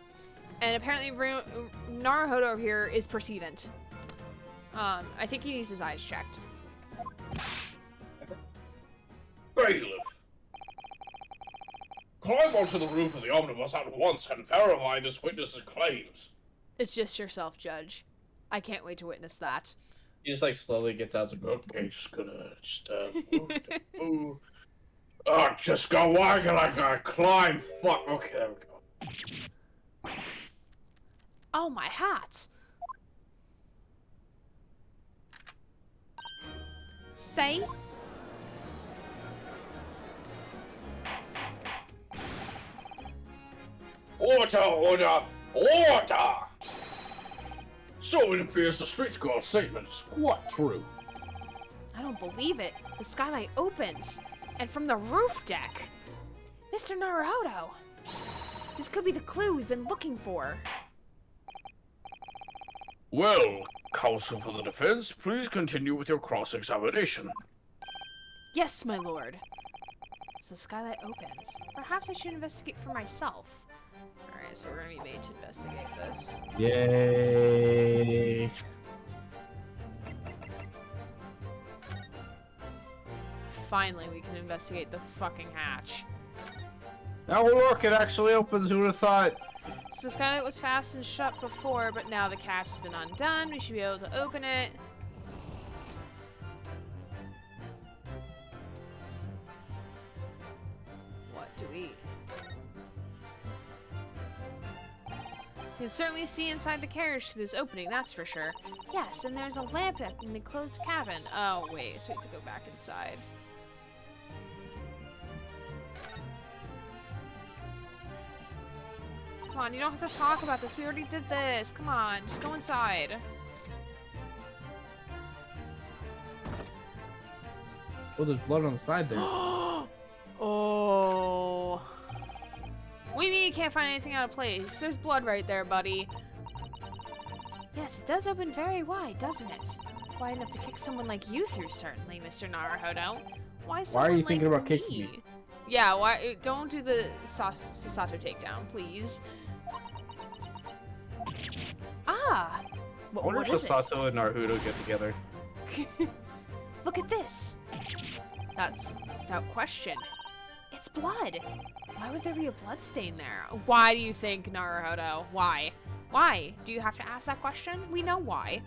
And apparently Naruhodo over here is perceivant. I think he needs his eyes checked. Bailiff. Climb onto the roof of the omnibus at once and verify this witness's claims. It's just yourself, Judge. I can't wait to witness that. He just like slowly gets out. Okay, move. Oh, just go. Why can I climb? Fuck. Okay, there we go. Oh, my hat. Say? Order! So it appears the street girl's statement is quite true. I don't believe it. The skylight opens. And from the roof deck. Mr. Naruhodo. This could be the clue we've been looking for. Well, counsel for the defense, please continue with your cross-examination. Yes, my lord. So the skylight opens. Perhaps I should investigate for myself. Alright, so we're gonna be made to investigate this. Yay. Finally, we can investigate the fucking hatch. Now look, it actually opens. Who would have thought? So the skylight was fastened shut before, but now the catch has been undone. We should be able to open it. What do we... You can certainly see inside the carriage through this opening, that's for sure. Yes, and there's a lamp in the closed cabin. Oh, wait, so we have to go back inside. Come on, you don't have to talk about this. We already did this. Come on, just go inside. Oh, there's blood on the side there. Oh. What do you mean you can't find anything out of place? There's blood right there, buddy. Yes, it does open very wide, doesn't it? Wide enough to kick someone like you through, certainly, Mr. Naruhodo. Why are you thinking about me? kicking me? Yeah, why? Don't do the Susato takedown, please. Ah! I wonder if Sasato and Naruto get together. Look at this! That's without question. It's blood! Why would there be a blood stain there? Why do you think, Naruhodo? Why? Why? Do you have to ask that question? We know why.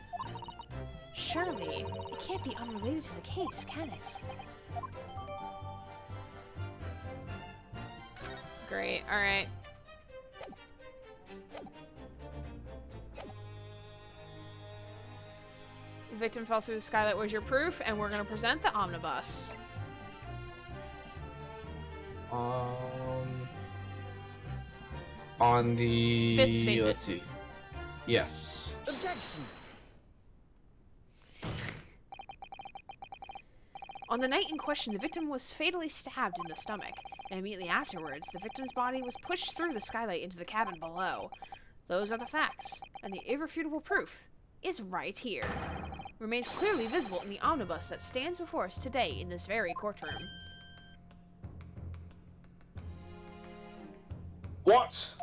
Surely, it can't be unrelated to the case, can it? Great, alright. The victim fell through the skylight was your proof, and we're gonna present the omnibus. On the... Fifth statement. Let's see. Yes. Objection! On the night in question, the victim was fatally stabbed in the stomach, and immediately afterwards, the victim's body was pushed through the skylight into the cabin below. Those are the facts, and the irrefutable proof is right here. Remains clearly visible in the omnibus that stands before us today in this very courtroom. What?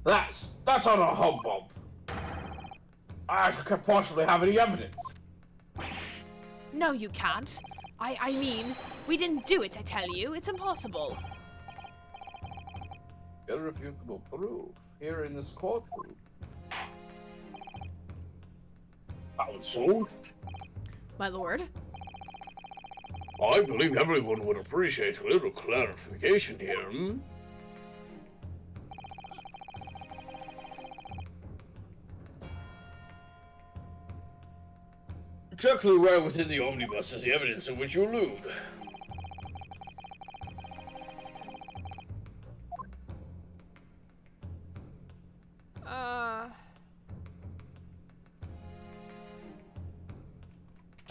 That's utter humbug. I can't possibly have any evidence. No, you can't. I mean, we didn't do it, I tell you. It's impossible. Irrefutable proof here in this courtroom. Counsel, My lord? I believe everyone would appreciate a little clarification here, hmm? Exactly where within the omnibus is the evidence in which you allude?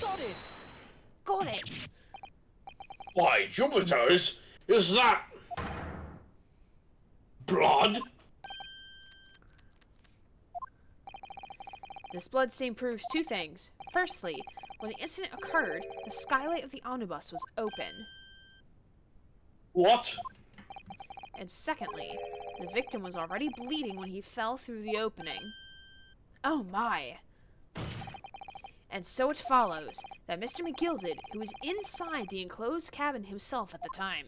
Got it! Got it! Why, Jupiter's, is that... blood? This bloodstain proves two things. Firstly, when the incident occurred, the skylight of the omnibus was open. What? And secondly, the victim was already bleeding when he fell through the opening. Oh my! And so it follows that Mr. McGilded, who was inside the enclosed cabin himself at the time,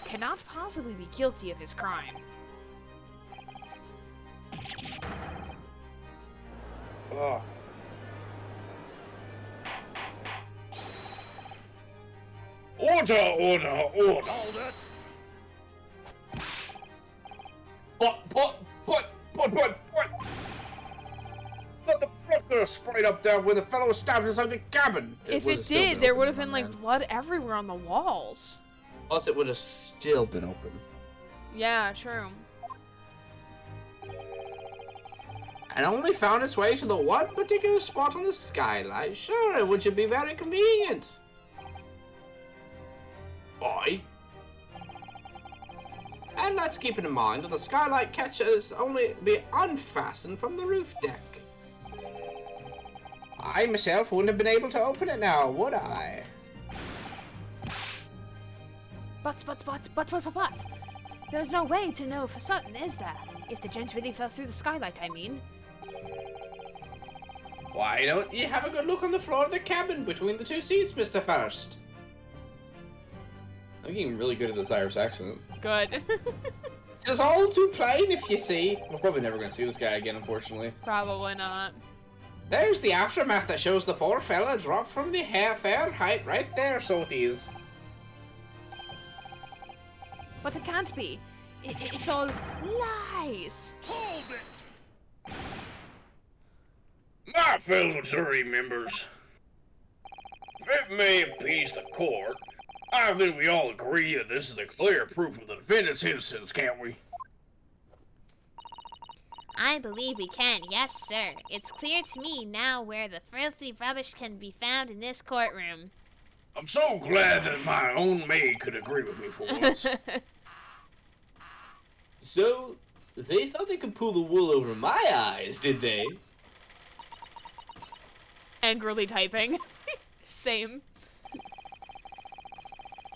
cannot possibly be guilty of his crime. Oh. Order, order, order. Hold it! But the blood could have sprayed up there when the fellow was stabbed inside the cabin. If would've it still did, been there open, would have my been like man. blood everywhere on the walls. Plus, it would have still been open. Yeah, true. And only found its way to the one particular spot on the skylight. Sure, which would be very convenient. Aye. And let's keep in mind that the skylight catches only be unfastened from the roof deck. I myself wouldn't have been able to open it now, would I? But. There's no way to know for certain, is there? If the gent really fell through the skylight, I mean. Why don't you have a good look on the floor of the cabin between the two seats, Mr. First? I'm getting really good at this Irish accent. Good. It's all too plain if you see. We're probably never going to see this guy again, unfortunately. Probably not. There's the aftermath that shows the poor fella dropped from the fair height right there, so it is. But it can't be. It's all lies. Hold it! My fellow jury members, if it may appease the court, I think we all agree that this is a clear proof of the defendant's innocence, can't we? I believe we can, yes, sir. It's clear to me now where the filthy rubbish can be found in this courtroom. I'm so glad that my own maid could agree with me for once. So, they thought they could pull the wool over my eyes, did they? Angrily typing. Same.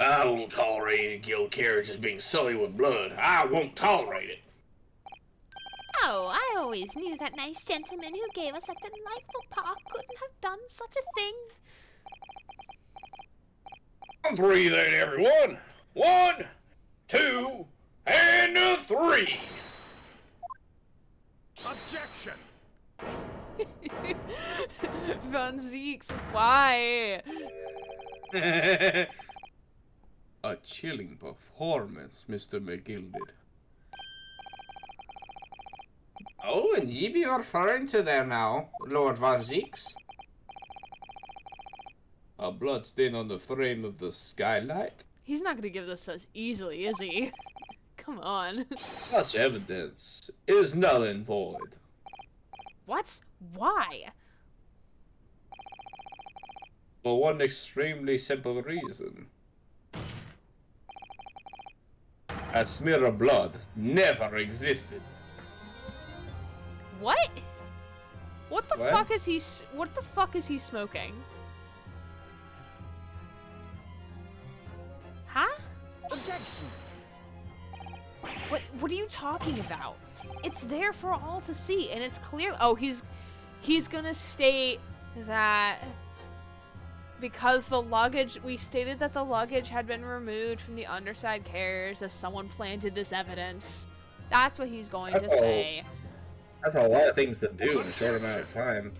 I won't tolerate any guilt carriages being sullied with blood. I won't tolerate it. Oh, I always knew that nice gentleman who gave us that delightful park couldn't have done such a thing. On three then, everyone. 1, 2, and a 3. Objection! Von Zeeks, why? A chilling performance, Mr. McGilded. Oh, and ye be referring to there now, Lord Von Zeeks. A bloodstain on the frame of the skylight? He's not gonna give this as easily, is he? Come on. Such evidence is null and void. What? Why? For one extremely simple reason. A smear of blood never existed. What? What the What? fuck is he? What the fuck is he smoking? Huh? Objection! What are you talking about? It's there for all to see, and it's clear. Oh, he's gonna state that because the luggage, we stated that the luggage had been removed from the underside carriers as someone planted this evidence. That's what he's going to say. That's a lot of things to do in a short amount of time.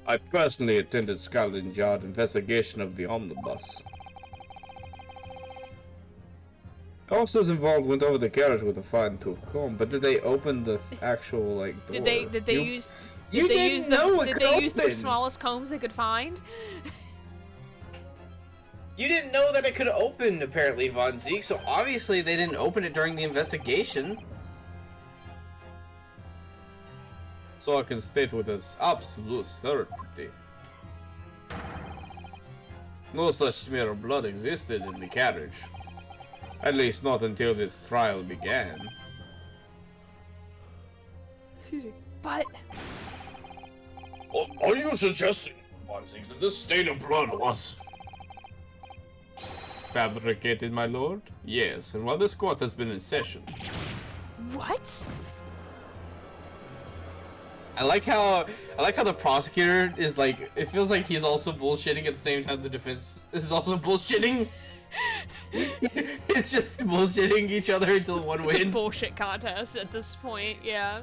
I personally attended Scotland Yard investigation of the omnibus. Officers involved went over the carriage with a fine-tooth comb, but did they open the actual like door? Did they You- use? you Did they didn't use know the? it Did could they use their open. smallest combs they could find? You didn't know that it could open, apparently, Von Zeke, so obviously they didn't open it during the investigation. So I can state with absolute certainty. No such smear of blood existed in the carriage. At least not until this trial began. But Are you suggesting, Fonzix, that this stain of blood was... Fabricated, my lord? Yes, and while this court has been in session. what? I like how the prosecutor is like, it feels like he's also bullshitting at the same time the defense is also bullshitting. It's just bullshitting each other until one It's a wins. bullshit contest at this point, yeah.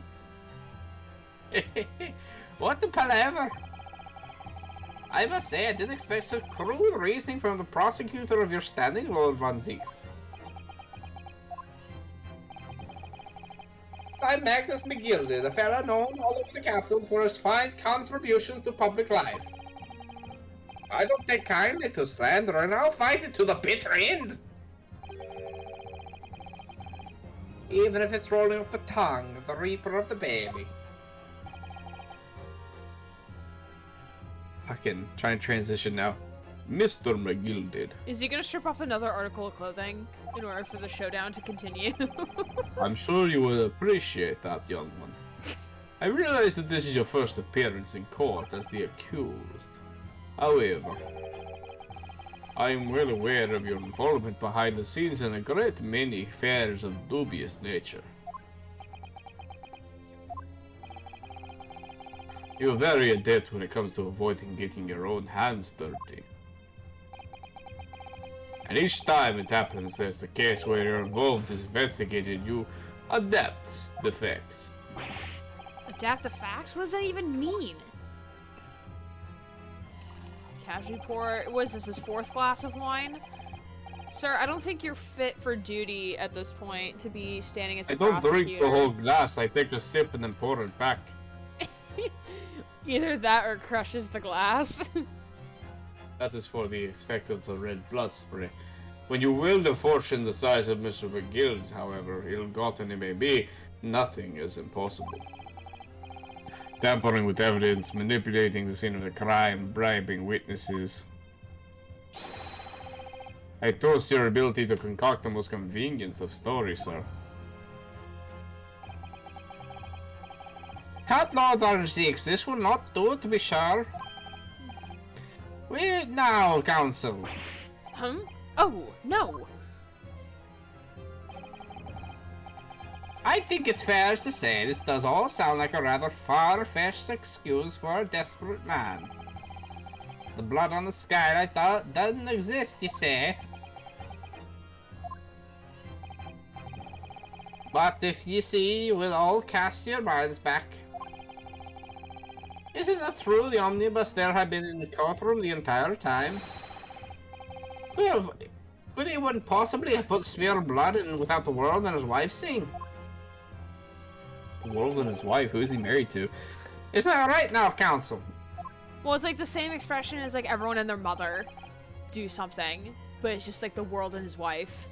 What the palaver? I must say, I didn't expect such crude reasoning from the prosecutor of your standing, Lord Van Zieks. I'm Magnus McGildy, the fella known all over the capital for his fine contributions to public life. I don't take kindly to slander, and I'll fight it to the bitter end. Even if it's rolling off the tongue of the reaper of the baby. Fucking trying to transition now. Mr. McGilded, Is he gonna strip off another article of clothing in order for the showdown to continue? I'm sure you will appreciate that, young one. I realize that this is your first appearance in court as the accused. However, I am well aware of your involvement behind the scenes in a great many affairs of dubious nature. You're very adept when it comes to avoiding getting your own hands dirty. And each time it happens, there's the case where your involved is investigated, you adapt the facts. Adapt the facts? What does that even mean? Casually pour. What is this, his fourth glass of wine? Sir, I don't think you're fit for duty at this point to be standing as a I don't prosecutor. drink the whole glass, I take a sip and then pour it back. Either that or crushes the glass. That is for the effect of the red blood spray. When you wield a fortune the size of Mr. McGill's, however ill-gotten it may be, nothing is impossible. Tampering with evidence, manipulating the scene of the crime, bribing witnesses. I trust your ability to concoct the most convenient of stories, sir. That Lord Arnsix, this will not do, to be sure. Wait now, counsel. Oh, no. I think it's fair to say this does all sound like a rather far-fetched excuse for a desperate man. The blood on the skylight doesn't exist, you say? But if you see, you will all cast your minds back. Isn't it true the omnibus there had been in the courtroom the entire time? Could anyone possibly have put smear of blood in without the world and his wife seeing? The world and his wife, who is he married to? Is that right now, counsel? Well, it's like the same expression as like everyone and their mother do something, but it's just like the world and his wife.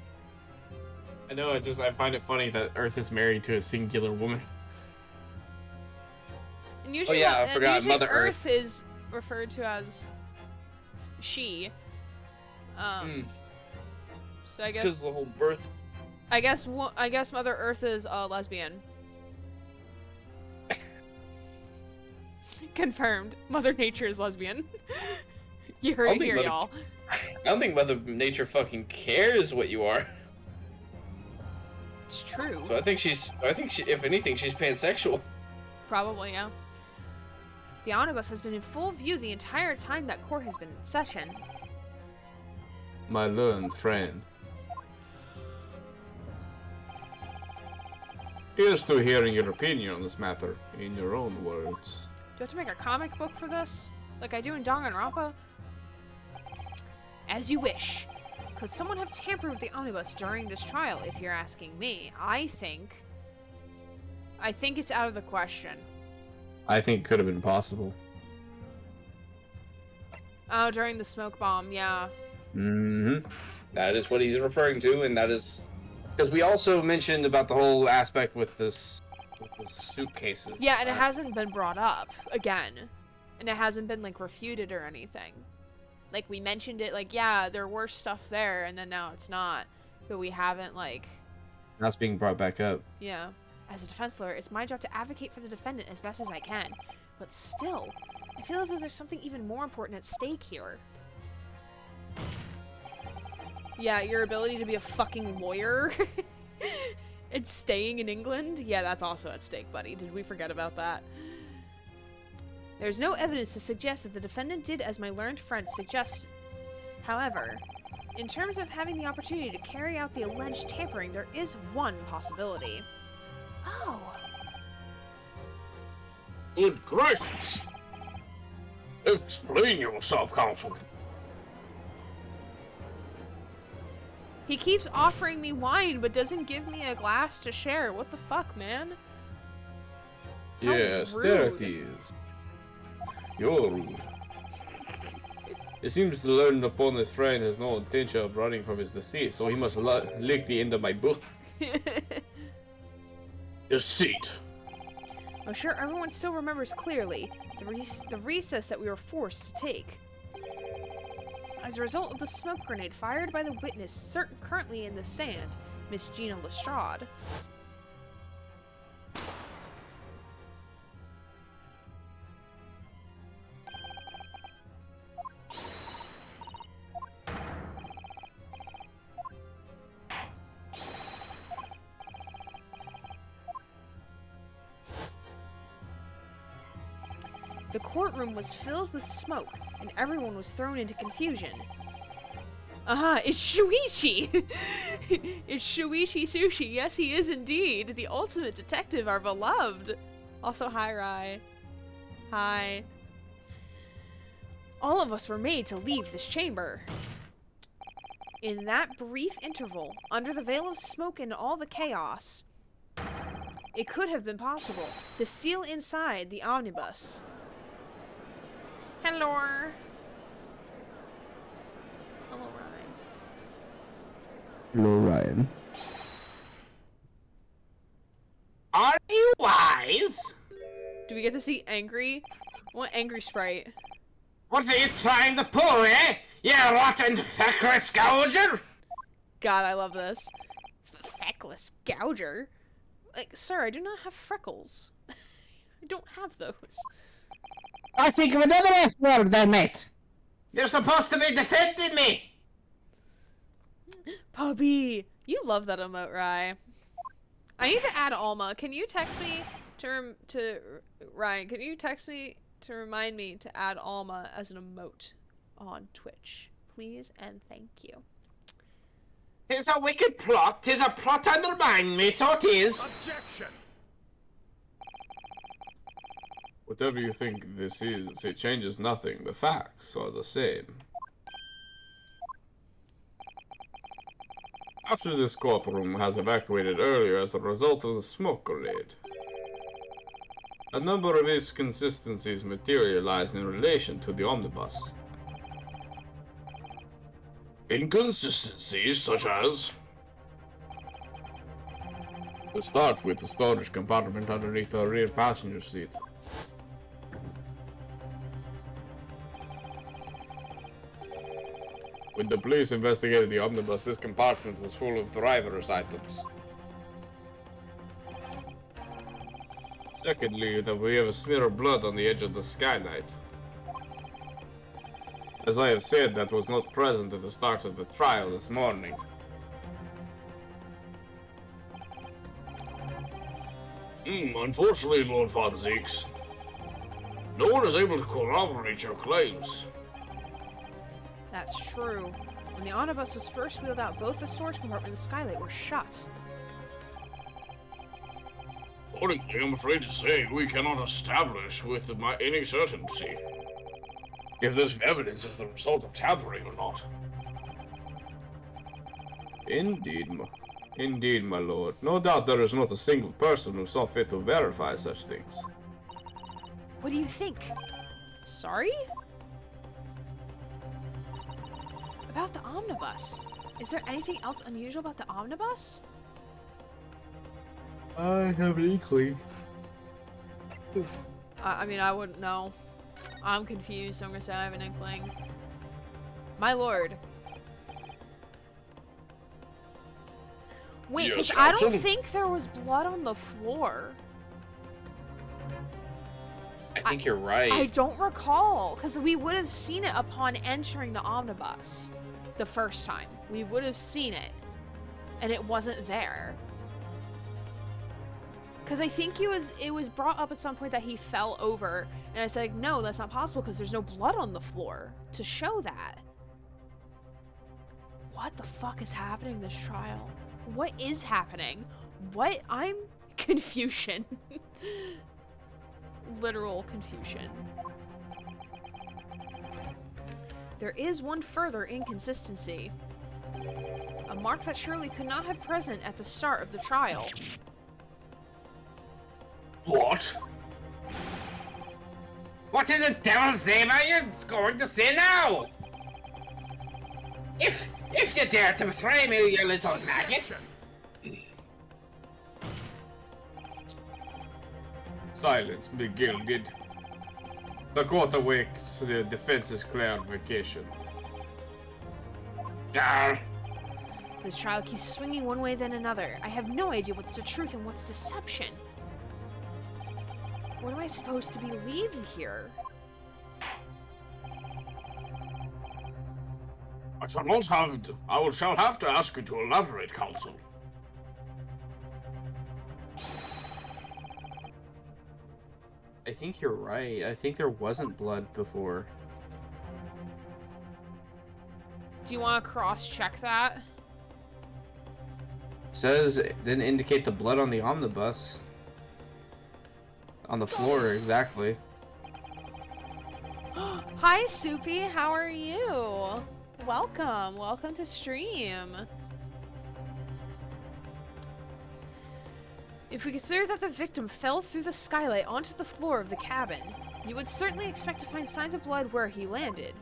I know, I find it funny that Earth is married to a singular woman. And usually, yeah, I and forgot, usually Mother Earth is referred to as she. So I guess the whole birth. I guess Mother Earth is a lesbian. Confirmed. Mother Nature is lesbian. You heard it here, y'all. I don't think Mother Nature fucking cares what you are. It's true. So I think she, if anything, she's pansexual. Probably, yeah. The omnibus has been in full view the entire time that court has been in session. My learned friend. Here's to hearing your opinion on this matter, in your own words. Do I have to make a comic book for this? Like I do in Danganronpa? As you wish. Could someone have tampered with the omnibus during this trial, if you're asking me? I think it's out of the question. I think it could have been possible. Oh, during the smoke bomb, yeah. Mm-hmm. That is what he's referring to, and that is... Because we also mentioned about the whole aspect with the suitcases. Yeah, and it hasn't been brought up again. And it hasn't been, like, refuted or anything. Like, we mentioned it, like, yeah, there were stuff there, and then now it's not. But we haven't, like... That's being brought back up. Yeah. As a defense lawyer, it's my job to advocate for the defendant as best as I can. But still, I feel as though there's something even more important at stake here. Yeah, your ability to be a fucking lawyer and staying in England? Yeah, that's also at stake, buddy. Did we forget about that? There's no evidence to suggest that the defendant did as my learned friend suggested. However, in terms of having the opportunity to carry out the alleged tampering, there is one possibility. Oh, Good gracious! Explain yourself, Counsel. He keeps offering me wine, but doesn't give me a glass to share. What the fuck, man? How Yes, rude. there it is. You're rude. He seems to learn upon his friend has no intention of running from his deceit, so he must lick the end of my book. Deceit. I'm sure everyone still remembers clearly the recess that we were forced to take. As a result of the smoke grenade fired by the witness currently in the stand, Miss Gina Lestrade. The courtroom was filled with smoke, and everyone was thrown into confusion. Aha, it's Shuichi! It's Shuichi Sushi. Yes, he is indeed. The ultimate detective, our beloved. Also, hi, Rai. Hi. All of us were made to leave this chamber. In that brief interval, under the veil of smoke and all the chaos, it could have been possible to steal inside the omnibus. Hello. Hello, Ryan. Hello, Ryan. Are you wise? Do we get to see Angry? I want Angry Sprite. What are you trying to pull, eh? You rotten feckless gouger! God, I love this. Feckless gouger? Like, sir, I do not have freckles. I don't have those. I think of another S word then, mate. You're supposed to be defending me. Puppy! You love that emote, Rye. I need to add Alma. Can you text me to Ryan, can you text me to remind me to add Alma as an emote on Twitch? Please and thank you. 'Tis a wicked plot. 'Tis a plot undermine me, so it is. Objection! Whatever you think this is, it changes nothing. The facts are the same. After this courtroom has evacuated earlier as a result of the smoke grenade, a number of inconsistencies materialized in relation to the omnibus. Inconsistencies such as? To start with, the storage compartment underneath the rear passenger seat. When the police investigated the omnibus, this compartment was full of driver's items. Secondly, that we have a smear of blood on the edge of the skylight. As I have said, that was not present at the start of the trial this morning. Unfortunately, Lord Fonziques, no one is able to corroborate your claims. That's true. When the omnibus was first wheeled out, both the storage compartment and the skylight were shut. Accordingly, I'm afraid to say we cannot establish with any certainty if this evidence is the result of tampering or not. Indeed, my lord. No doubt there is not a single person who saw fit to verify such things. what do you think? Sorry? About the omnibus. Is there anything else unusual about the omnibus? I have an inkling. I mean, I wouldn't know. I'm confused, so I'm gonna say I have an inkling. My lord. Wait, because Yes, I don't Counsel? think there was blood on the floor. I think you're right. I don't recall, because we would have seen it upon entering the omnibus the first time. We would have seen it, and it wasn't there. Because I think it was brought up at some point that he fell over, and I said, no, that's not possible, because there's no blood on the floor to show that. What the fuck is happening in this trial? What is happening? I'm confusion. Literal confusion. There is one further inconsistency. A mark that surely could not have present at the start of the trial. What? What in the devil's name are you going to say now? If you dare to betray me, you little maggot! Silence, be gilded. The court awaits the defense's clarification. Dar. This trial keeps swinging one way then another. I have no idea what's the truth and what's deception. What am I supposed to believe here? I shall have to ask you to elaborate, Counsel. I think you're right. I think there wasn't blood before. Do you want to cross-check that? Says then indicate the blood on the omnibus. On the floor, exactly. Hi, Soupy. How are you? Welcome. Welcome to stream. If we consider that the victim fell through the skylight onto the floor of the cabin, you would certainly expect to find signs of blood where he landed.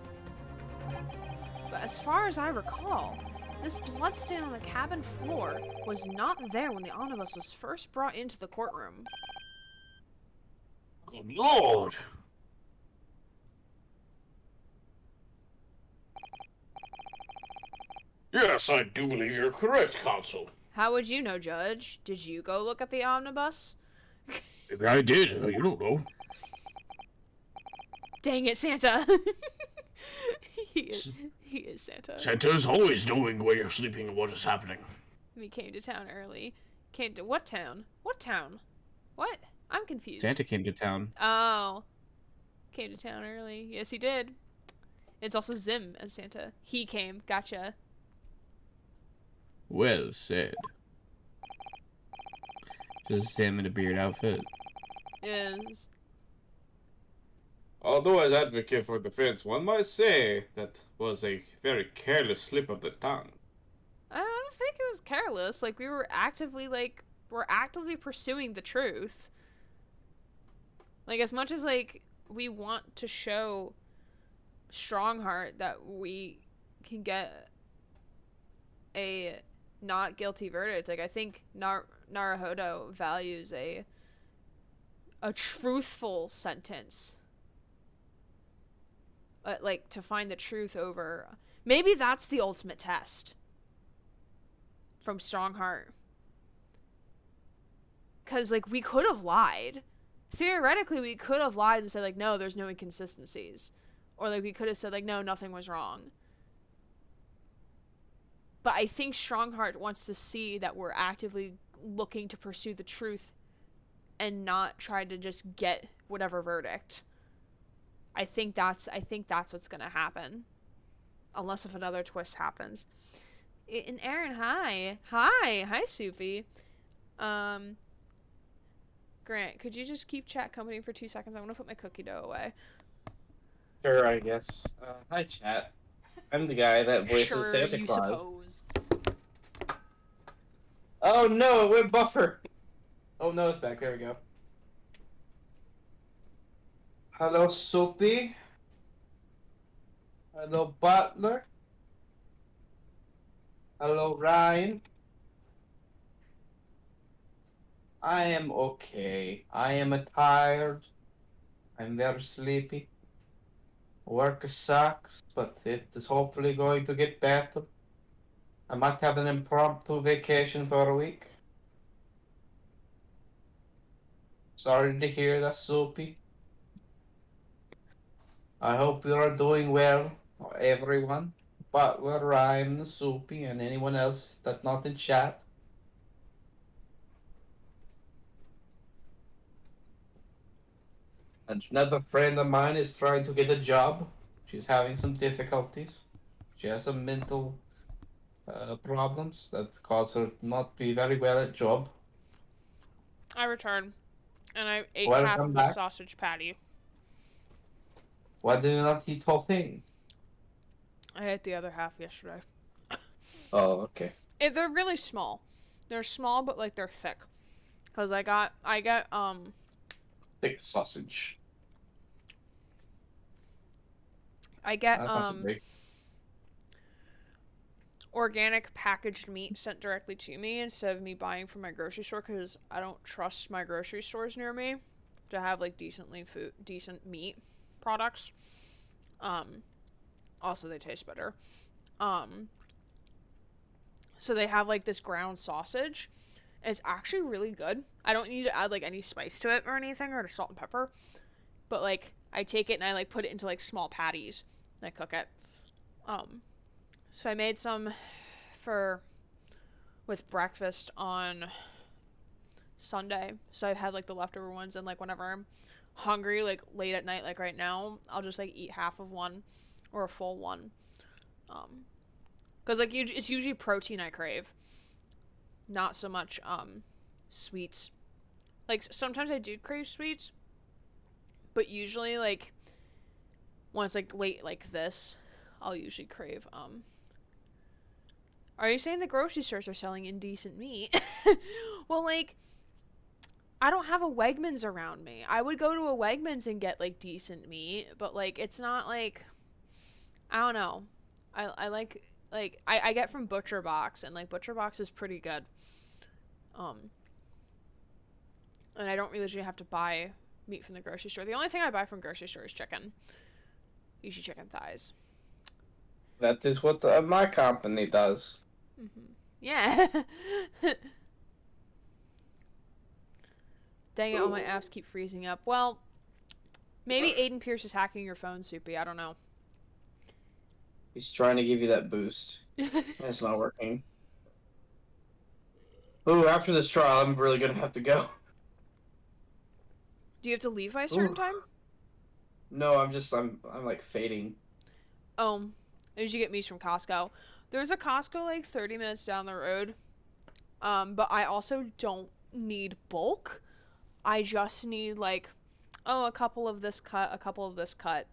But as far as I recall, this bloodstain on the cabin floor was not there when the omnibus was first brought into the courtroom. Oh, Lord! Yes, I do believe you're correct, Counsel. How would you know, Judge? Did you go look at the omnibus? Maybe I did. You don't know. Dang it, Santa! he is Santa. Santa's always knowing where you're sleeping and what is happening. He came to town early. Came to what town? What town? What? I'm confused. Santa came to town. Oh. Came to town early. Yes, he did. It's also Zim as Santa. He came. Gotcha. Well said. Just Sam in a beard outfit. Is. Although as advocate for defense, one might say that was a very careless slip of the tongue. I don't think it was careless. Like, we're actively pursuing the truth. Like, as much as, like, we want to show Strongheart that we can get a not guilty verdict, like, I think Naruhodo values a truthful sentence. Like, to find the truth over... Maybe that's the ultimate test. From Strongheart. Because, like, we could have lied. Theoretically, we could have lied and said, like, no, there's no inconsistencies. Or, like, we could have said, like, no, nothing was wrong. But I think Strongheart wants to see that we're actively looking to pursue the truth and not try to just get whatever verdict. I think that's what's gonna happen. Unless if another twist happens. And Aaron, hi, Soupy. Grant, could you just keep chat company for 2 seconds? I'm gonna put my cookie dough away. Sure, I guess. Hi, chat. I'm the guy that voices Sure, Santa you Claus. suppose. Oh no, it went buffer. Oh no, it's back. There we go. Hello, Soapy. Hello, Butler. Hello, Ryan. I am okay. I am tired. I'm very sleepy. Work sucks, but it is hopefully going to get better. I might have an impromptu vacation for a week. Sorry to hear that, Soapy. I hope you are doing well, everyone. Butler, Rhyme, Soapy, and anyone else that's not in chat. And another friend of mine is trying to get a job. She's having some difficulties. She has some mental problems that cause her not be very well at job. I returned, and I ate half Welcome of back. a sausage patty. Why do you not eat whole thing? I ate the other half yesterday. Oh, okay. They're really small. They're small, but like they're thick. Cause I got Thick sausage. I get That's not so big. organic packaged meat sent directly to me instead of me buying from my grocery store, because I don't trust my grocery stores near me to have like decent meat products. Also they taste better. So they have like this ground sausage. It's actually really good. I don't need to add like any spice to it or anything, or to salt and pepper. But like I take it and I like put it into like small patties and I cook it. So I made some with breakfast on Sunday. So I've had like the leftover ones, and like whenever I'm hungry, like late at night, like right now, I'll just like eat half of one or a full one. Cause like it's usually protein I crave, not so much sweets. Like sometimes I do crave sweets, but usually like when it's like late like this, I'll usually crave Are you saying the grocery stores are selling indecent meat? Well, like, I don't have a Wegmans around me. I would go to a Wegmans and get, like, decent meat, but, like, it's not, like, I don't know. I like, I get from Butcher Box, and, like, Butcher Box is pretty good. And I don't usually have to buy meat from the grocery store. The only thing I buy from grocery store is chicken. Usually chicken thighs. That is what my company does. Mm-hmm. Yeah. Dang it, all my apps keep freezing up. Well, maybe Aiden Pierce is hacking your phone, Soupy. I don't know. He's trying to give you that boost. It's not working. Ooh, after this trial, I'm really gonna have to go. Do you have to leave by a certain time? No, I'm like fading. Oh, as you get meat from Costco. There's a Costco like 30 minutes down the road. But I also don't need bulk. I just need like, a couple of this cut, a couple of this cut.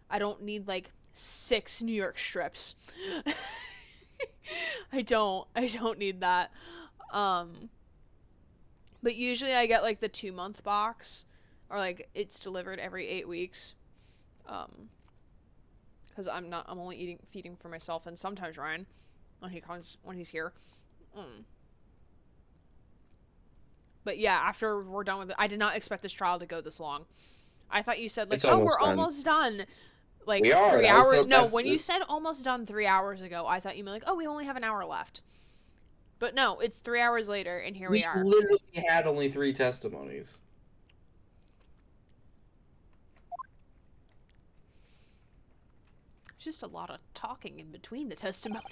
I don't need like 6 New York strips. I don't need that. But usually I get like the 2-month box, or like it's delivered every 8 weeks. Because I'm only feeding for myself and sometimes Ryan when he's here. But yeah, after we're done with it, I did not expect this trial to go this long. I thought you said like, we're almost done. Like We are. 3 hours. No, That's when you said almost done 3 hours ago, I thought you meant like, we only have an hour left. But no, it's 3 hours later, and here we are. We literally had only 3 testimonies. Just a lot of talking in between the testimonies.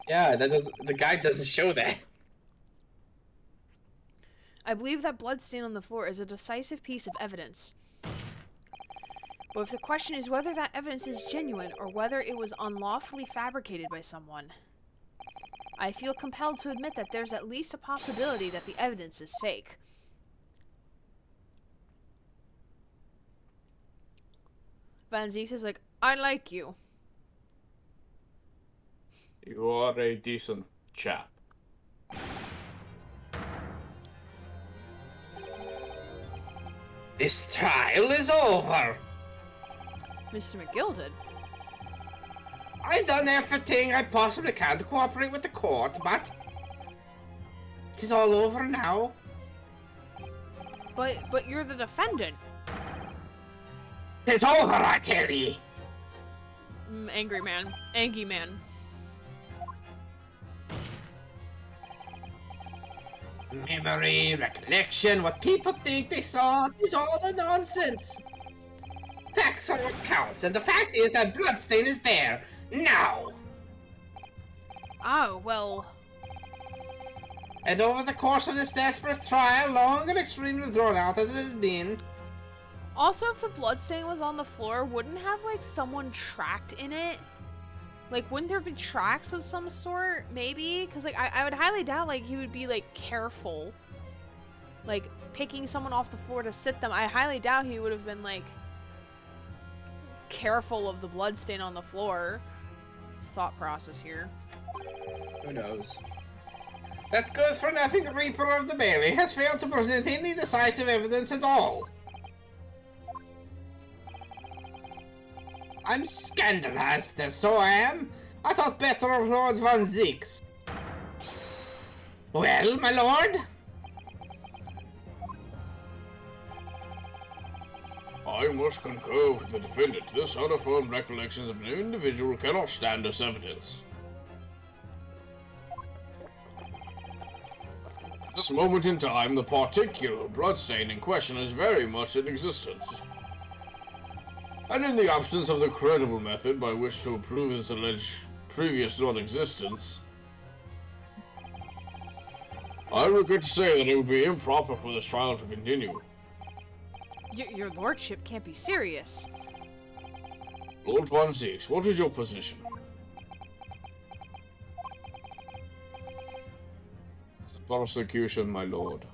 Yeah, the guy doesn't show that. I believe that blood stain on the floor is a decisive piece of evidence. But if the question is whether that evidence is genuine or whether it was unlawfully fabricated by someone, I feel compelled to admit that there's at least a possibility that the evidence is fake. Van Zee says like, I like you. You are a decent chap. This trial is over. Mr. McGilded. I've done everything I possibly can to cooperate with the court, but it is all over now. But you're the defendant. It's over, I tell ye. Angry man. Angy man. Memory, recollection, what people think they saw is all the nonsense. Facts are what counts, and the fact is that bloodstain is there, now. Oh, well... And over the course of this desperate trial, long and extremely drawn out as it has been... Also, if the bloodstain was on the floor, wouldn't have, like, someone tracked in it? Like, wouldn't there be tracks of some sort? Maybe? Because, like, I would highly doubt, like, he would be, like, careful. Like, picking someone off the floor to sit them. I highly doubt he would have been, like, careful of the bloodstain on the floor. Thought process here. Who knows? That good-for-nothing Reaper of the Bailey has failed to present any decisive evidence at all. I'm scandalized, so I am. I thought better of Lord Von Zieks. Well, my lord? I must concur with the defendant. This unaffirmed recollection of an individual cannot stand as evidence. At this moment in time, the particular bloodstain in question is very much in existence. And in the absence of the credible method by which to prove this alleged previous non-existence, I regret to say that it would be improper for this trial to continue. Your lordship can't be serious. Lord Von Zieks, what is your position? The prosecution, my lord,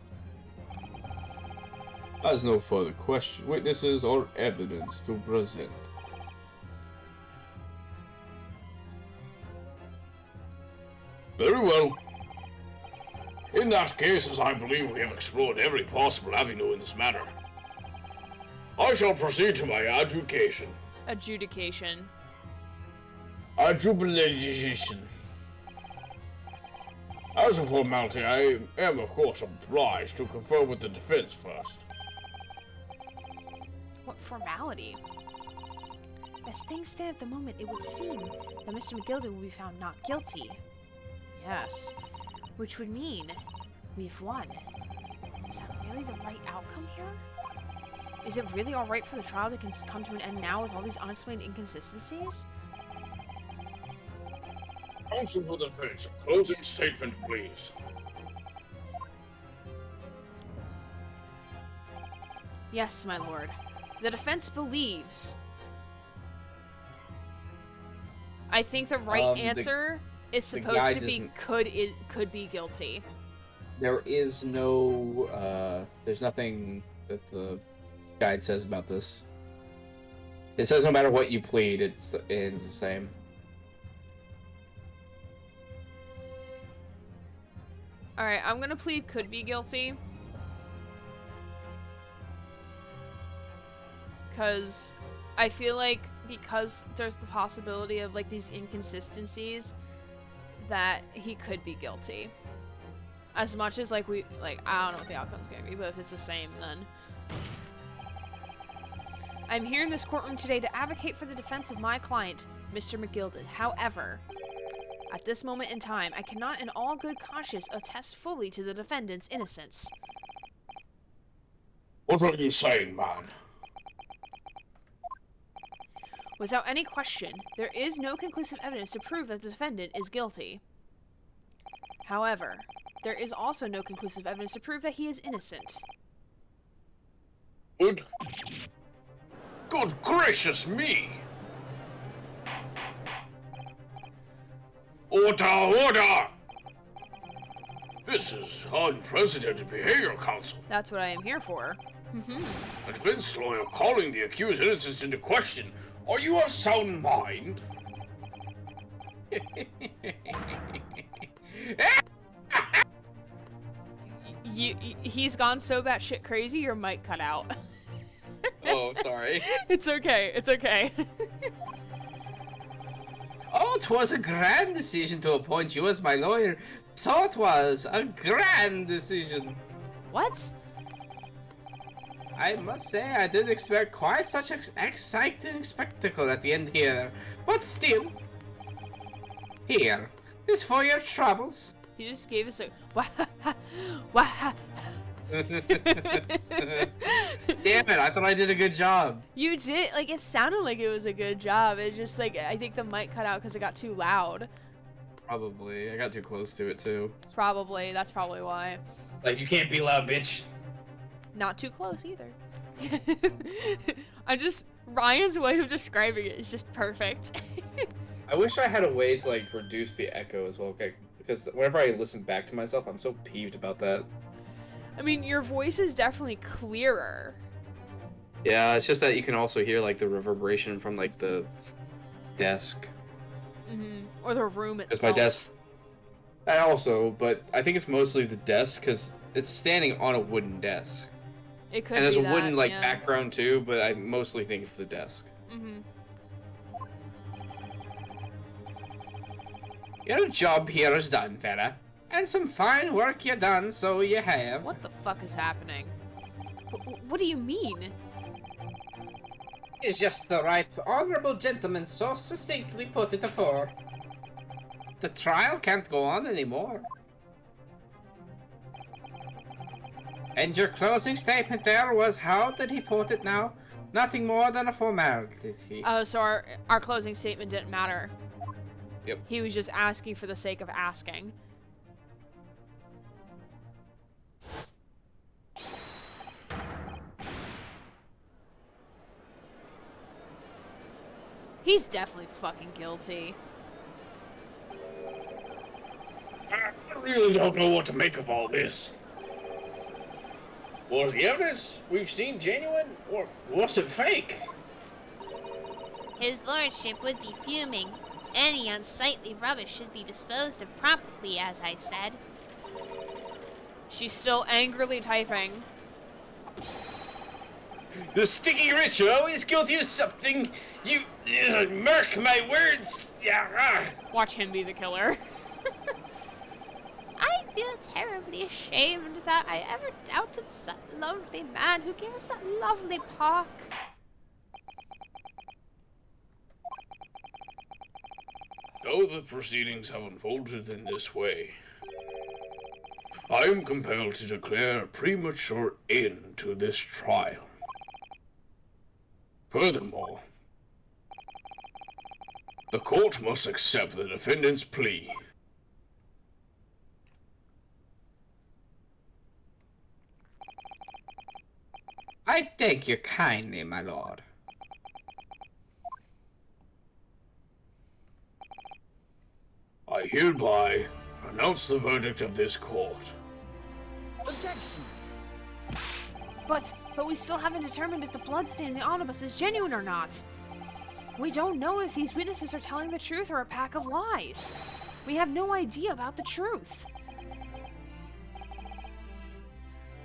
has no further question, witnesses, or evidence to present. Very well. In that case, as I believe we have explored every possible avenue in this matter, I shall proceed to my adjudication. Adjudication. Adjubilation. As a formality, I am of course obliged to confer with the defense first. What formality? As things stand at the moment, it would seem that Mr. McGilden will be found not guilty. Yes. Which would mean we've won. Is that really the right outcome here? Is it really alright for the trial to come to an end now with all these unexplained inconsistencies? Counsel for the defense, a closing statement, please. Yes, my lord. The defense believes. I think the right answer is supposed to be could be guilty. There is no, there's nothing that the guide says about this. It says no matter what you plead, it ends the same. Alright, I'm gonna plead could be guilty. Because I feel like because there's the possibility of like these inconsistencies that he could be guilty. As much as like I don't know what the outcome's gonna be, but if it's the same then. I'm here in this courtroom today to advocate for the defense of my client, Mr. McGilden. However, at this moment in time, I cannot in all good conscience attest fully to the defendant's innocence. What are you saying, man? Without any question, there is no conclusive evidence to prove that the defendant is guilty. However, there is also no conclusive evidence to prove that he is innocent. Good gracious me! Order, order! This is unprecedented behavior, counsel. That's what I am here for. A defense lawyer calling the accused innocence into question. Are you of sound mind? He's gone so batshit crazy, your mic cut out. Oh, sorry. It's okay, it's okay. Oh, 'twas a grand decision to appoint you as my lawyer. So it was a grand decision. What? I must say, I didn't expect quite such an exciting spectacle at the end here. But still, here, this for your troubles. He just gave us a Wah, ha. Damn it! I thought I did a good job. You did, like, it sounded like it was a good job. It just, like, I think the mic cut out because it got too loud. Probably. I got too close to it too. Probably. That's probably why. Like, you can't be loud, bitch. Not too close either. Ryan's way of describing it is just perfect. I wish I had a way to like reduce the echo as well, okay? Because whenever I listen back to myself, I'm so peeved about that. I mean, your voice is definitely clearer. Yeah, it's just that you can also hear like the reverberation from like the desk. Or the room itself. It's my desk. I also, but I think it's mostly the desk because it's standing on a wooden desk. It could And there's be a wooden that, like yeah. background too, but I mostly think it's the desk. Your job here is done, fella. And some fine work you done, so you have. What the fuck is happening? What do you mean? Is just the right honorable gentleman so succinctly put it afore. The trial can't go on anymore. And your closing statement there was, how did he put it now? Nothing more than a formality. Oh, so our closing statement didn't matter. Yep. He was just asking for the sake of asking. He's definitely fucking guilty. I really don't know what to make of all this. Was the evidence we've seen genuine, or was it fake? His lordship would be fuming. Any unsightly rubbish should be disposed of promptly, as I said. She's still angrily typing. The sticky rich are always guilty of something. You mark my words. Watch him be the killer. I feel terribly ashamed that I ever doubted that lovely man who gave us that lovely park. Though the proceedings have unfolded in this way, I am compelled to declare a premature end to this trial. Furthermore, the court must accept the defendant's plea. I thank you kindly, my lord. I hereby announce the verdict of this court. Objection! But we still haven't determined if the bloodstain in the omnibus is genuine or not. We don't know if these witnesses are telling the truth or a pack of lies. We have no idea about the truth.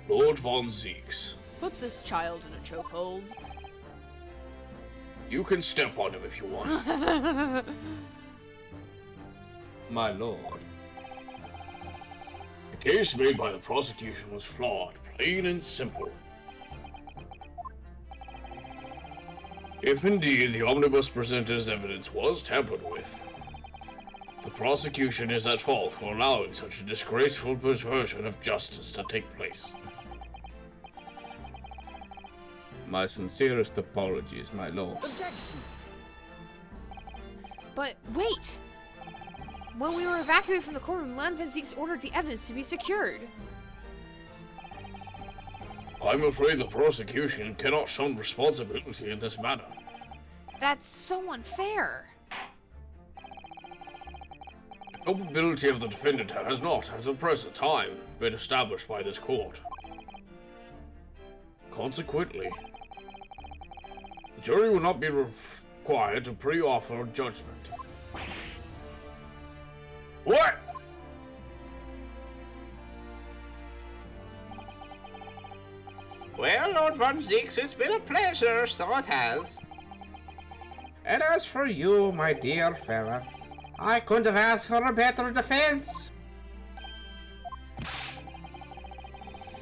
Lord von Zeeks, Put this child in a chokehold. you can step on him if you want. My lord. The case made by the prosecution was flawed, plain and simple. If indeed the omnibus presented as evidence was tampered with, the prosecution is at fault for allowing such a disgraceful perversion of justice to take place. My sincerest apologies, my lord. Objection! But wait! When we were evacuated from the courtroom, Van Zeeks ordered the evidence to be secured. I'm afraid the prosecution cannot shun responsibility in this manner. That's so unfair. The culpability of the defendant has not, at the present time, been established by this court. Consequently, the jury will not be required to pre-offer judgment. What? Well, Lord Von Zeeks, it's been a pleasure, so it has. And as for you, my dear fella, I couldn't have asked for a better defense.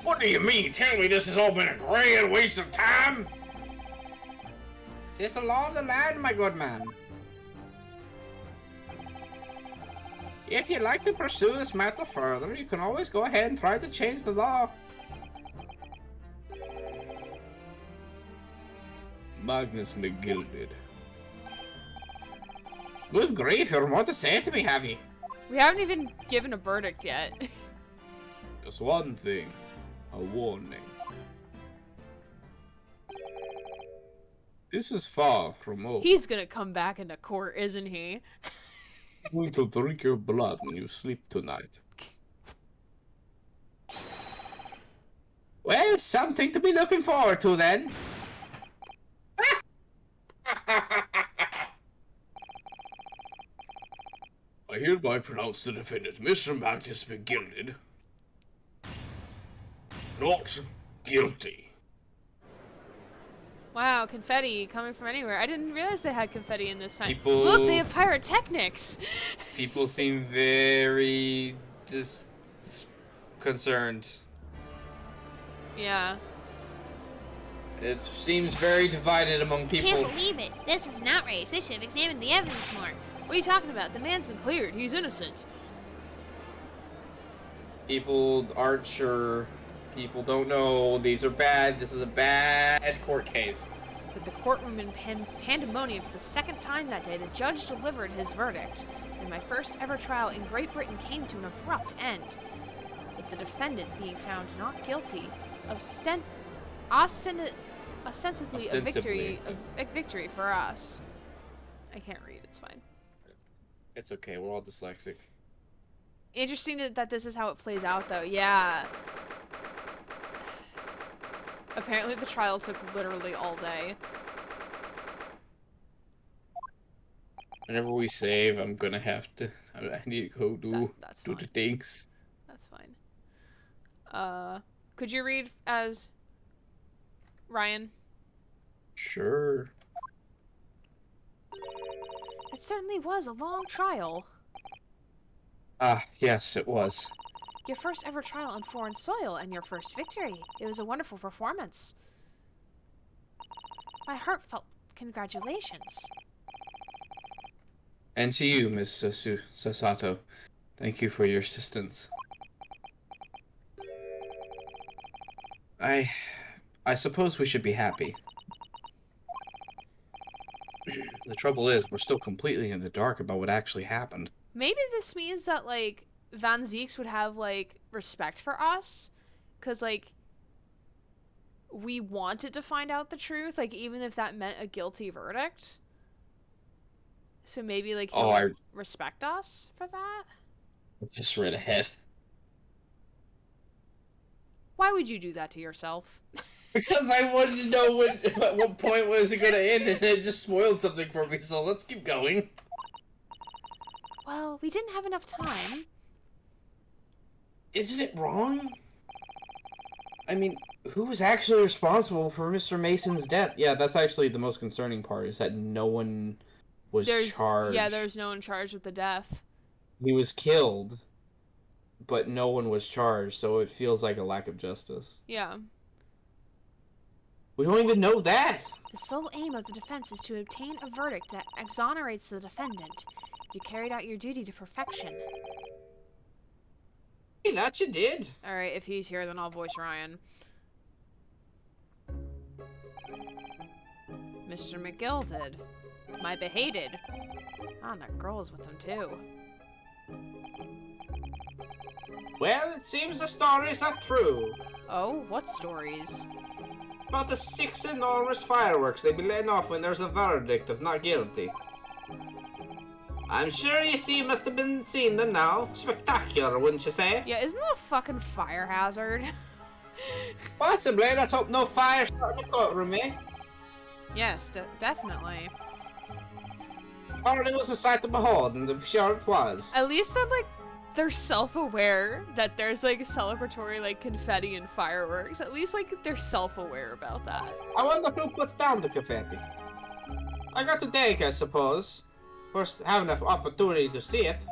What do you mean? Tell me this has all been a grand waste of time? Tis the law of the land, my good man. If you'd like to pursue this matter further, you can always go ahead and try to change the law. Magnus McGilded. Good grief, you're more to say to me, have you? We haven't even given a verdict yet. Just one thing. A warning. This is far from over. He's gonna come back into court, isn't he? I'm going to drink your blood when you sleep tonight. Well, something to be looking forward to then. I hereby pronounce the defendant, Mr. Magnus McGilded, not guilty. Wow, confetti coming from anywhere. I didn't realize they had confetti in this time. People- Look, they have pyrotechnics! People seem very concerned. Yeah. It seems very divided among people. Can't believe it. This is an outrage. They should have examined the evidence more. What are you talking about? The man's been cleared. He's innocent. People aren't sure. People don't know. These are bad. This is a bad court case. With the courtroom in pandemonium for the second time that day, the judge delivered his verdict, and my first ever trial in Great Britain came to an abrupt end, with the defendant being found not guilty, ostensibly a victory for us. I can't read. It's fine. It's okay. We're all dyslexic. Interesting that this is how it plays out, though. Yeah. Apparently the trial took literally all day. Whenever we save, I'm gonna have to. I need to go do That's do fine. the things. That's fine. Could you read as Ryan? Sure. It certainly was a long trial. Ah, yes, it was. Your first ever trial on foreign soil and your first victory. It was a wonderful performance. My heartfelt congratulations. And to you, Miss Sasato. Thank you for your assistance. I suppose we should be happy. The trouble is, we're still completely in the dark about what actually happened. Maybe this means that, like, Van Zieks would have, like, respect for us. Because, like, we wanted to find out the truth, like, even if that meant a guilty verdict. So maybe, like, he'll respect us for that? I just read ahead. Why would you do that to yourself? Because I wanted to know at what point was it going to end, and it just spoiled something for me, so let's keep going. Well, we didn't have enough time. Isn't it wrong? I mean, who was actually responsible for Mr. Mason's death? Yeah, that's actually the most concerning part, is that no one was charged. Yeah, there's no one charged with the death. He was killed, but no one was charged, so it feels like a lack of justice. Yeah. We don't even know that! The sole aim of the defense is to obtain a verdict that exonerates the defendant. You carried out your duty to perfection. Hey, that you did. Alright, if he's here, then I'll voice Ryan. Mr. McGilded. My behated. Ah, and that girl is with him, too. Well, it seems the stories are true. Oh, what stories? About the 6 enormous fireworks they be letting off when there's a verdict of not guilty. I'm sure you must have been seeing them now. Spectacular, wouldn't you say? Yeah, isn't that a fucking fire hazard? Possibly. Let's hope no fire starting the courtroom, eh? Yes, definitely. Already was a sight to behold, and I'm sure it was. At least they're self-aware that there's, like, celebratory, like, confetti and fireworks. At least, like, they're self-aware about that. I wonder who puts down the confetti. I got the take, I suppose. First, having an opportunity to see it.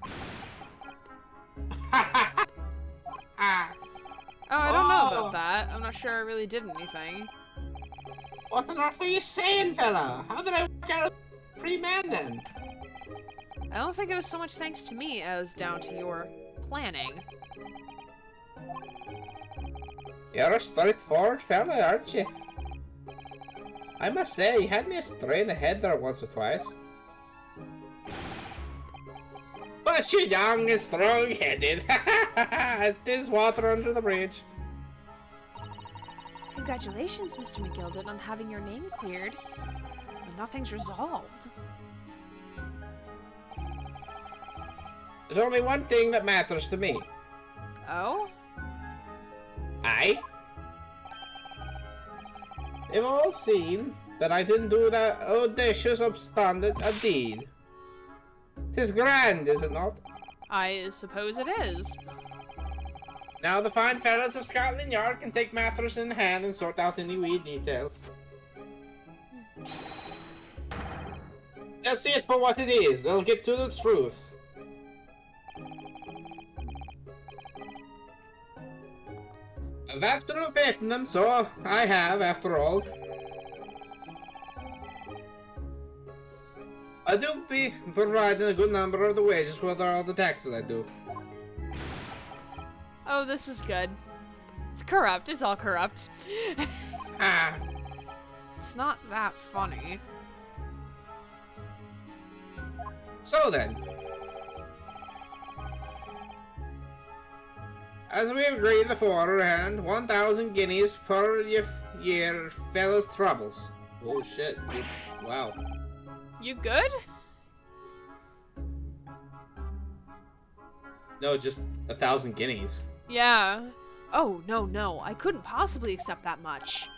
Oh, I don't know about that. I'm not sure I really did anything. What on earth are you saying, fella? How did I work out a free man then? I don't think it was so much thanks to me as down to your planning. You're a straightforward fella, aren't you? I must say, you had me astray in the head there once or twice. But you're young and strong-headed. There's water under the bridge. Congratulations, Mr. McGilded, on having your name cleared. But nothing's resolved. There's only one thing that matters to me. Oh? Aye. They've all seen that I didn't do that audacious, obstinate a deed. 'Tis grand, is it not? I suppose it is. Now the fine fellas of Scotland Yard can take matters in hand and sort out any wee details. They'll see it for what it is. They'll get to the truth. I've absolute faith in them, so I have, after all. I do be providing a good number of the wages for all the taxes I do. Oh, this is good. It's corrupt. It's all corrupt. Ah, It's not that funny. so then. As we agreed beforehand, 1,000 guineas per year fellas' troubles. Oh shit, dude. Wow. You good? No, just 1,000 guineas. Yeah. Oh, no, I couldn't possibly accept that much.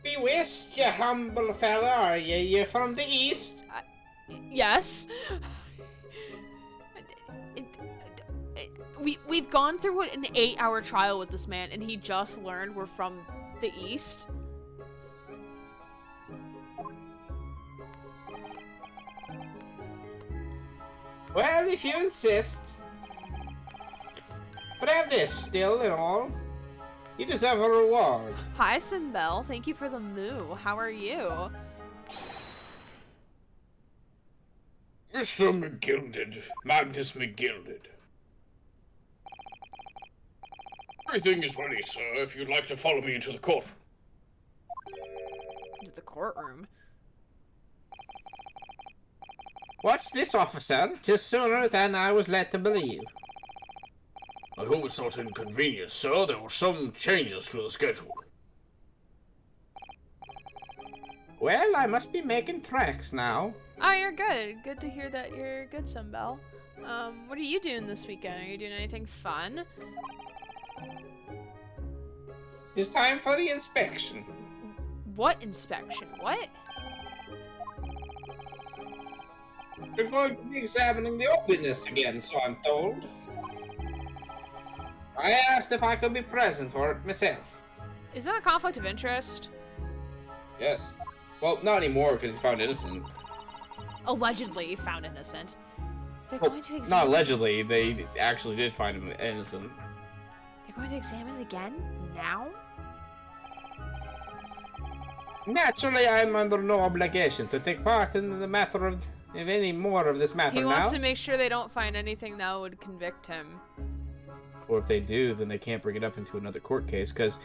Be whist, you humble fella, are you? You from the east? Yes. We've gone through an 8-hour trial with this man, and he just learned we're from the east. Well, if you insist. But have this, still and all. You deserve a reward. Hi, Simbel. Thank you for the moo. How are you? Mr. McGilded, Magnus McGilded. Everything is ready, sir, if you'd like to follow me into the court. Into the courtroom. What's this, officer? 'Tis sooner than I was led to believe. I hope it's not inconvenient, sir. There were some changes to the schedule. Well, I must be making tracks now. Oh, you're good. Good to hear that you're good, Simbel. What are you doing this weekend? Are you doing anything fun? It's time for the inspection. What inspection? What? We're going to be examining the witness again, so I'm told. I asked if I could be present for it myself. Is that a conflict of interest? Yes. Well, not anymore, because he's found innocent. Allegedly found innocent. They're Well, going to not examine allegedly, they actually did find him innocent. They're going to examine it again? Now? Naturally, I'm under no obligation to take part in the matter of any more of this matter He wants now. to make sure they don't find anything that would convict him. Or if they do, then they can't bring it up into another court case, because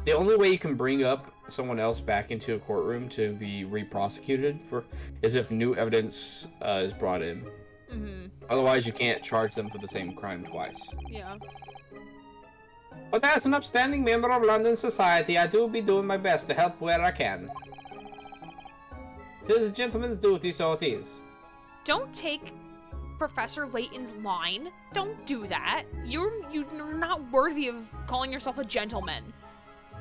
the only way you can bring up someone else back into a courtroom to be re-prosecuted for is if new evidence is brought in. Mm-hmm. Otherwise, you can't charge them for the same crime twice. Yeah. But as an upstanding member of London society, I do be doing my best to help where I can. 'Tis a gentleman's duty, so it is. Don't take Professor Layton's line. Don't do that. You're not worthy of calling yourself a gentleman.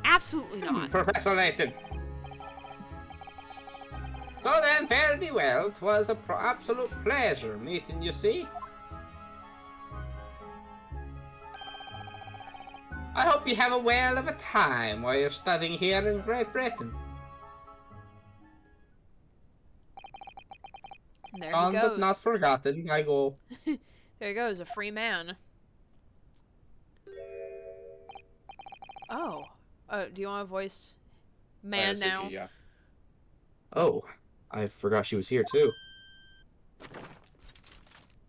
Absolutely not. Professor Layton. So then, fare thee well. 'Twas a absolute pleasure meeting you, see. I hope you have a whale of a time while you're studying here in Great Britain. And there Gone he goes. but not forgotten, I go. There he goes, a free man. Oh. Do you want to voice man now? Yeah. Oh, I forgot she was here too.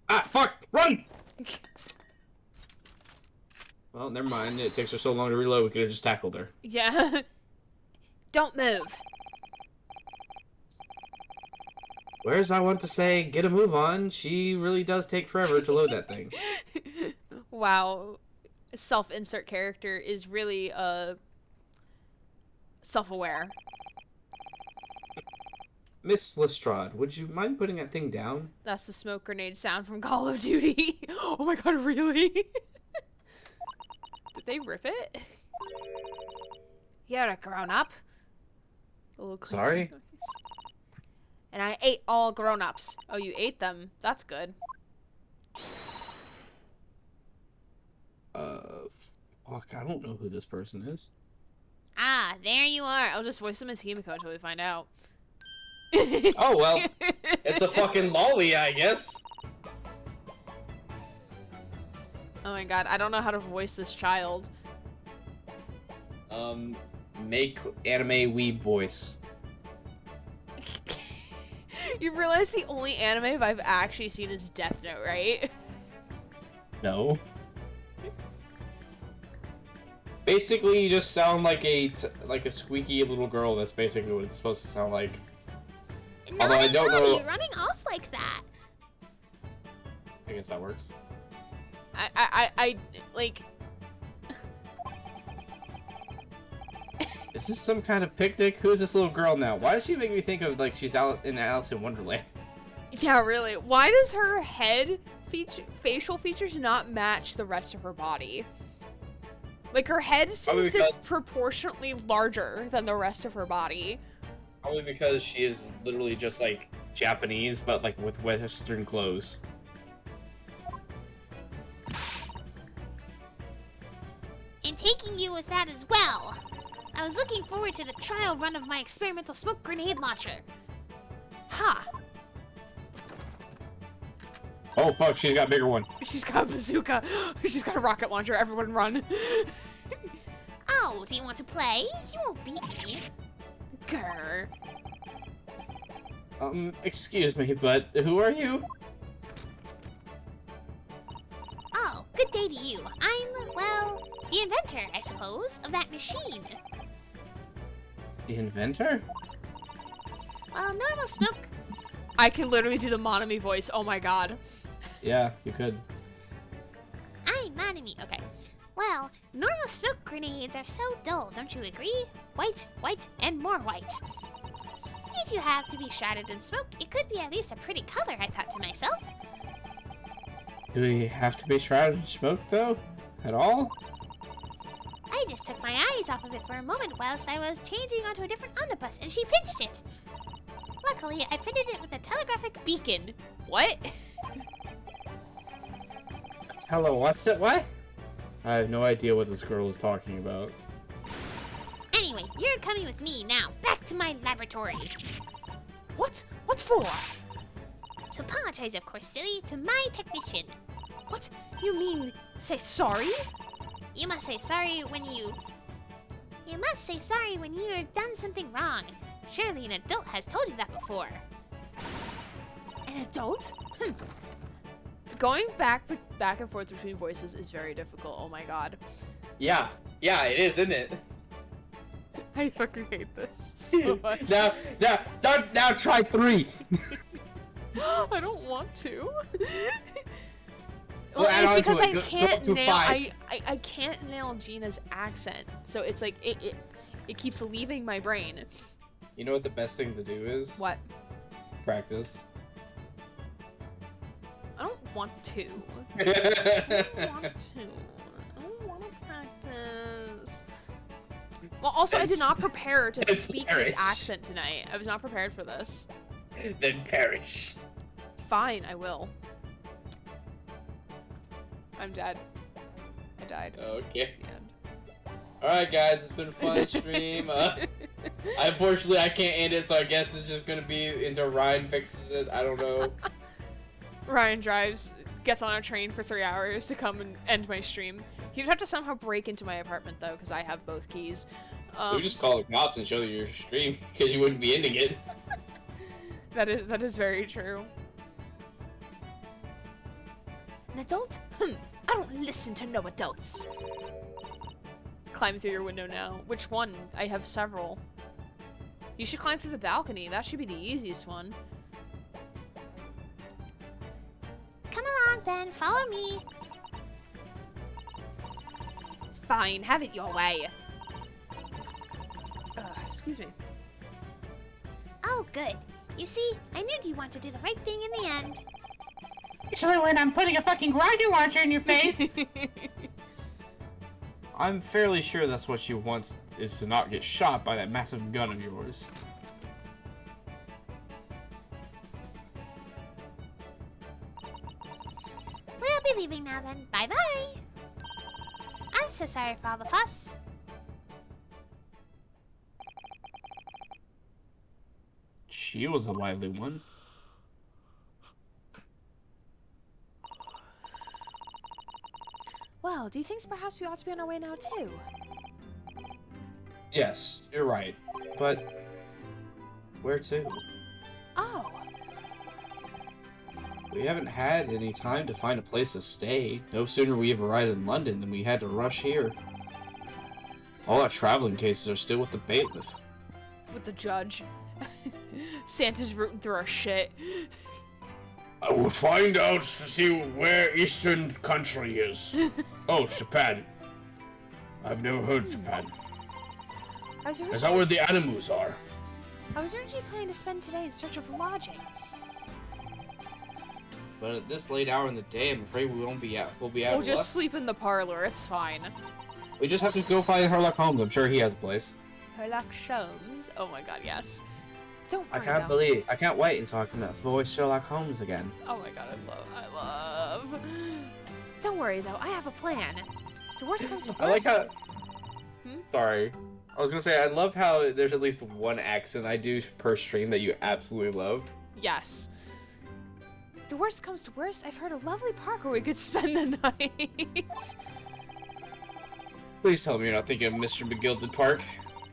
Ah, fuck! Run! Well, never mind. It takes her so long to reload, we could have just tackled her. Yeah. Don't move. Whereas I want to say, get a move on. She really does take forever to load that thing. Wow. Self-insert character is really, self-aware. Miss Lestrade, would you mind putting that thing down? That's the smoke grenade sound from Call of Duty. Oh my god, really? Did they rip it? You're a grown-up. Sorry? And I ate all grown-ups. Oh, you ate them. That's good. Fuck, I don't know who this person is. Ah, there you are. I'll just voice him as Himiko until we find out. Oh, well. It's a fucking lolly, I guess. Oh my god, I don't know how to voice this child. Make anime weeb voice. You realize the only anime I've actually seen is Death Note, right? No. Basically, you just sound like a squeaky little girl. That's basically what it's supposed to sound like. Although I don't know. You're running off like that. I guess that works. I like... Is this some kind of picnic? Who's this little girl now? Why does she make me think of like she's out in Alice in Wonderland? Yeah, really. Why does her head facial features not match the rest of her body? Like, her head seems disproportionately larger than the rest of her body. Probably because she is literally just like Japanese, but like with Western clothes. And taking you with that as well. I was looking forward to the trial run of my experimental smoke grenade launcher. Ha! Oh fuck, she's got a bigger one. She's got a bazooka. She's got a rocket launcher. Everyone run. Oh, do you want to play? You won't beat me. Grr. Excuse me, but who are you? Oh, good day to you. I'm, well, the inventor, I suppose, of that machine. The inventor? Well, normal smoke... I can literally do the Monami voice. Oh my god. Yeah, you could. I'm Manami. Okay. Well, normal smoke grenades are so dull, don't you agree? White, white, and more white. If you have to be shrouded in smoke, it could be at least a pretty color, I thought to myself. Do we have to be shrouded in smoke, though? At all? I just took my eyes off of it for a moment whilst I was changing onto a different omnibus, and she pinched it. Luckily, I fitted it with a telegraphic beacon. What? Hello, what's it? What? I have no idea what this girl is talking about. Anyway, you're coming with me now. Back to my laboratory. What? What for? To apologize, of course, silly, to my technician. What? You mean say sorry? You must say sorry when you... You must say sorry when you've done something wrong. Surely an adult has told you that before. An adult? Going back and forth between voices is very difficult. Oh my god. Yeah, it is, isn't it? I fucking hate this so much. Now try 3. I don't want to. Well, Well, it's because I go can't to nail 5. I can't nail Gina's accent, so it's like it keeps leaving my brain. You know what the best thing to do is? What? Practice. I don't want to. I don't want to. I don't want to practice. Well, also, I did not prepare to speak this accent tonight. I was not prepared for this. Then perish. Fine, I will. I'm dead. I died. Okay. The end. Alright, guys, it's been a fun stream. Unfortunately, I can't end it, so I guess it's just gonna be until Ryan fixes it. I don't know. Ryan gets on a train for 3 hours to come and end my stream. He would have to somehow break into my apartment, though, because I have both keys. We just call the cops and show you your stream, because you wouldn't be ending it. That is very true. An adult? I don't listen to no adults. Climb through your window now. Which one? I have several. You should climb through the balcony. That should be the easiest one. Come along then, follow me. Fine, have it your way. Excuse me. Oh, good. You see, I knew you want to do the right thing in the end. Especially when I'm putting a fucking rocket launcher in your face. I'm fairly sure that's what she wants, is to not get shot by that massive gun of yours. We'll be leaving now then. Bye-bye. I'm so sorry for all the fuss. She was a lively one. Well, do you think perhaps we ought to be on our way now too? Yes, you're right. But where to? Oh, We haven't had any time to find a place to stay. No sooner we have arrived in London than we had to rush here. All our traveling cases are still with the bailiff. With the judge. Santa's rooting through our shit. I will find out to see where Eastern country is. Oh, Japan. I've never heard of Japan. I was Is that where the animals are? originally planning to spend today in search of lodgings. But at this late hour in the day, I'm afraid we won't be out. We'll be out We'll of just luck. sleep in the parlor, it's fine. We just have to go find Sherlock Holmes. I'm sure he has a place. Sherlock Holmes. Oh my god, yes. Don't worry, I can't wait until I can voice Sherlock Holmes again. Oh my god, I love. Don't worry though, I have a plan. The worst comes to worst. I like how. Hmm? Sorry. I was gonna say, I love how there's at least one accent I do per stream that you absolutely love. Yes. If the worst comes to worst, I've heard a lovely park where we could spend the night. Please tell me you're not thinking of Mr. McGilded Park.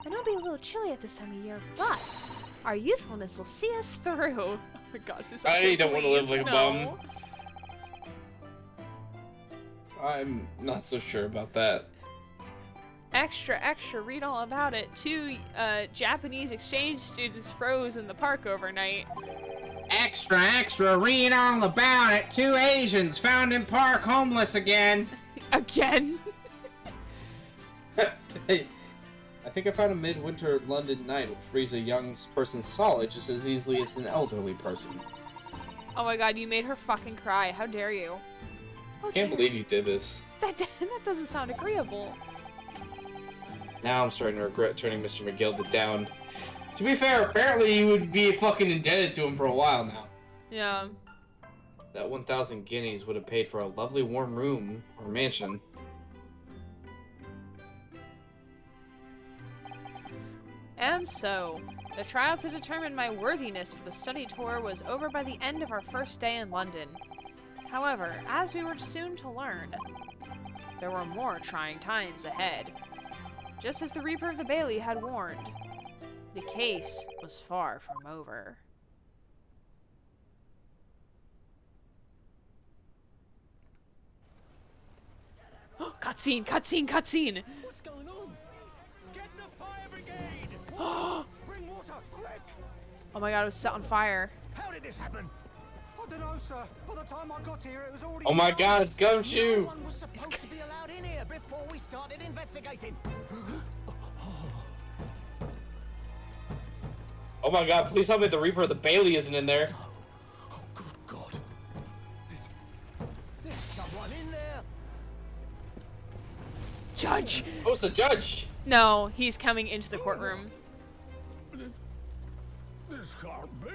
I know it'll be a little chilly at this time of year, but our youthfulness will see us through. Oh my god, Susan. I don't want to live like a bum. no. I'm not so sure about that. Extra, extra, read all about it. 2 Japanese exchange students froze in the park overnight. Extra, extra, read all about it. 2 Asians found in park homeless again. Again? Hey, I think I found a midwinter London night will freeze a young person solid just as easily as an elderly person. Oh my god, you made her fucking cry. How dare you? Oh, I can't dear. believe you did this. That doesn't sound agreeable. Now I'm starting to regret turning Mr. McGilded down. To be fair, apparently you would be fucking indebted to him for a while now. Yeah. That 1,000 guineas would have paid for a lovely warm room or mansion. And so, the trial to determine my worthiness for the study tour was over by the end of our first day in London. However, as we were soon to learn, there were more trying times ahead. Just as the Reaper of the Bailey had warned, the case was far from over. Cutscene, cutscene, cutscene! What's going on? Get the fire brigade! Bring water, quick! Oh my god, it was set on fire. How did this happen? I don't know, sir. By the time I got here, it was already. Oh my god, it's No Gumshoe! one was supposed to be allowed in here before we started investigating. Oh my god, please tell me the Reaper of the Bailey isn't in there. Oh, good God! There's someone in there. Judge! Oh, it's the judge! No, he's coming into the courtroom. This can't be.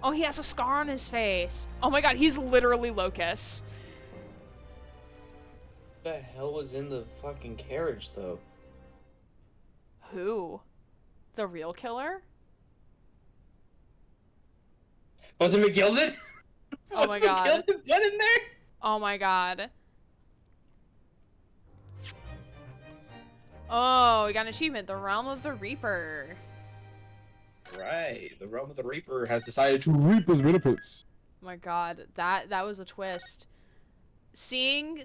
Oh, he has a scar on his face. Oh my god, he's literally Locust. What the hell was in the fucking carriage, though? Who? The real killer? Was it McGilded? Oh my Was god. McGilded dead in there? Oh my god. Oh, we got an achievement. The Realm of the Reaper. Right. The realm of the Reaper has decided to reap his benefits. Oh my god, that was a twist. Seeing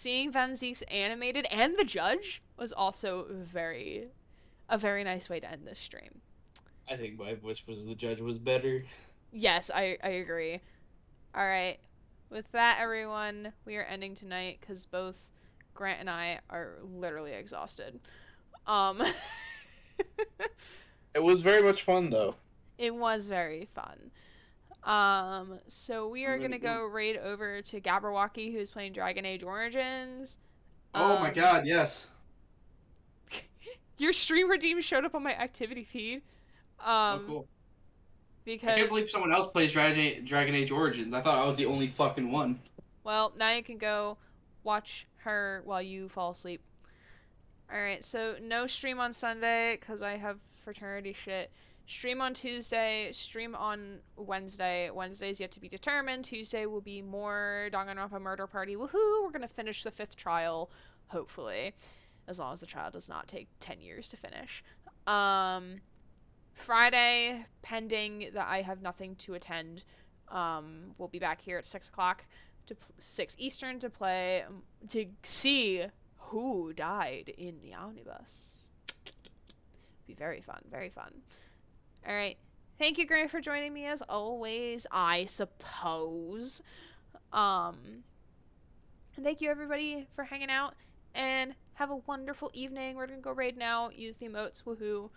Van Ziek's animated and the judge was also a very nice way to end this stream. I think my wish was the judge was better. Yes, I agree. All right. With that, everyone, we are ending tonight because both Grant and I are literally exhausted. It was very much fun, though. It was very fun. So we are gonna go raid over to Gabberwocky, who's playing Dragon Age Origins. Oh my god, yes. Your stream redeem showed up on my activity feed. Cool. Because I can't believe someone else plays Dragon Age Origins. I thought I was the only fucking one. well, now you can go watch her while you fall asleep. Alright, so no stream on Sunday because I have fraternity shit. Stream on Tuesday, stream on Wednesday. Wednesday's yet to be determined. Tuesday will be more Danganronpa Murder Party. Woohoo! We're gonna finish the 5th trial, hopefully. As long as the trial does not take 10 years to finish. Friday, pending that I have nothing to attend, we'll be back here at 6 o'clock, 6 Eastern, to play, to see who died in the omnibus. Be very fun, very fun. Alright, thank you, Gray, for joining me as always, I suppose. And thank you, everybody, for hanging out, and have a wonderful evening. We're gonna go raid now, use the emotes, woohoo.